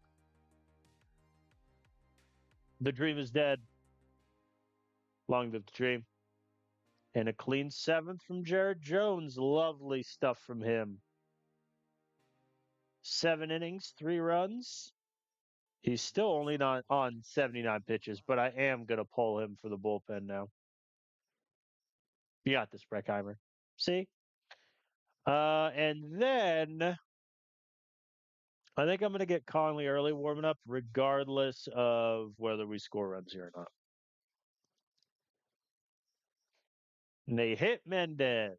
The dream is dead. Long live the dream. And a clean 7th from Jared Jones. Lovely stuff from him. 7 innings, 3 runs. He's still only not on 79 pitches, but I am going to pull him for the bullpen now. You got this, Breckheimer. See? And then I think I'm going to get Conley early warming up, regardless of whether we score runs here or not. And they hit Mendez.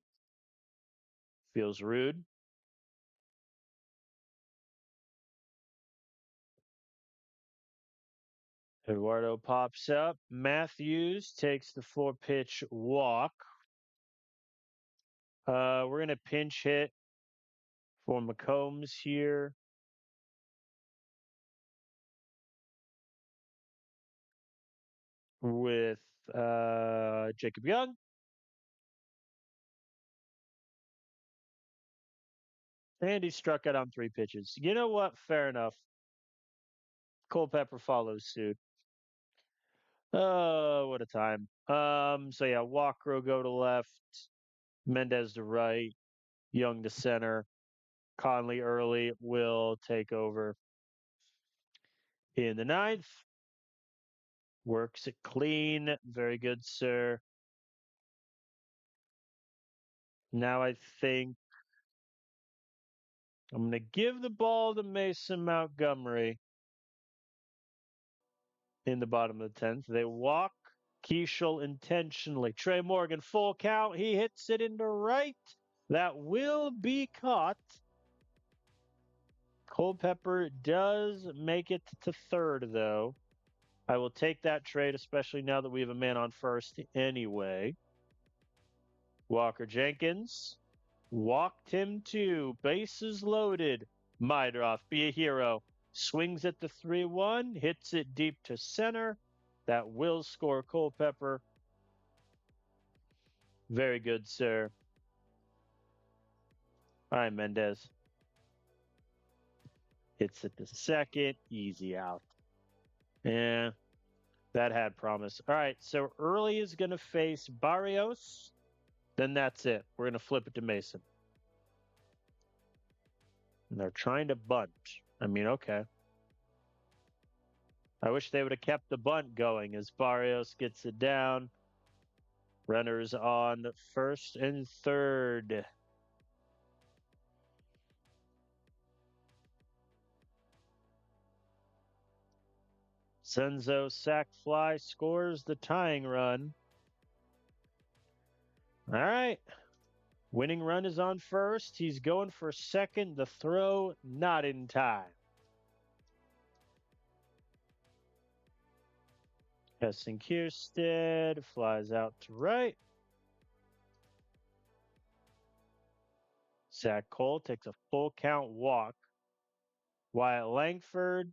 Feels rude. Eduardo pops up. Matthews takes the 4-pitch walk. We're going to pinch hit for McCombs here. With Jacob Young. And he struck out on 3 pitches. You know what? Fair enough. Culpepper follows suit. Oh, what a time. So yeah, Walker will go to left, Mendez to right, Young to center. Conley early will take over in the 9th. Works it clean. Very good, sir. Now I think I'm going to give the ball to Mason Montgomery in the bottom of the 10th. They walk Keishel intentionally. Trey Morgan, full count. He hits it into right. That will be caught. Culpepper does make it to third, though. I will take that trade, especially now that we have a man on first anyway. Walker Jenkins walked him too. Bases loaded. Maidroff, be a hero. Swings at the 3-1, hits it deep to center. That will score Culpepper. Very good, sir. All right, Mendez. Hits at the second. Easy out. Yeah, that had promise. All right, so early is going to face Barrios. Then that's it. We're going to flip it to Mason. And they're trying to bunt. I mean, okay. I wish they would have kept the bunt going as Barrios gets it down. Runners on first and third. Senzo sac fly scores the tying run. All right. Winning run is on first. He's going for second. The throw not in time. Heston Kierstead flies out to right. Zach Cole takes a full count walk. Wyatt Langford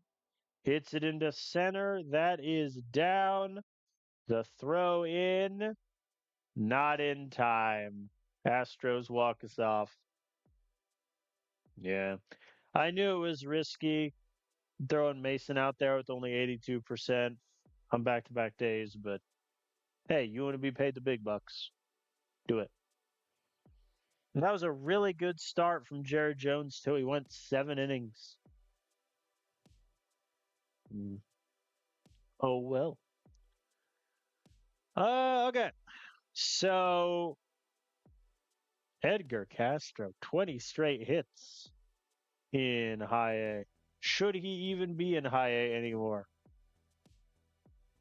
hits it into center. That is down. The throw in, not in time. Astros walk us off. Yeah. I knew it was risky throwing Mason out there with only 82% on back-to-back days, but hey, you want to be paid the big bucks. Do it. And that was a really good start from Jared Jones, too. He went 7 innings. Oh, well. Okay. So, Edgar Castro, 20 straight hits in high A. Should he even be in high A anymore?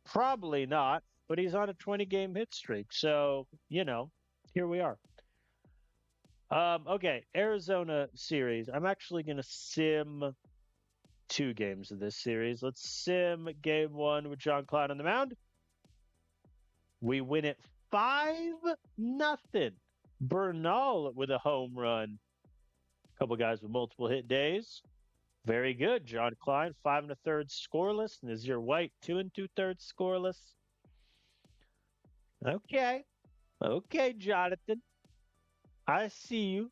Probably not, but he's on a 20-game hit streak. So, here we are. Okay, Arizona series. I'm actually going to sim 2 games of this series. Let's sim game 1 with John Cloud on the mound. We win it 5-0. Bernal with a home run. A couple guys with multiple hit days. Very good. John Klein, 5 1/3 scoreless. Nazir White, 2 2/3 scoreless. Okay. Okay, Jonathan. I see you.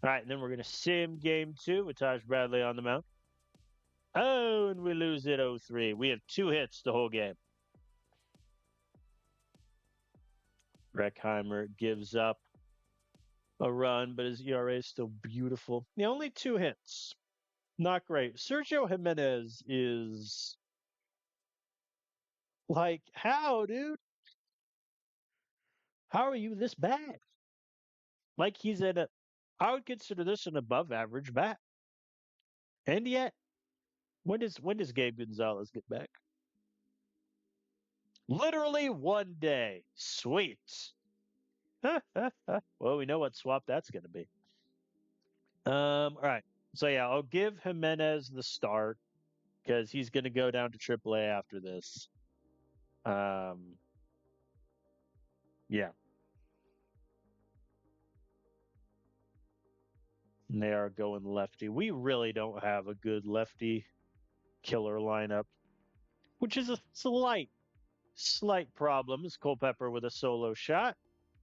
All right, and then we're going to sim game 2 with Taj Bradley on the mound. Oh, and we lose it 0-3. We have 2 hits the whole game. Breckheimer gives up a run, but his ERA is still beautiful. Yeah, only 2 hits. Not great. Sergio Jimenez is like, how, dude? How are you this bad? Like he's in a, I would consider this an above average bat. And yet, when does Gabe Gonzalez get back? Literally one day. Sweet. Well, we know what swap that's going to be. All right. So yeah, I'll give Jimenez the start because he's going to go down to AAA after this. Yeah, and they are going lefty. We really don't have a good lefty killer lineup, which is a slight problem. Is Culpepper with a solo shot.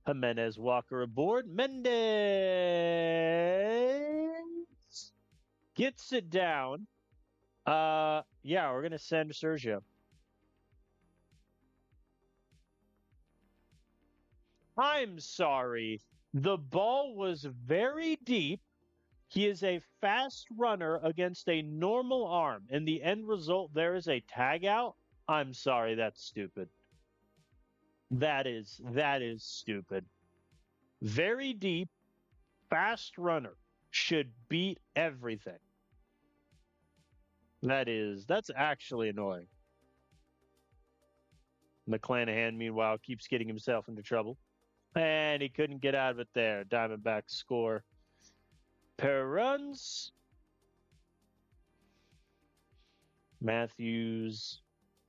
Jimenez Walker aboard. Mendez gets it down. Yeah, we're gonna send Sergio. I'm sorry. The ball was very deep. He is a fast runner against a normal arm. And the end result there is a tag out. I'm sorry, that's stupid. That is stupid. Very deep, fast runner should beat everything. That's actually annoying. McClanahan, meanwhile, keeps getting himself into trouble. And he couldn't get out of it there. Diamondbacks score. Pair of runs. Matthews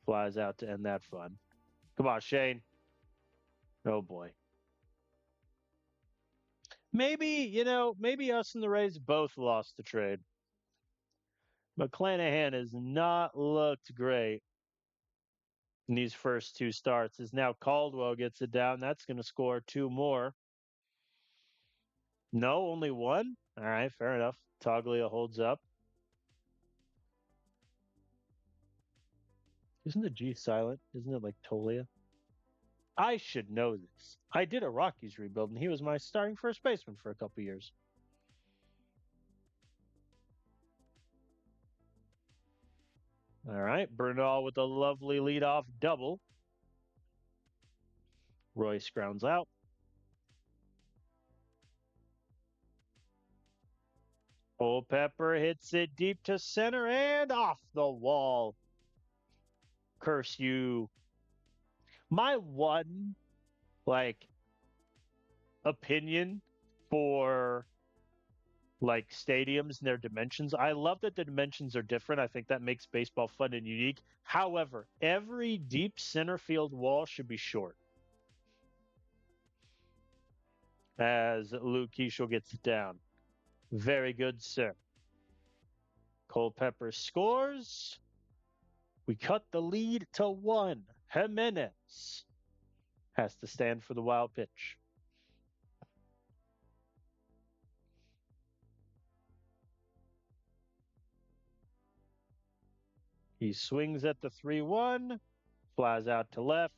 flies out to end that fun. Come on, Shane. Oh boy. Maybe us and the Rays both lost the trade. McClanahan has not looked great in these first two starts. As now Caldwell gets it down. That's going to score two more. No, only one? All right, fair enough. Toglia holds up. Isn't the G silent? Isn't it like Tolia? I should know this. I did a Rockies rebuild, and he was my starting first baseman for a couple years. All right, Bernal with a lovely leadoff double. Royce grounds out. Culpepper hits it deep to center and off the wall. Curse you. My one, opinion for stadiums and their dimensions. I love that the dimensions are different. I think that makes baseball fun and unique. However, every deep center field wall should be short. As Luke Keeschel gets it down. Very good, sir. Culpepper scores. We cut the lead to 1. Jimenez has to stand for the wild pitch. He swings at the 3-1, flies out to left.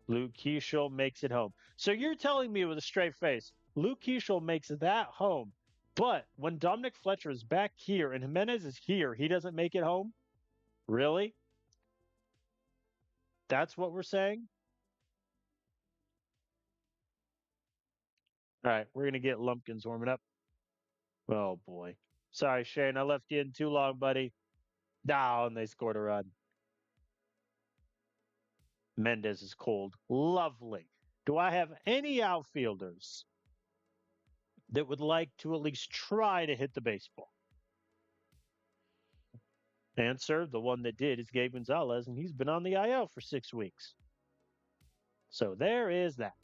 Luke Keeschel makes it home. So you're telling me with a straight face, Luke Keeschel makes that home, but when Dominic Fletcher is back here and Jimenez is here, he doesn't make it home? Really? That's what we're saying? All right, we're going to get Lumpkins warming up. Oh, boy. Sorry, Shane. I left you in too long, buddy. Down, they scored a run. Mendez is cold. Lovely. Do I have any outfielders that would like to at least try to hit the baseball? Answer, the one that did is Gabe Gonzalez, and he's been on the IL for 6 weeks. So there is that.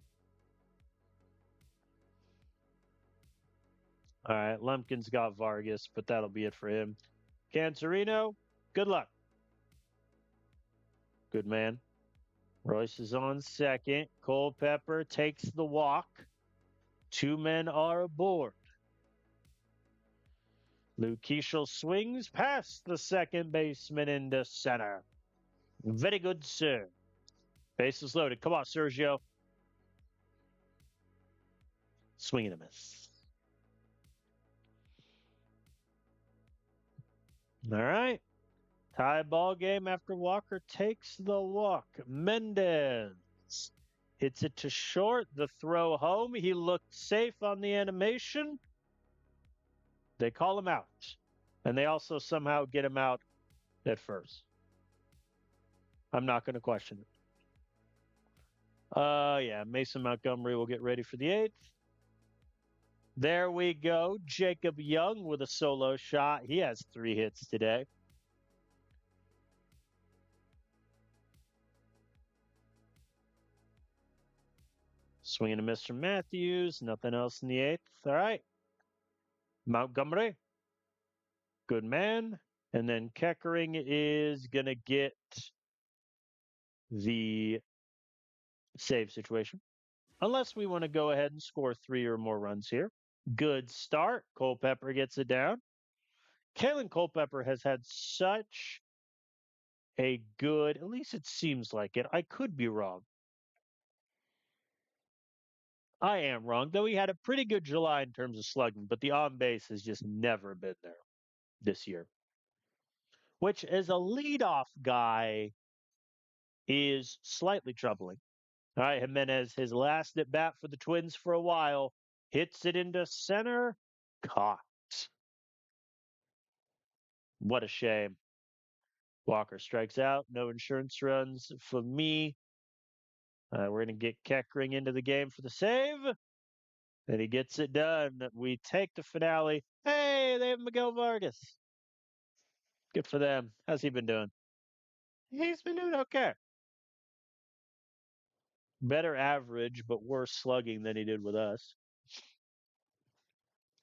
All right, Lumpkins got Vargas, but that'll be it for him. Cancerino, good luck. Good man. Royce is on second. Culpepper takes the walk. 2 men are aboard. Luke Keeschel swings past the second baseman into center. Very good, sir. Base is loaded. Come on, Sergio. Swing and a miss. All right. Tie ball game after Walker takes the walk. Mendez hits it to short. The throw home. He looked safe on the animation. They call him out. And they also somehow get him out at first. I'm not going to question it. Yeah, Mason Montgomery will get ready for the 8th. There we go. Jacob Young with a solo shot. He has 3 hits today. Swinging to Mr. Matthews. Nothing else in the 8th. All right. Montgomery. Good man. And then Keckering is going to get the save situation. Unless we want to go ahead and score 3 or more runs here. Good start. Culpepper gets it down. Kalen Culpepper has had such a good, at least it seems like it. I could be wrong. I am wrong, though he had a pretty good July in terms of slugging, but the on base has just never been there this year. Which, as a leadoff guy, is slightly troubling. All right, Jimenez, his last at bat for the Twins for a while, hits it into center. Caught. What a shame. Walker strikes out. No insurance runs for me. We're going to get Keckering into the game for the save. And he gets it done. We take the finale. Hey, they have Miguel Vargas. Good for them. How's he been doing? He's been doing okay. Better average, but worse slugging than he did with us.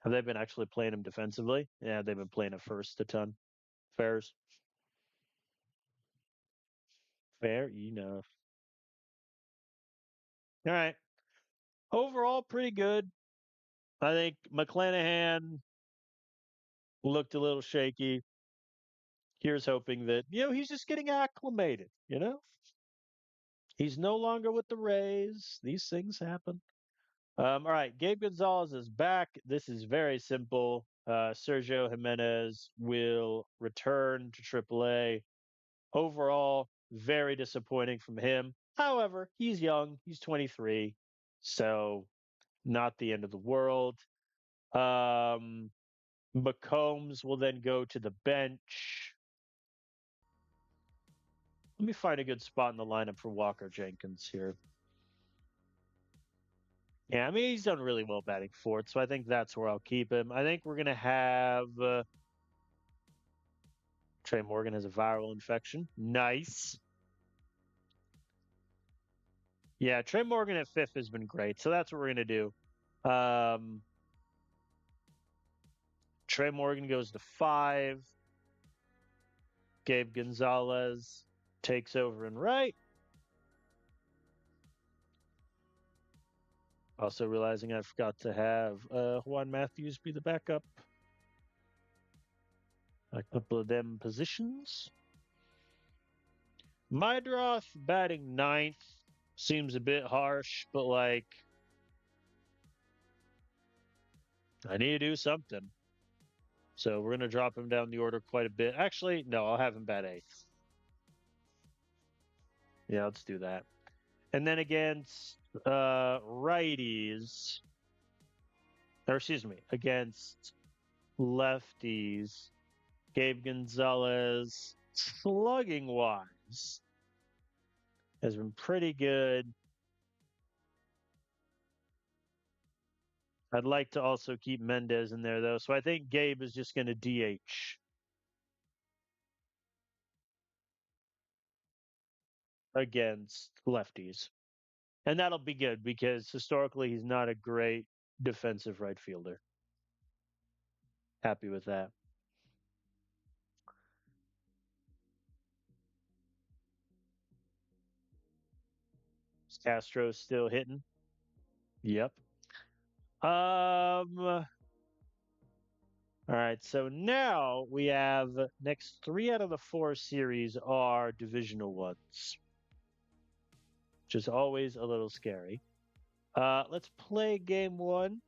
Have they been actually playing him defensively? Yeah, they've been playing at first a ton. Fairs. Fair enough. All right. Overall, pretty good. I think McClanahan looked a little shaky. Here's hoping that, he's just getting acclimated. He's no longer with the Rays. These things happen. All right. Gabe Gonzalez is back. This is very simple. Sergio Jimenez will return to AAA. Overall, very disappointing from him. However, he's young. He's 23. So, not the end of the world. McCombs will then go to the bench. Let me find a good spot in the lineup for Walker Jenkins here. Yeah, I mean, he's done really well batting fourth, so I think that's where I'll keep him. I think we're going to have Trey Morgan has a viral infection. Nice. Yeah, Trey Morgan at 5th has been great, so that's what we're going to do. Trey Morgan goes to 5. Gabe Gonzalez takes over in right. Also realizing I forgot to have Juan Matthews be the backup. A couple of them positions. Mydroth batting 9th seems a bit harsh, but I need to do something. So we're going to drop him down the order quite a bit. Actually, no, I'll have him bat 8th. Yeah, let's do that. And then against righties, or excuse me, against lefties, Gabe Gonzalez, slugging wise, has been pretty good. I'd like to also keep Mendez in there, though. So I think Gabe is just going to DH. Against lefties. And that'll be good because historically he's not a great defensive right fielder. Happy with that. Castro's still hitting. Yep. All right, so now we have next 3 out of the 4 series are divisional ones, which is always a little scary. Let's play game 1.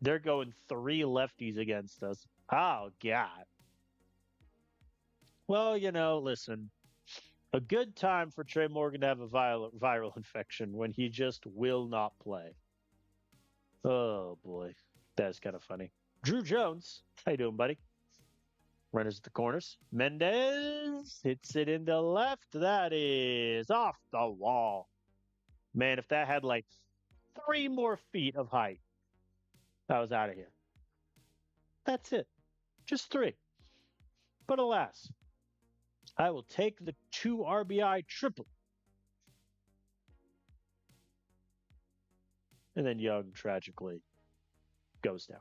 They're going 3 lefties against us. Oh, God. Well, listen, a good time for Trey Morgan to have a viral infection when he just will not play. Oh boy, that's kind of funny. Drew Jones, how you doing, buddy? Runners at the corners. Mendez hits it into left. That is off the wall. Man, if that had like 3 more feet of height, I was out of here. That's it. Just 3. But alas, I will take the 2 RBI triple. And then Young tragically goes down.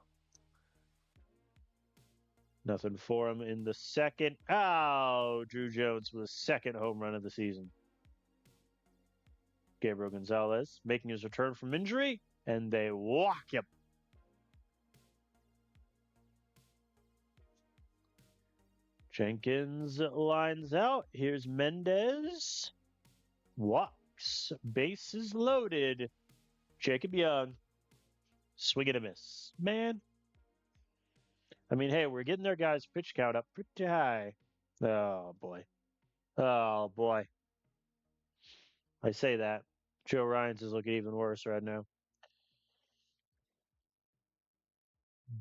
Nothing for him in the second. Oh, Drew Jones with a second home run of the season. Gabriel Gonzalez making his return from injury, and they walk him. Jenkins lines out. Here's Mendez. Walks. Bases loaded. Jacob Young. Swing and a miss. Man. I mean, hey, we're getting their guys' pitch count up pretty high. Oh, boy. Oh, boy. I say that. Joe Ryan's is looking even worse right now.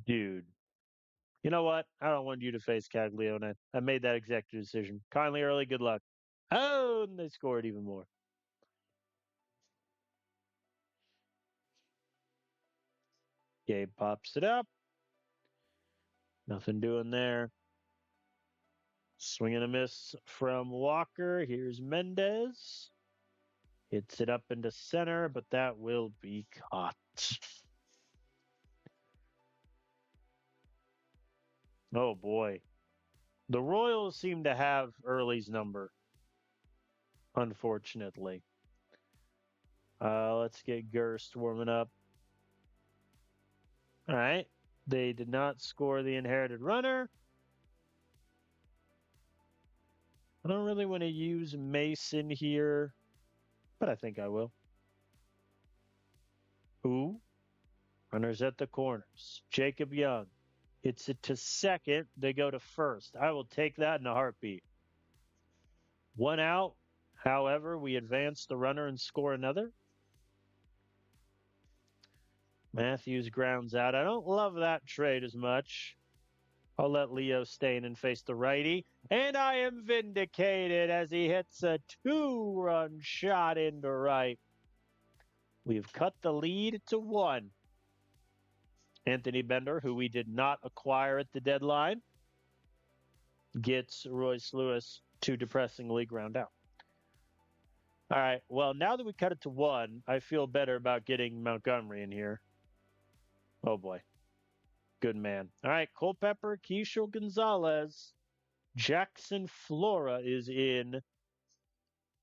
Dude. You know what? I don't want you to face Caglione. I made that executive decision. Kindly early, good luck. Oh, and they scored even more. Gabe pops it up. Nothing doing there. Swing and a miss from Walker. Here's Mendez. Hits it up into center, but that will be caught. Oh boy. The Royals seem to have Early's number, unfortunately. Let's get Gerst warming up. All right. They did not score the inherited runner. I don't really want to use Mason here, but I think I will. Ooh. Runners at the corners. Jacob Young hits it to second. They go to first. I will take that in a heartbeat. 1 out. However, we advance the runner and score another. Matthews grounds out. I don't love that trade as much. I'll let Leo stay in and face the righty. And I am vindicated as he hits a 2-run shot into right. We've cut the lead to 1. Anthony Bender, who we did not acquire at the deadline, gets Royce Lewis to depressingly ground out. All right. Well, now that we cut it to 1, I feel better about getting Montgomery in here. Oh, boy. Good man. All right. Culpepper, Keisho Gonzalez. Jackson Flora is in.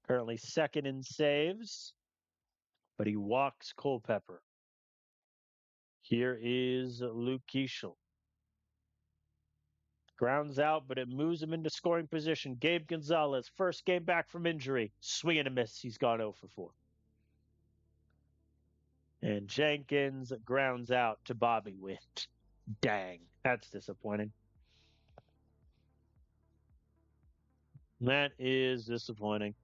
Currently second in saves, but he walks Culpepper. Here is Luke Keishel. Grounds out, but it moves him into scoring position. Gabe Gonzalez, first game back from injury. Swing and a miss. He's gone 0 for 4. And Jenkins grounds out to Bobby Witt. Dang, that's disappointing. That is disappointing.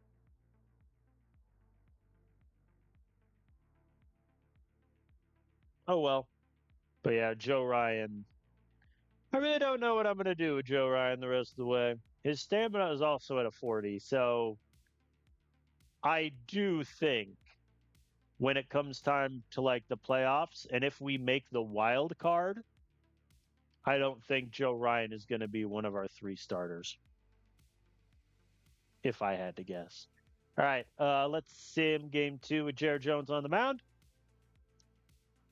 Oh, well. But yeah, Joe Ryan. I really don't know what I'm going to do with Joe Ryan the rest of the way. His stamina is also at a 40, so I do think when it comes time to like the playoffs, and if we make the wild card, I don't think Joe Ryan is going to be one of our 3 starters. If I had to guess. All right, let's sim game 2 with Jared Jones on the mound.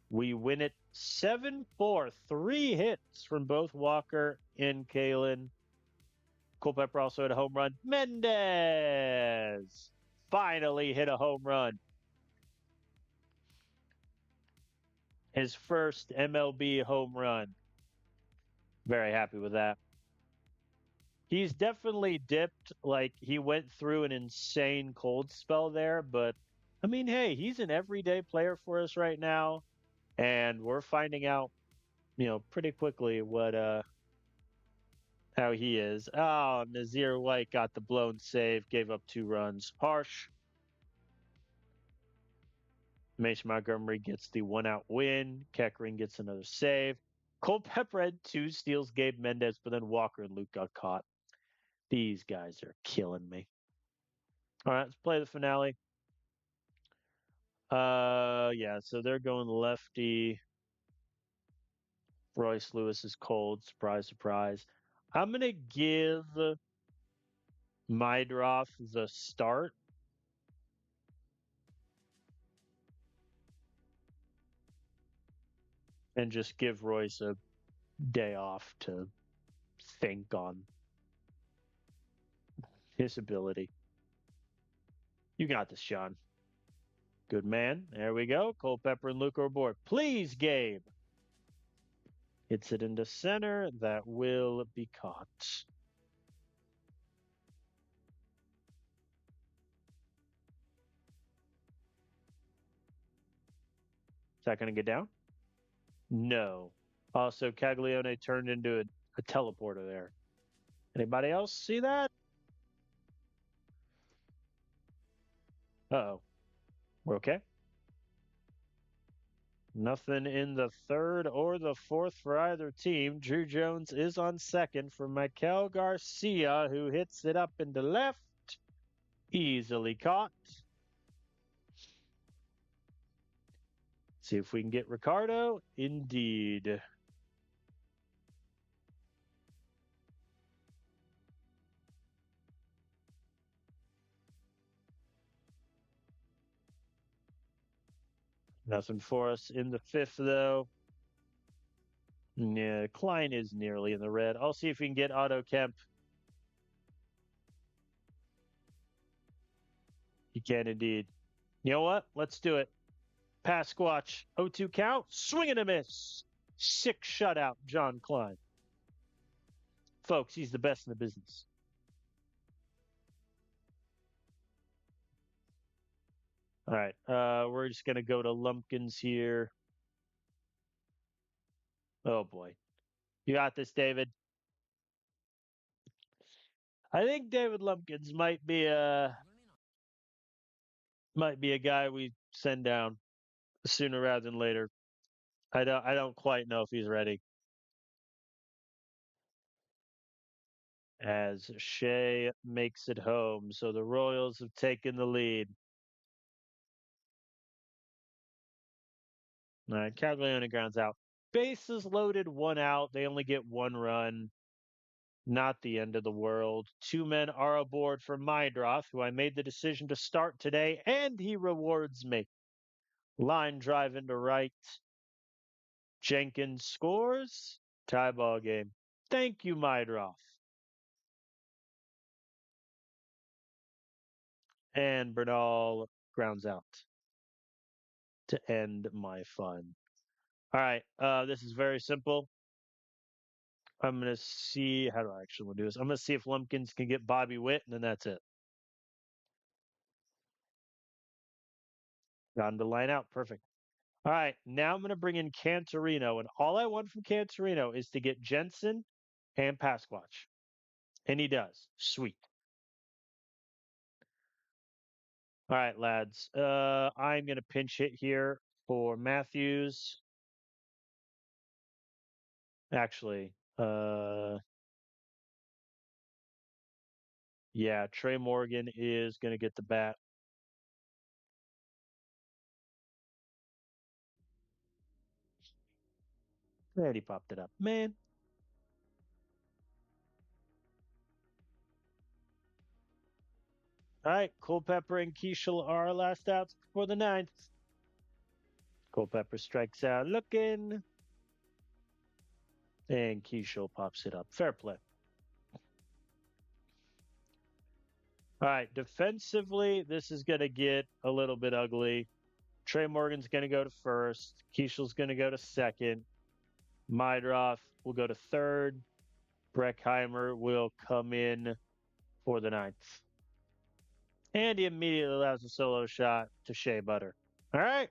We win it 7-4. 3 hits from both Walker and Kalen. Culpepper also hit a home run. Mendez finally hit a home run. His first MLB home run. Very happy with that. He's definitely dipped. Like, he went through an insane cold spell there, but I mean, hey, he's an everyday player for us right now, and we're finding out, pretty quickly how he is. Oh, Nazir White got the blown save, gave up 2 runs. Harsh. Mason Montgomery gets the 1-out win. Keckering gets another save. Culpepper had 2 steals, Gabe Mendez, but then Walker and Luke got caught. These guys are killing me. All right, let's play the finale. Yeah, so they're going lefty. Royce Lewis is cold. Surprise, surprise. I'm going to give Mydroff the start. And just give Royce a day off to think on his ability. You got this, Sean. Good man. There we go. Culpepper and Luke are aboard. Please, Gabe. Hits it into center. That will be caught. Is that going to get down? No. Also, Caglione turned into a teleporter there. Anybody else see that? Uh-oh. We're okay? Nothing in the third or the fourth for either team. Drew Jones is on second for Michael Garcia, who hits it up into left. Easily caught. See if we can get Ricardo. Indeed. Nothing for us in the fifth, though. Yeah, Klein is nearly in the red. I'll see if we can get Otto Kemp. He can indeed. You know what? Let's do it. Pass squatch. 0-2 count. Swing and a miss. 6 shutout, John Klein. Folks, he's the best in the business. All right. We're just going to go to Lumpkins here. Oh, boy. You got this, David. I think David Lumpkins might be a guy we send down sooner rather than later. I don't quite know if he's ready. As Shea makes it home. So the Royals have taken the lead. All right, Caglione grounds out. Bases loaded, 1 out. They only get 1 run. Not the end of the world. 2 men are aboard for Mydroff, who I made the decision to start today, and he rewards me. Line drive into right. Jenkins scores. Tie ball game. Thank you, Mydroff. And Bernal grounds out to end my fun. All right, this is very simple. I'm going to see, how do I actually want to do this? I'm going to see if Lumpkins can get Bobby Witt, and then that's it. Got him to line out. Perfect. All right, now I'm going to bring in Cantorino, and all I want from Cantorino is to get Jensen and Pasquatch. And he does. Sweet. All right, lads. I'm going to pinch hit here for Matthews. Actually, yeah, Trey Morgan is going to get the bat. There, he popped it up. Man. All right, Culpepper and Keishel are our last outs for the ninth. Culpepper strikes out looking. And Keishel pops it up. Fair play. All right, defensively, this is going to get a little bit ugly. Trey Morgan's going to go to first. Keishel's going to go to second. Mydroff will go to third. Breckheimer will come in for the ninth. And he immediately allows a solo shot to Shea Butter. All right.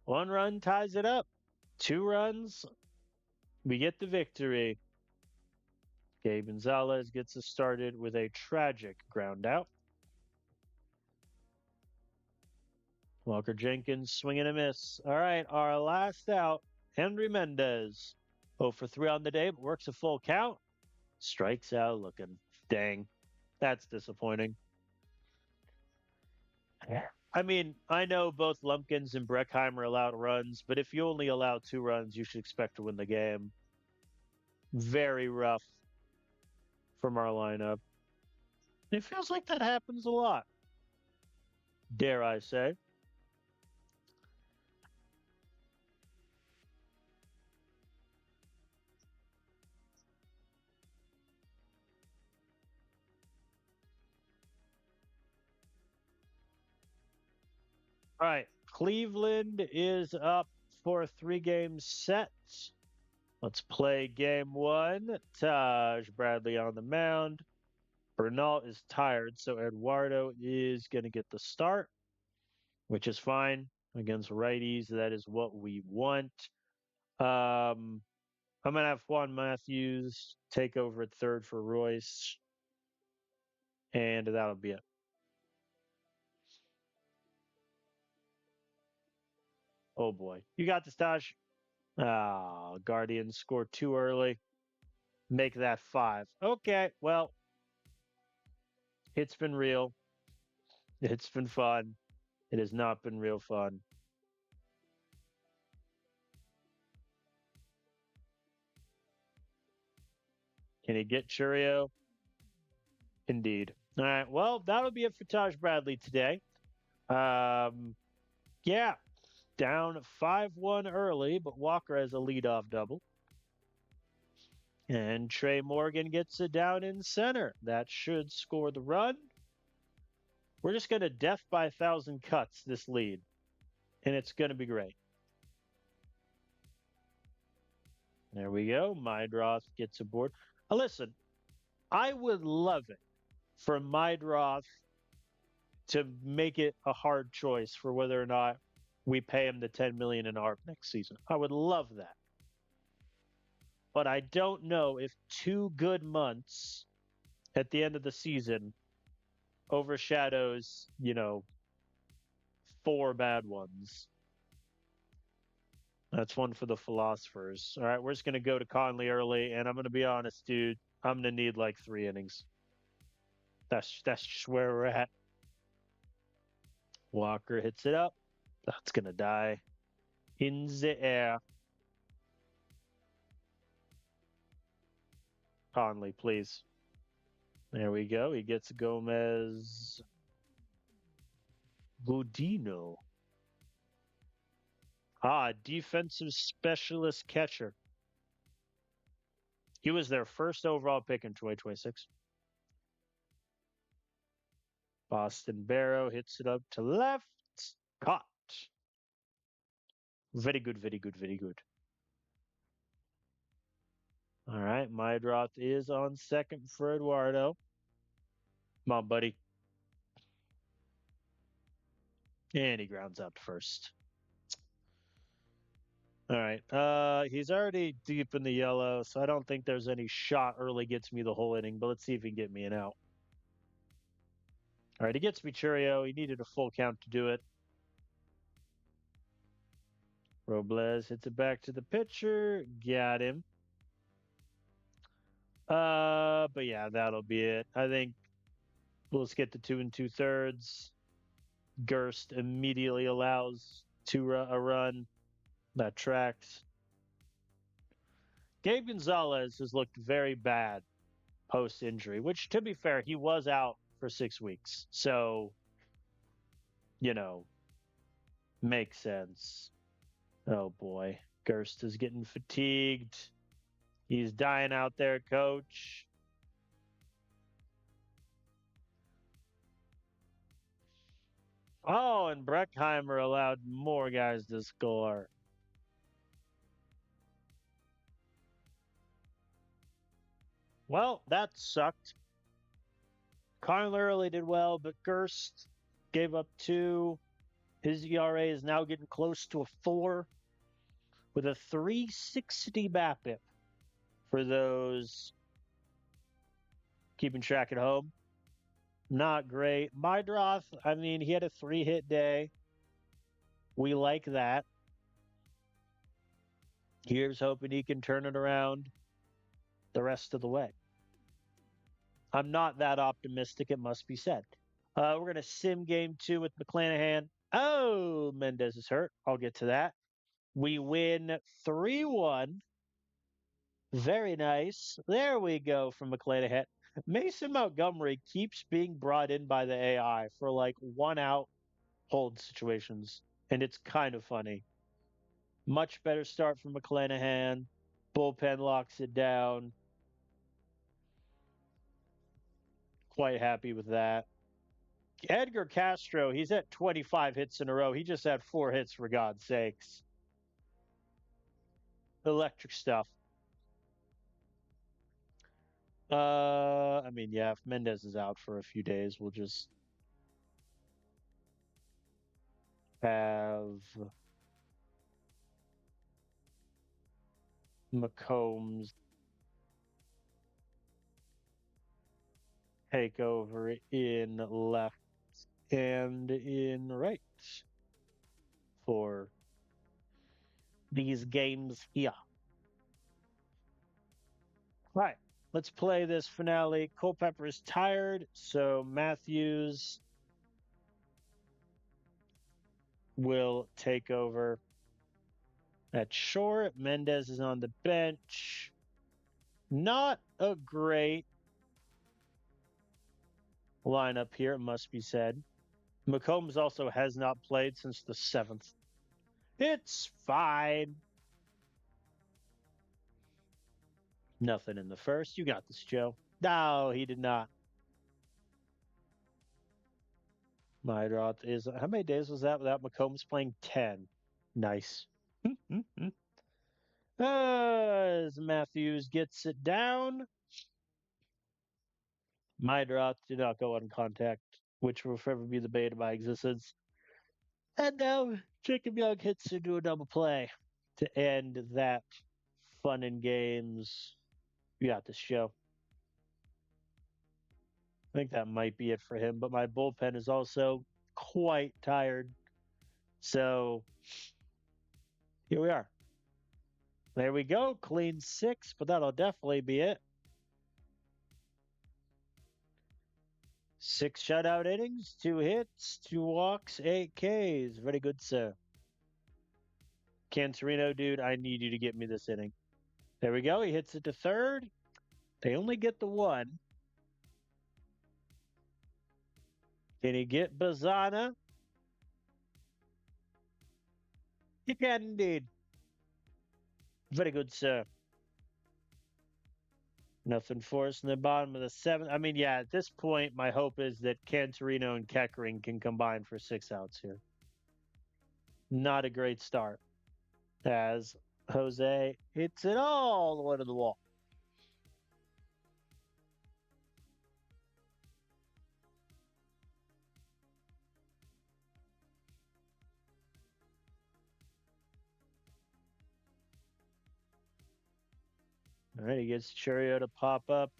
1 run ties it up. 2 runs. We get the victory. Gabe Gonzalez gets us started with a tragic ground out. Walker Jenkins swinging a miss. All right, our last out, Henry Mendez. 0 for 3 on the day, but works a full count. Strikes out looking. Dang. That's disappointing. I mean, I know both Lumpkins and Breckheimer allowed runs, but if you only allow 2 runs, you should expect to win the game. Very rough from our lineup. It feels like that happens a lot, dare I say. All right, Cleveland is up for a 3-game set. Let's play game 1. Taj Bradley on the mound. Bernal is tired, so Eduardo is going to get the start, which is fine against righties. That is what we want. I'm going to have Juan Matthews take over at third for Royce, and that'll be it. Oh, boy. You got this, Taj. Guardians scored too early. Make that 5. Okay, well, it's been real. It's been fun. It has not been real fun. Can he get Chourio? Indeed. All right. Well, that'll be it for Taj Bradley today. Yeah, down 5-1 early, but Walker has a leadoff double. And Trey Morgan gets it down in center. That should score the run. We're just going to death by 1,000 cuts this lead, and it's going to be great. There we go. Meidroth gets aboard. Listen, I would love it for Meidroth to make it a hard choice for whether or not we pay him the $10 million in ARP next season. I would love that. But I don't know if 2 good months at the end of the season overshadows, 4 bad ones. That's one for the philosophers. All right, we're just going to go to Conley early, and I'm going to be honest, dude. I'm going to need like 3 innings. That's just where we're at. Walker hits it up. That's going to die in the air. Conley, please. There we go. He gets Gomez Godino. Defensive specialist catcher. He was their first overall pick in 2026. Boston Barrow hits it up to left. Caught. Very good, very good, very good. All right, Meidroth is on second for Eduardo. Come on, buddy. And he grounds out to first. All right. He's already deep in the yellow, so I don't think there's any shot early gets me the whole inning, but let's see if he can get me an out. All right, he gets me Chourio. He needed a full count to do it. Robles hits it back to the pitcher. Got him. But yeah, that'll be it. I think let's get to 2 2/3. Gerst immediately allows a run. That tracks. Gabe Gonzalez has looked very bad post-injury, which, to be fair, he was out for 6 weeks. So, makes sense. Oh, boy. Gerst is getting fatigued. He's dying out there, coach. Oh, and Breckheimer allowed more guys to score. Well, that sucked. Conley early did well, but Gerst gave up 2. His ERA is now getting close to a 4 with a 360 BABIP for those Keeping track at home. Not great. Mydroth, I mean, he had a 3-hit day. We like that. Here's hoping he can turn it around the rest of the way. I'm not that optimistic, it must be said. We're going to sim game 2 with McClanahan. Oh, Mendez is hurt. I'll get to that. We win 3-1. Very nice. There we go from McClanahan. Mason Montgomery keeps being brought in by the AI for like 1-out hold situations, and it's kind of funny. Much better start from McClanahan. Bullpen locks it down. Quite happy with that. Edgar Castro, he's at 25 hits in a row. He just had 4 hits, for God's sakes. Electric stuff. I mean, yeah, if Mendez is out for a few days, we'll just have McCombs take over in left and in right for these games here. All right, let's play this finale. Culpepper is tired, so Matthews will take over at short. Mendez is on the bench. Not a great lineup here, it must be said. McCombs also has not played since the 7th. It's fine. Nothing in the first. You got this, Joe. No, he did not. Mydroth is. How many days was that without McCombs playing? 10. Nice. As Matthews gets it down, Mydroth did not go on contact, which will forever be debated by existence. And now Jacob Young hits into a double play to end that fun and games. You got this, show. I think that might be it for him, but my bullpen is also quite tired. So here we are. There we go. Clean 6, but that'll definitely be it. 6 shutout innings, 2 hits, 2 walks, 8 Ks. Very good, sir. Cantorino, dude, I need you to get me this inning. There we go. He hits it to third. They only get the 1. Can he get Bazana? He can indeed. Very good, sir. Nothing for us in the bottom of the 7th. I mean, yeah, at this point, my hope is that Cantorino and Keckering can combine for 6 outs here. Not a great start, as Jose hits it all the way to the wall. All right, he gets Churio to pop up.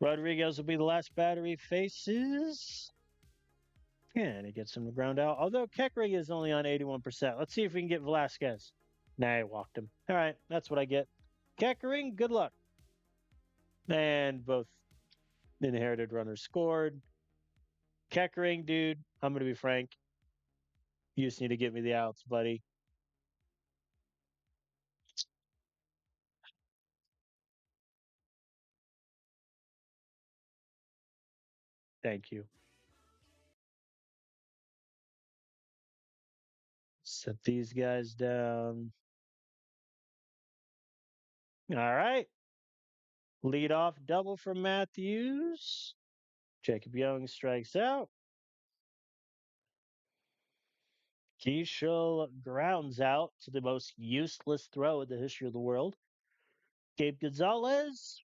Rodriguez will be the last battery faces. And he gets him to ground out. Although Keckering is only on 81%. Let's see if we can get Velasquez. Nah, I walked him. All right, that's what I get. Keckering, good luck. And both inherited runners scored. Keckering, dude, I'm going to be frank. You just need to get me the outs, buddy. Thank you. Set these guys down. All right. Lead off double for Matthews. Jacob Young strikes out. Keishel grounds out to the most useless throw in the history of the world. Gabe Gonzalez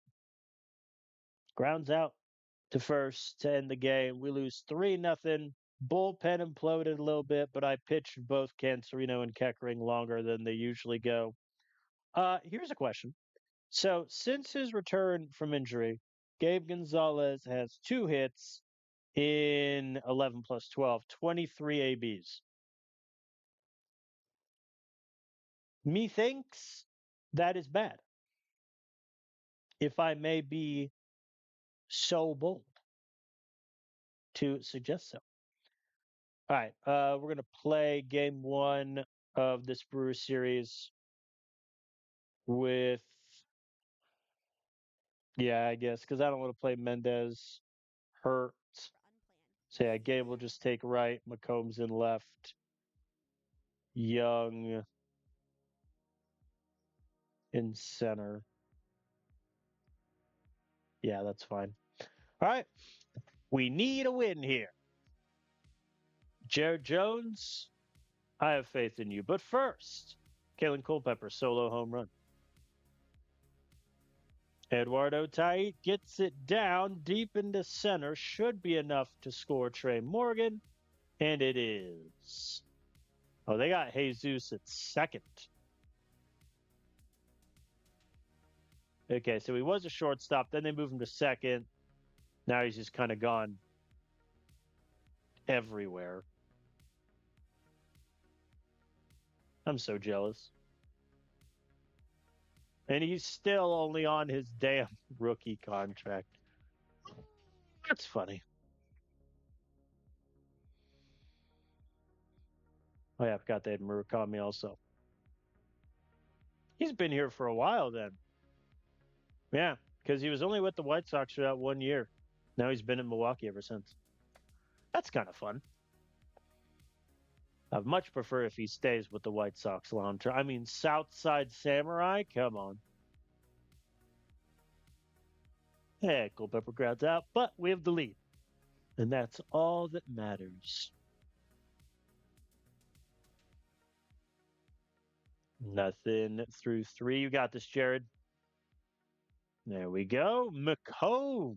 grounds out to first to end the game. We lose 3-0. Bullpen imploded a little bit, but I pitched both Cancerino and Keckering longer than they usually go. Here's a question. So since his return from injury, Gabe Gonzalez has 2 hits in 11 plus 12, 23 ABs. Methinks that is bad, if I may be so bold to suggest so. All right, we're going to play game 1 of this Brewers series with, yeah, I guess, because I don't want to play Mendez hurt. So yeah, Gabe will just take right, McCombs in left, Young in center. Yeah, that's fine. All right, we need a win here. Jared Jones, I have faith in you. But first, Kalen Culpepper, solo home run. Eduardo Tait gets it down deep into center. Should be enough to score Trey Morgan. And it is. Oh, they got Jesus at second. Okay, so he was a shortstop. Then they moved him to second. Now he's just kind of gone everywhere. I'm so jealous. And he's still only on his damn rookie contract. That's funny. Oh, yeah, I forgot they had Murakami also. He's been here for a while then. Yeah, because he was only with the White Sox for that 1 year. Now he's been in Milwaukee ever since. That's kind of fun. I'd much prefer if he stays with the White Sox long term. I mean, Southside Samurai, come on. Hey, Culpepper crowd's out, but we have the lead. And that's all that matters. Nothing through 3. You got this, Jared. There we go. McCombs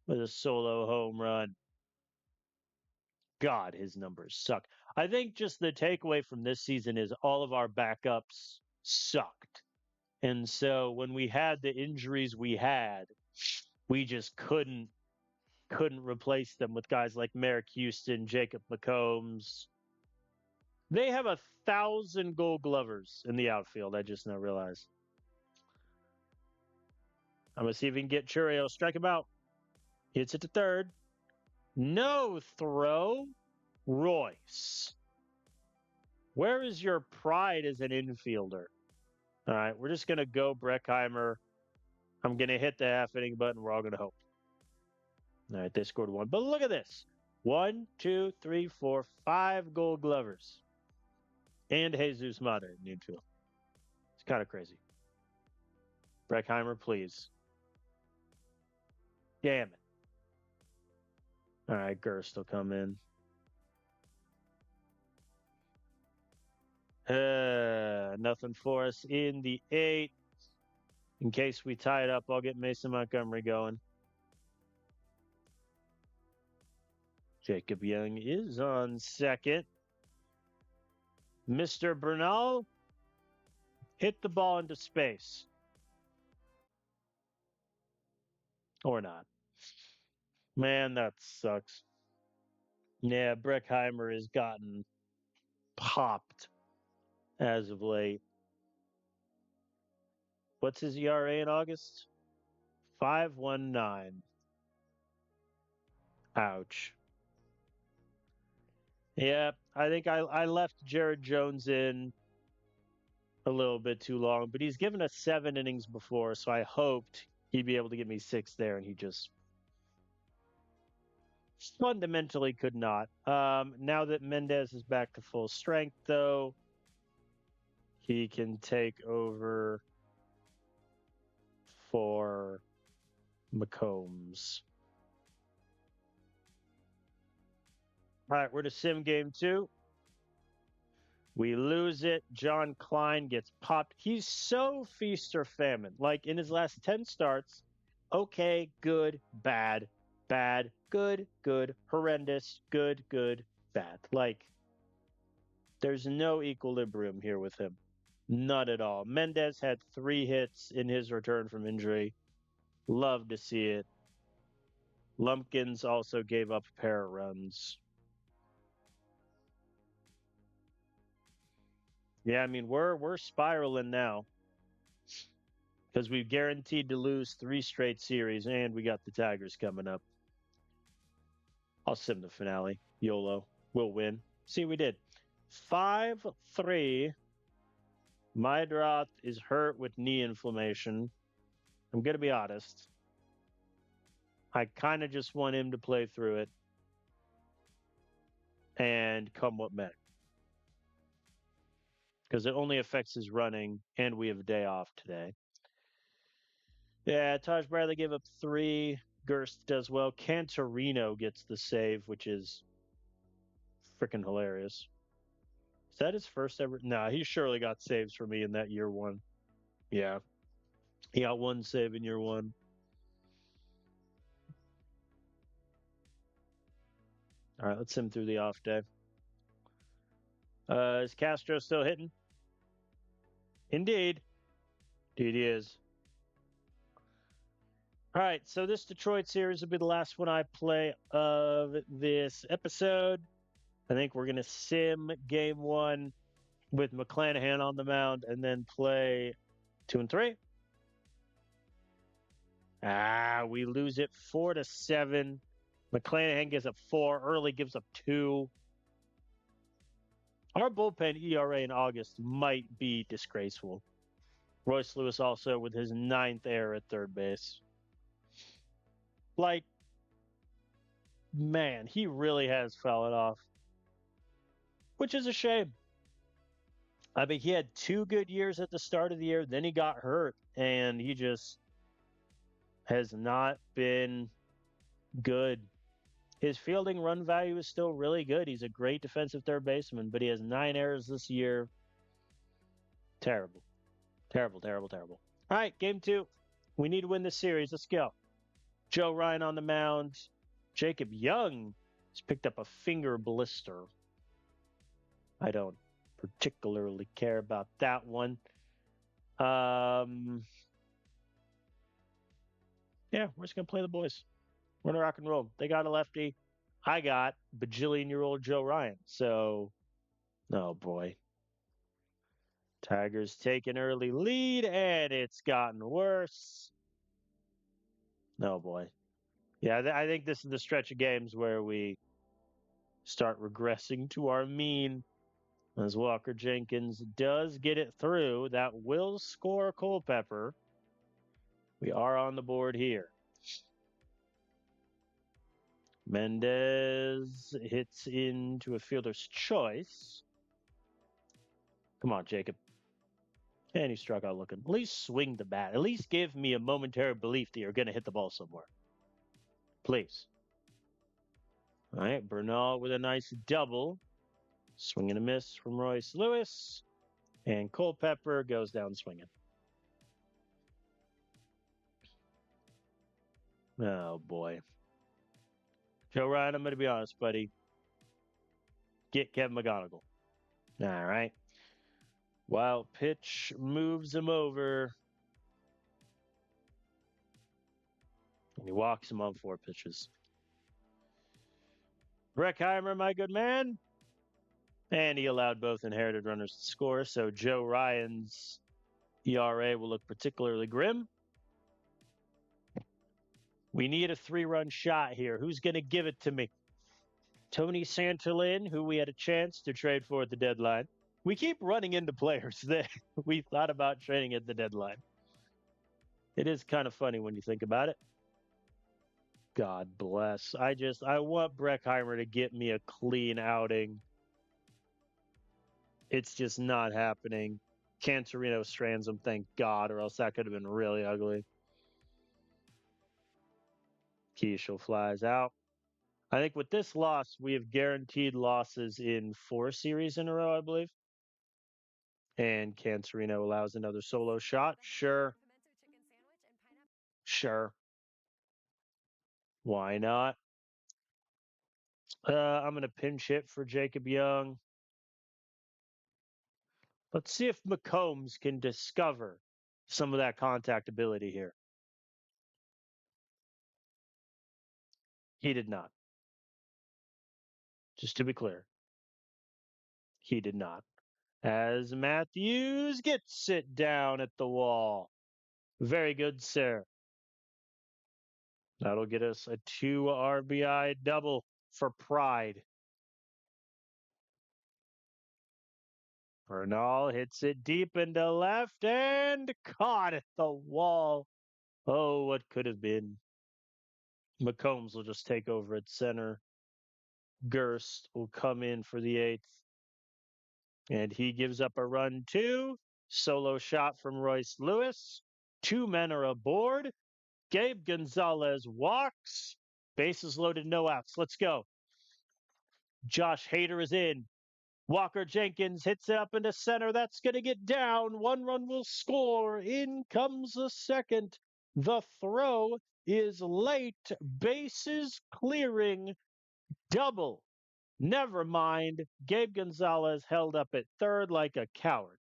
with a solo home run. God, his numbers suck. I think just the takeaway from this season is all of our backups sucked. And so when we had the injuries we had, we just couldn't replace them with guys like Merrick Houston, Jacob McCombs. They have 1,000 Gold Glovers in the outfield. I just now realized. I'm gonna see if we can get Churio. Strike him out. Hits it to third. No throw. Royce. Where is your pride as an infielder? All right, we're just going to go Breckheimer. I'm going to hit the half inning button. We're all going to hope. All right, they scored 1. But look at this. 1, 2, 3, 4, 5 Gold Glovers. And Jesus Mata in the infield. It's kind of crazy. Breckheimer, please. Damn it. All right, Gerst will come in. Nothing for us in the 8th. In case we tie it up, I'll get Mason Montgomery going. Jacob Young is on second. Mr. Bernal hit the ball into space. Or not. Man, that sucks. Yeah, Breckheimer has gotten popped as of late. What's his ERA in August? 5.19. Ouch. Yeah, I think I left Jared Jones in a little bit too long, but he's given us 7 innings before, so I hoped he'd be able to give me 6 there, and he just fundamentally could not. Now that Mendez is back to full strength, though, he can take over for McCombs. All right, we're to sim game 2. We lose it. John Klein gets popped. He's so feast or famine. Like in his last 10 starts, okay, good, bad, bad, good, good, horrendous, good, good, bad. Like there's no equilibrium here with him. None at all. Mendez had 3 hits in his return from injury. Love to see it. Lumpkins also gave up a pair of runs. Yeah, I mean we're spiraling now because we've guaranteed to lose 3 straight series, and we got the Tigers coming up. I'll sim the finale. YOLO. We'll win. See, we did. 5-3. Mydroth is hurt with knee inflammation. I'm going to be honest. I kind of just want him to play through it and come what may. Because it only affects his running, and we have a day off today. Yeah, Taj Bradley gave up 3. Gerst does well. Cantorino gets the save, which is freaking hilarious. Is that his first ever? Nah, he surely got saves for me in that year one. Yeah. He got 1 save in year one. All right, let's sim through the off day. Is Castro still hitting? Indeed. Indeed, he is. All right, so this Detroit series will be the last one I play of this episode. I think we're going to sim game 1 with McClanahan on the mound and then play 2 and 3. We lose it 4-7. McClanahan gives up 4. Early gives up 2. Our bullpen ERA in August might be disgraceful. Royce Lewis also with his 9th error at third base. Like, man, he really has fallen off, which is a shame. I mean, he had 2 good years at the start of the year, then he got hurt, and he just has not been good. His fielding run value is still really good. He's a great defensive third baseman, but he has 9 errors this year. Terrible. Terrible, terrible, terrible. All right, game 2. We need to win this series. Let's go. Joe Ryan on the mound. Jacob Young has picked up a finger blister. I don't particularly care about that one. Yeah, we're just going to play the boys. We're going to rock and roll. They got a lefty. I got bajillion-year-old Joe Ryan. So, oh boy. Tigers take an early lead, and it's gotten worse. Oh boy. Yeah, I think this is the stretch of games where we start regressing to our mean. As Walker Jenkins does get it through, that will score Culpepper. We are on the board here. Mendez hits into a fielder's choice. Come on, Jacob. And he struck out looking. At least swing the bat. At least give me a momentary belief that you're going to hit the ball somewhere. Please. All right, Bernal with a nice double. Swing and a miss from Royce Lewis. And Culpepper goes down swinging. Oh, boy. Joe Ryan, I'm going to be honest, buddy. Get Kevin McGonigal. All right. Wild pitch moves him over. And he walks him on 4 pitches. Breckheimer, my good man. And he allowed both inherited runners to score, so Joe Ryan's ERA will look particularly grim. We need a 3-run shot here. Who's going to give it to me? Tony Santillan, who we had a chance to trade for at the deadline. We keep running into players that we thought about trading at the deadline. It is kind of funny when you think about it. God bless. I want Breckheimer to get me a clean outing. It's just not happening. Cantorino strands him, thank God, or else that could have been really ugly. Keishel flies out. I think with this loss, we have guaranteed losses in 4 series in a row, I believe. And Cantorino allows another solo shot. Sure. Sure. Why not? I'm going to pinch hit for Jacob Young. Let's see if McCombs can discover some of that contact ability here. He did not. Just to be clear, he did not. As Matthews gets it down at the wall. Very good, sir. That'll get us a 2 RBI double for Pride. Bernal hits it deep into left and caught at the wall. Oh, what could have been. McCombs will just take over at center. Gerst will come in for the eighth. And he gives up a run too. Solo shot from Royce Lewis. Two men are aboard. Gabe Gonzalez walks. Bases loaded, no outs. Let's go. Josh Hader is in. Walker Jenkins hits it up into center. That's going to get down. One run will score. In comes the second. The throw is late. Bases clearing. Double. Never mind. Gabe Gonzalez held up at third like a coward.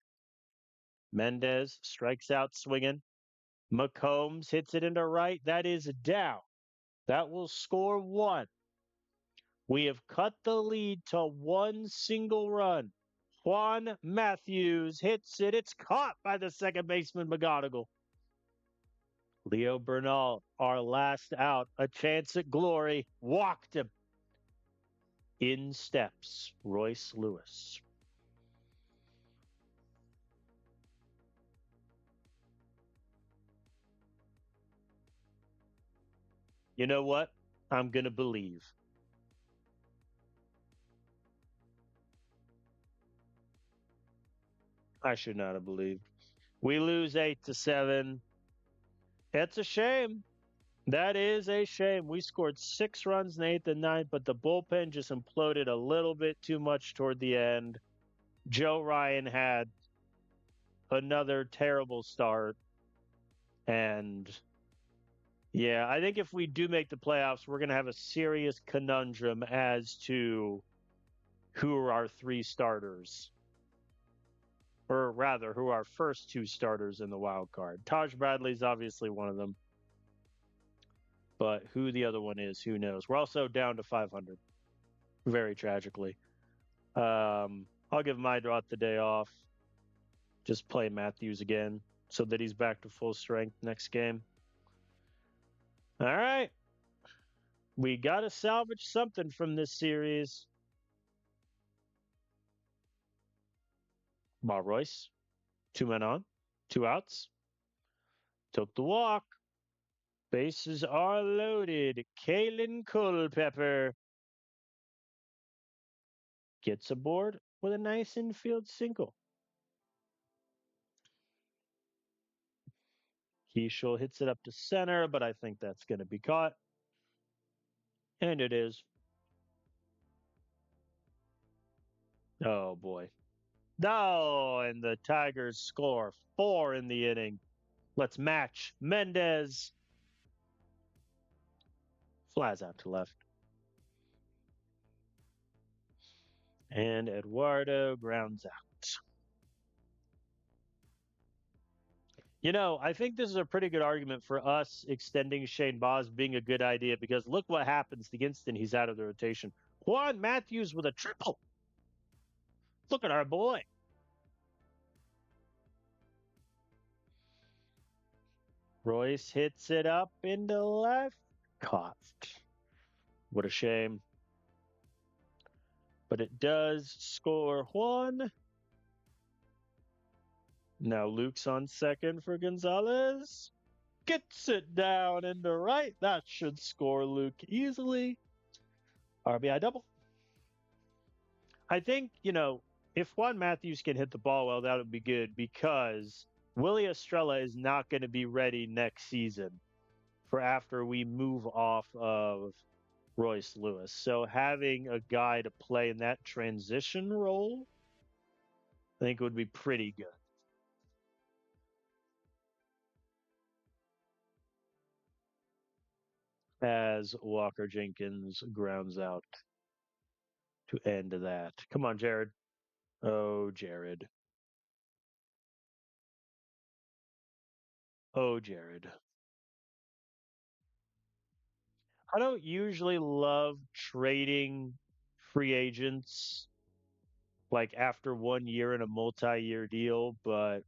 Mendez strikes out swinging. McCombs hits it into right. That is down. That will score one. We have cut the lead to one single run. Juan Matthews hits it. It's caught by the second baseman, McGonigal. Leo Bernal, our last out. A chance at glory. Walked him. In steps Royce Lewis. You know what? I'm going to believe. I should not have believed. We lose 8-7. It's a shame. That is a shame. We scored 6 runs in the eighth and ninth, but the bullpen just imploded a little bit too much toward the end. Joe Ryan had another terrible start. And yeah, I think if we do make the playoffs, we're going to have a serious conundrum as to who are our 3 starters. Or rather, who are our first 2 starters in the wild card. Taj Bradley's obviously one of them. But who the other one is, who knows? We're also down to 500, very tragically. I'll give Mydrot the day off. Just play Matthews again so that he's back to full strength next game. All right. We got to salvage something from this series. Bob Royce, 2 men on, 2 outs. Took the walk. Bases are loaded. Kalen Culpepper gets aboard with a nice infield single. Keishel hits it up to center, but I think that's going to be caught. And it is. Oh, boy. No, and the Tigers score 4 in the inning. Let's match. Mendez flies out to left. And Eduardo grounds out. You know, I think this is a pretty good argument for us extending Shane Baz being a good idea because look what happens the instant he's out of the rotation. Juan Matthews with a triple. Look at our boy. Royce hits it up into left. Caught. What a shame. But it does score Juan. Now Luke's on second for Gonzalez. Gets it down into right. That should score Luke easily. RBI double. I think, you know, if Juan Matthews can hit the ball well, that would be good because Willie Estrella is not going to be ready next season for after we move off of Royce Lewis. So having a guy to play in that transition role, I think would be pretty good. As Walker Jenkins grounds out to end that. Come on, Jared. Oh, Jared. Oh, Jared. I don't usually love trading free agents like after 1 year in a multi-year deal, but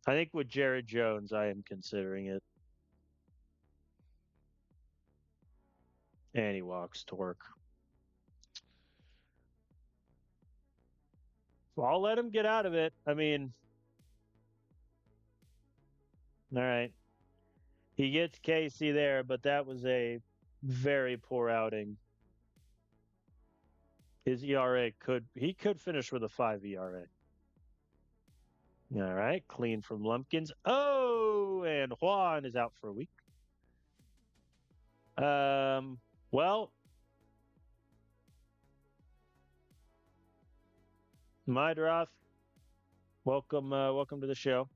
I think with Jared Jones, I am considering it. And he walks to work. So I'll let him get out of it. I mean, all right. He gets Casey there, but that was a very poor outing. His ERA could finish with a 5 ERA. All right, clean from Lumpkins. Oh, and Juan is out for a week. Well, Mydroth, welcome to the show.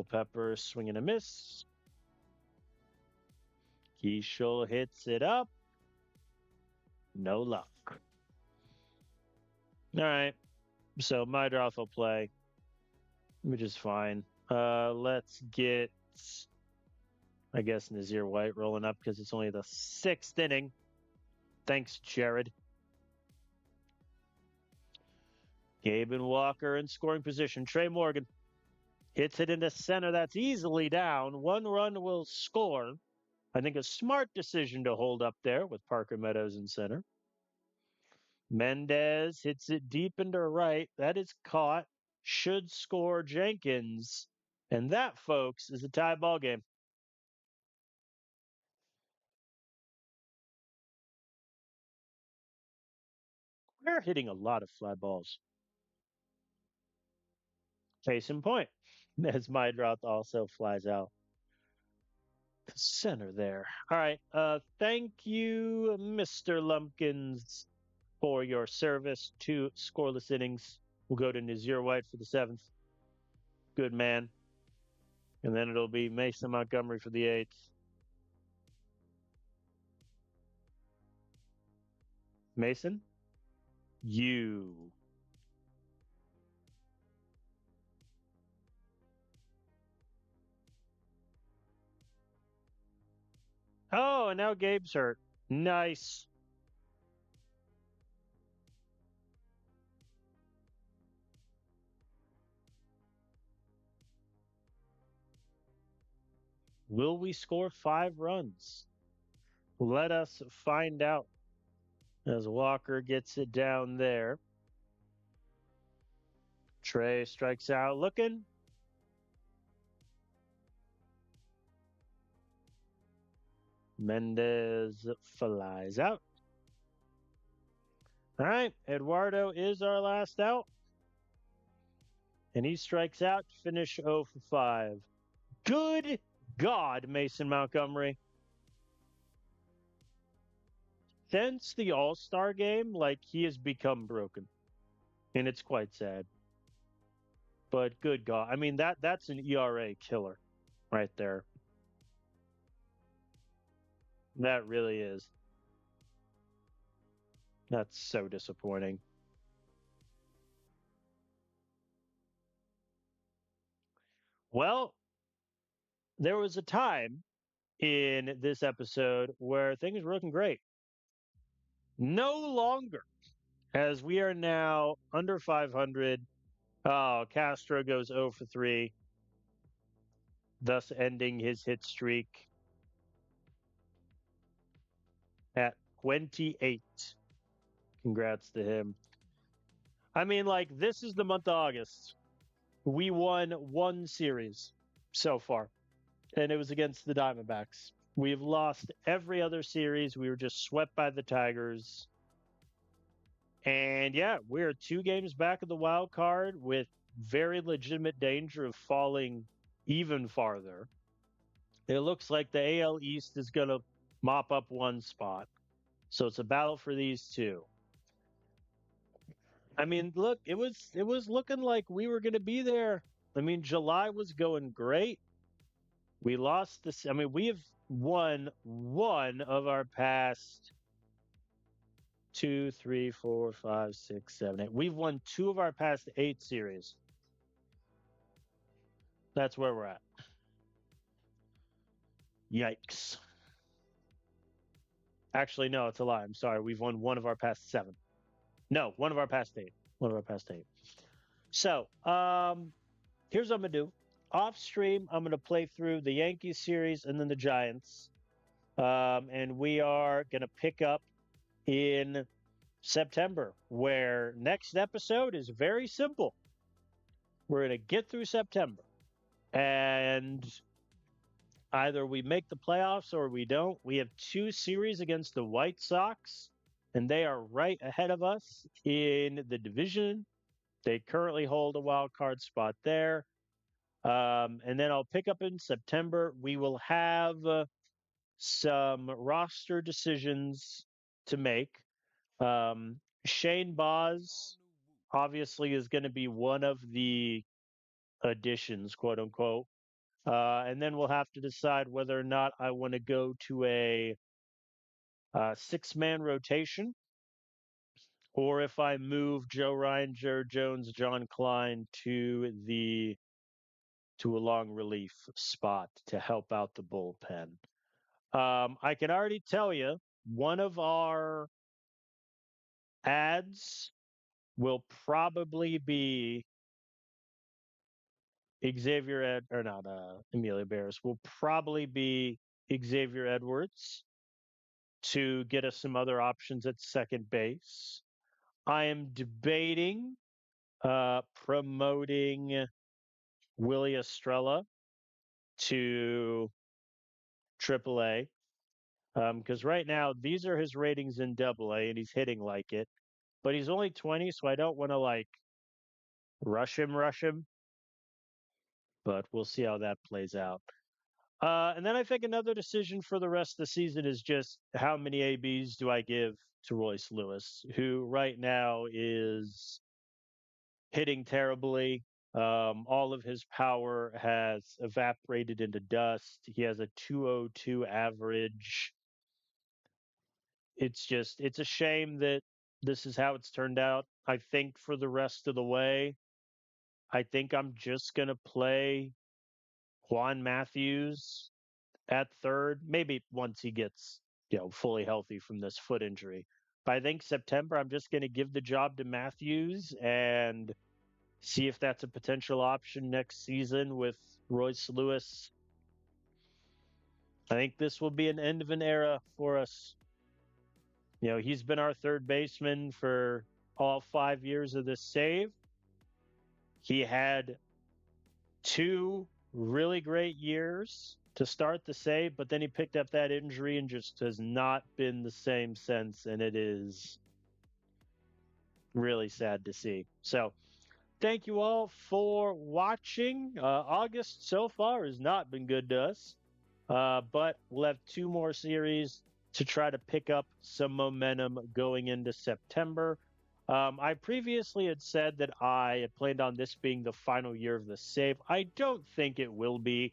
Pepper swinging a miss. Keishel hits it up. No luck. All right. So Mydroth will play, which is fine. Let's get, I guess, Nazir White rolling up because it's only the 6th inning. Thanks, Jared. Gabe and Walker in scoring position. Trey Morgan hits it into center. That's easily down. 1 run will score. I think a smart decision to hold up there with Parker Meadows in center. Mendez hits it deep into right. That is caught. Should score Jenkins. And that, folks, is a tie ball game. We're hitting a lot of fly balls. Case in point, as Mydroth also flies out. Center there. All right. Thank you, Mr. Lumpkins, for your service to scoreless innings. We'll go to Nazir White for the 7th. Good man. And then it'll be Mason Montgomery for the 8th. Mason, you. Oh, and now Gabe's hurt. Nice. Will we score 5 runs? Let us find out as Walker gets it down there. Trey strikes out looking. Mendez flies out. All right, Eduardo is our last out. And he strikes out to finish 0 for 5. Good God, Mason Montgomery. Since the All-Star game, like, he has become broken. And it's quite sad. But good God. I mean, that's an ERA killer right there. That really is. That's so disappointing. Well, there was a time in this episode where things were looking great. No longer, as we are now under 500. Oh, Castro goes 0 for 3, thus ending his hit streak at 28. Congrats to him. I mean, like, this is the month of August. We won 1 series so far, and it was against the Diamondbacks. We've lost every other series. We were just swept by the Tigers. And yeah, we're 2 games back of the wild card with very legitimate danger of falling even farther. It looks like the AL East is going to mop up 1 spot. So it's a battle for these 2. I mean, look, it was looking like we were going to be there. I mean, July was going great. We lost this. I mean, we have won 1 of our past 2, 3, 4, 5, 6, 7, 8. We've won 2 of our past 8 series. That's where we're at. Yikes. Actually, no, it's a lie. I'm sorry. We've won one of our past 7. No, one of our past 8. One of our past 8. So, here's what I'm going to do. Off stream, I'm going to play through the Yankees series and then the Giants. And we are going to pick up in September, where next episode is very simple. We're going to get through September, and either we make the playoffs or we don't. We have 2 series against the White Sox, and they are right ahead of us in the division. They currently hold a wild card spot there. And then I'll pick up in September. We will have some roster decisions to make. Shane Baz obviously is going to be one of the additions, quote unquote. And then we'll have to decide whether or not I want to go to a 6-man rotation or if I move Joe Ryan, Jared Jones, John Klein to a long relief spot to help out the bullpen. I can already tell you one of our ads will probably be Emilio Barris will probably be Xavier Edwards to get us some other options at second base. I am debating promoting Willie Estrella to AAA because right now these are his ratings in AA and he's hitting like it, but he's only 20, so I don't want to like rush him. But we'll see how that plays out. And then I think another decision for the rest of the season is just how many ABs do I give to Royce Lewis, who right now is hitting terribly. All of his power has evaporated into dust. He has a 202 average. It's a shame that this is how it's turned out. I think for the rest of the way, I think I'm just going to play Juan Matthews at third, maybe once he gets, fully healthy from this foot injury. But I think September, I'm just going to give the job to Matthews and see if that's a potential option next season with Royce Lewis. I think this will be an end of an era for us. He's been our third baseman for all 5 years of this save. He had 2 really great years to start the save, but then he picked up that injury and just has not been the same since, and it is really sad to see. So thank you all for watching. August so far has not been good to us, but we'll have 2 more series to try to pick up some momentum going into September. I previously had said that I had planned on this being the final year of the save. I don't think it will be.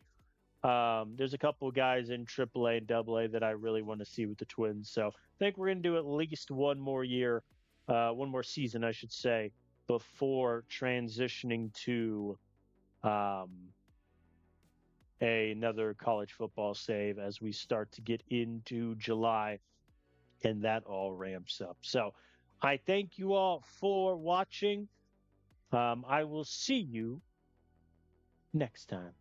There's a couple of guys in AAA and AA that I really want to see with the Twins. So I think we're going to do at least one more year, one more season, I should say, before transitioning to another college football save as we start to get into July and that all ramps up. So I thank you all for watching. I will see you next time.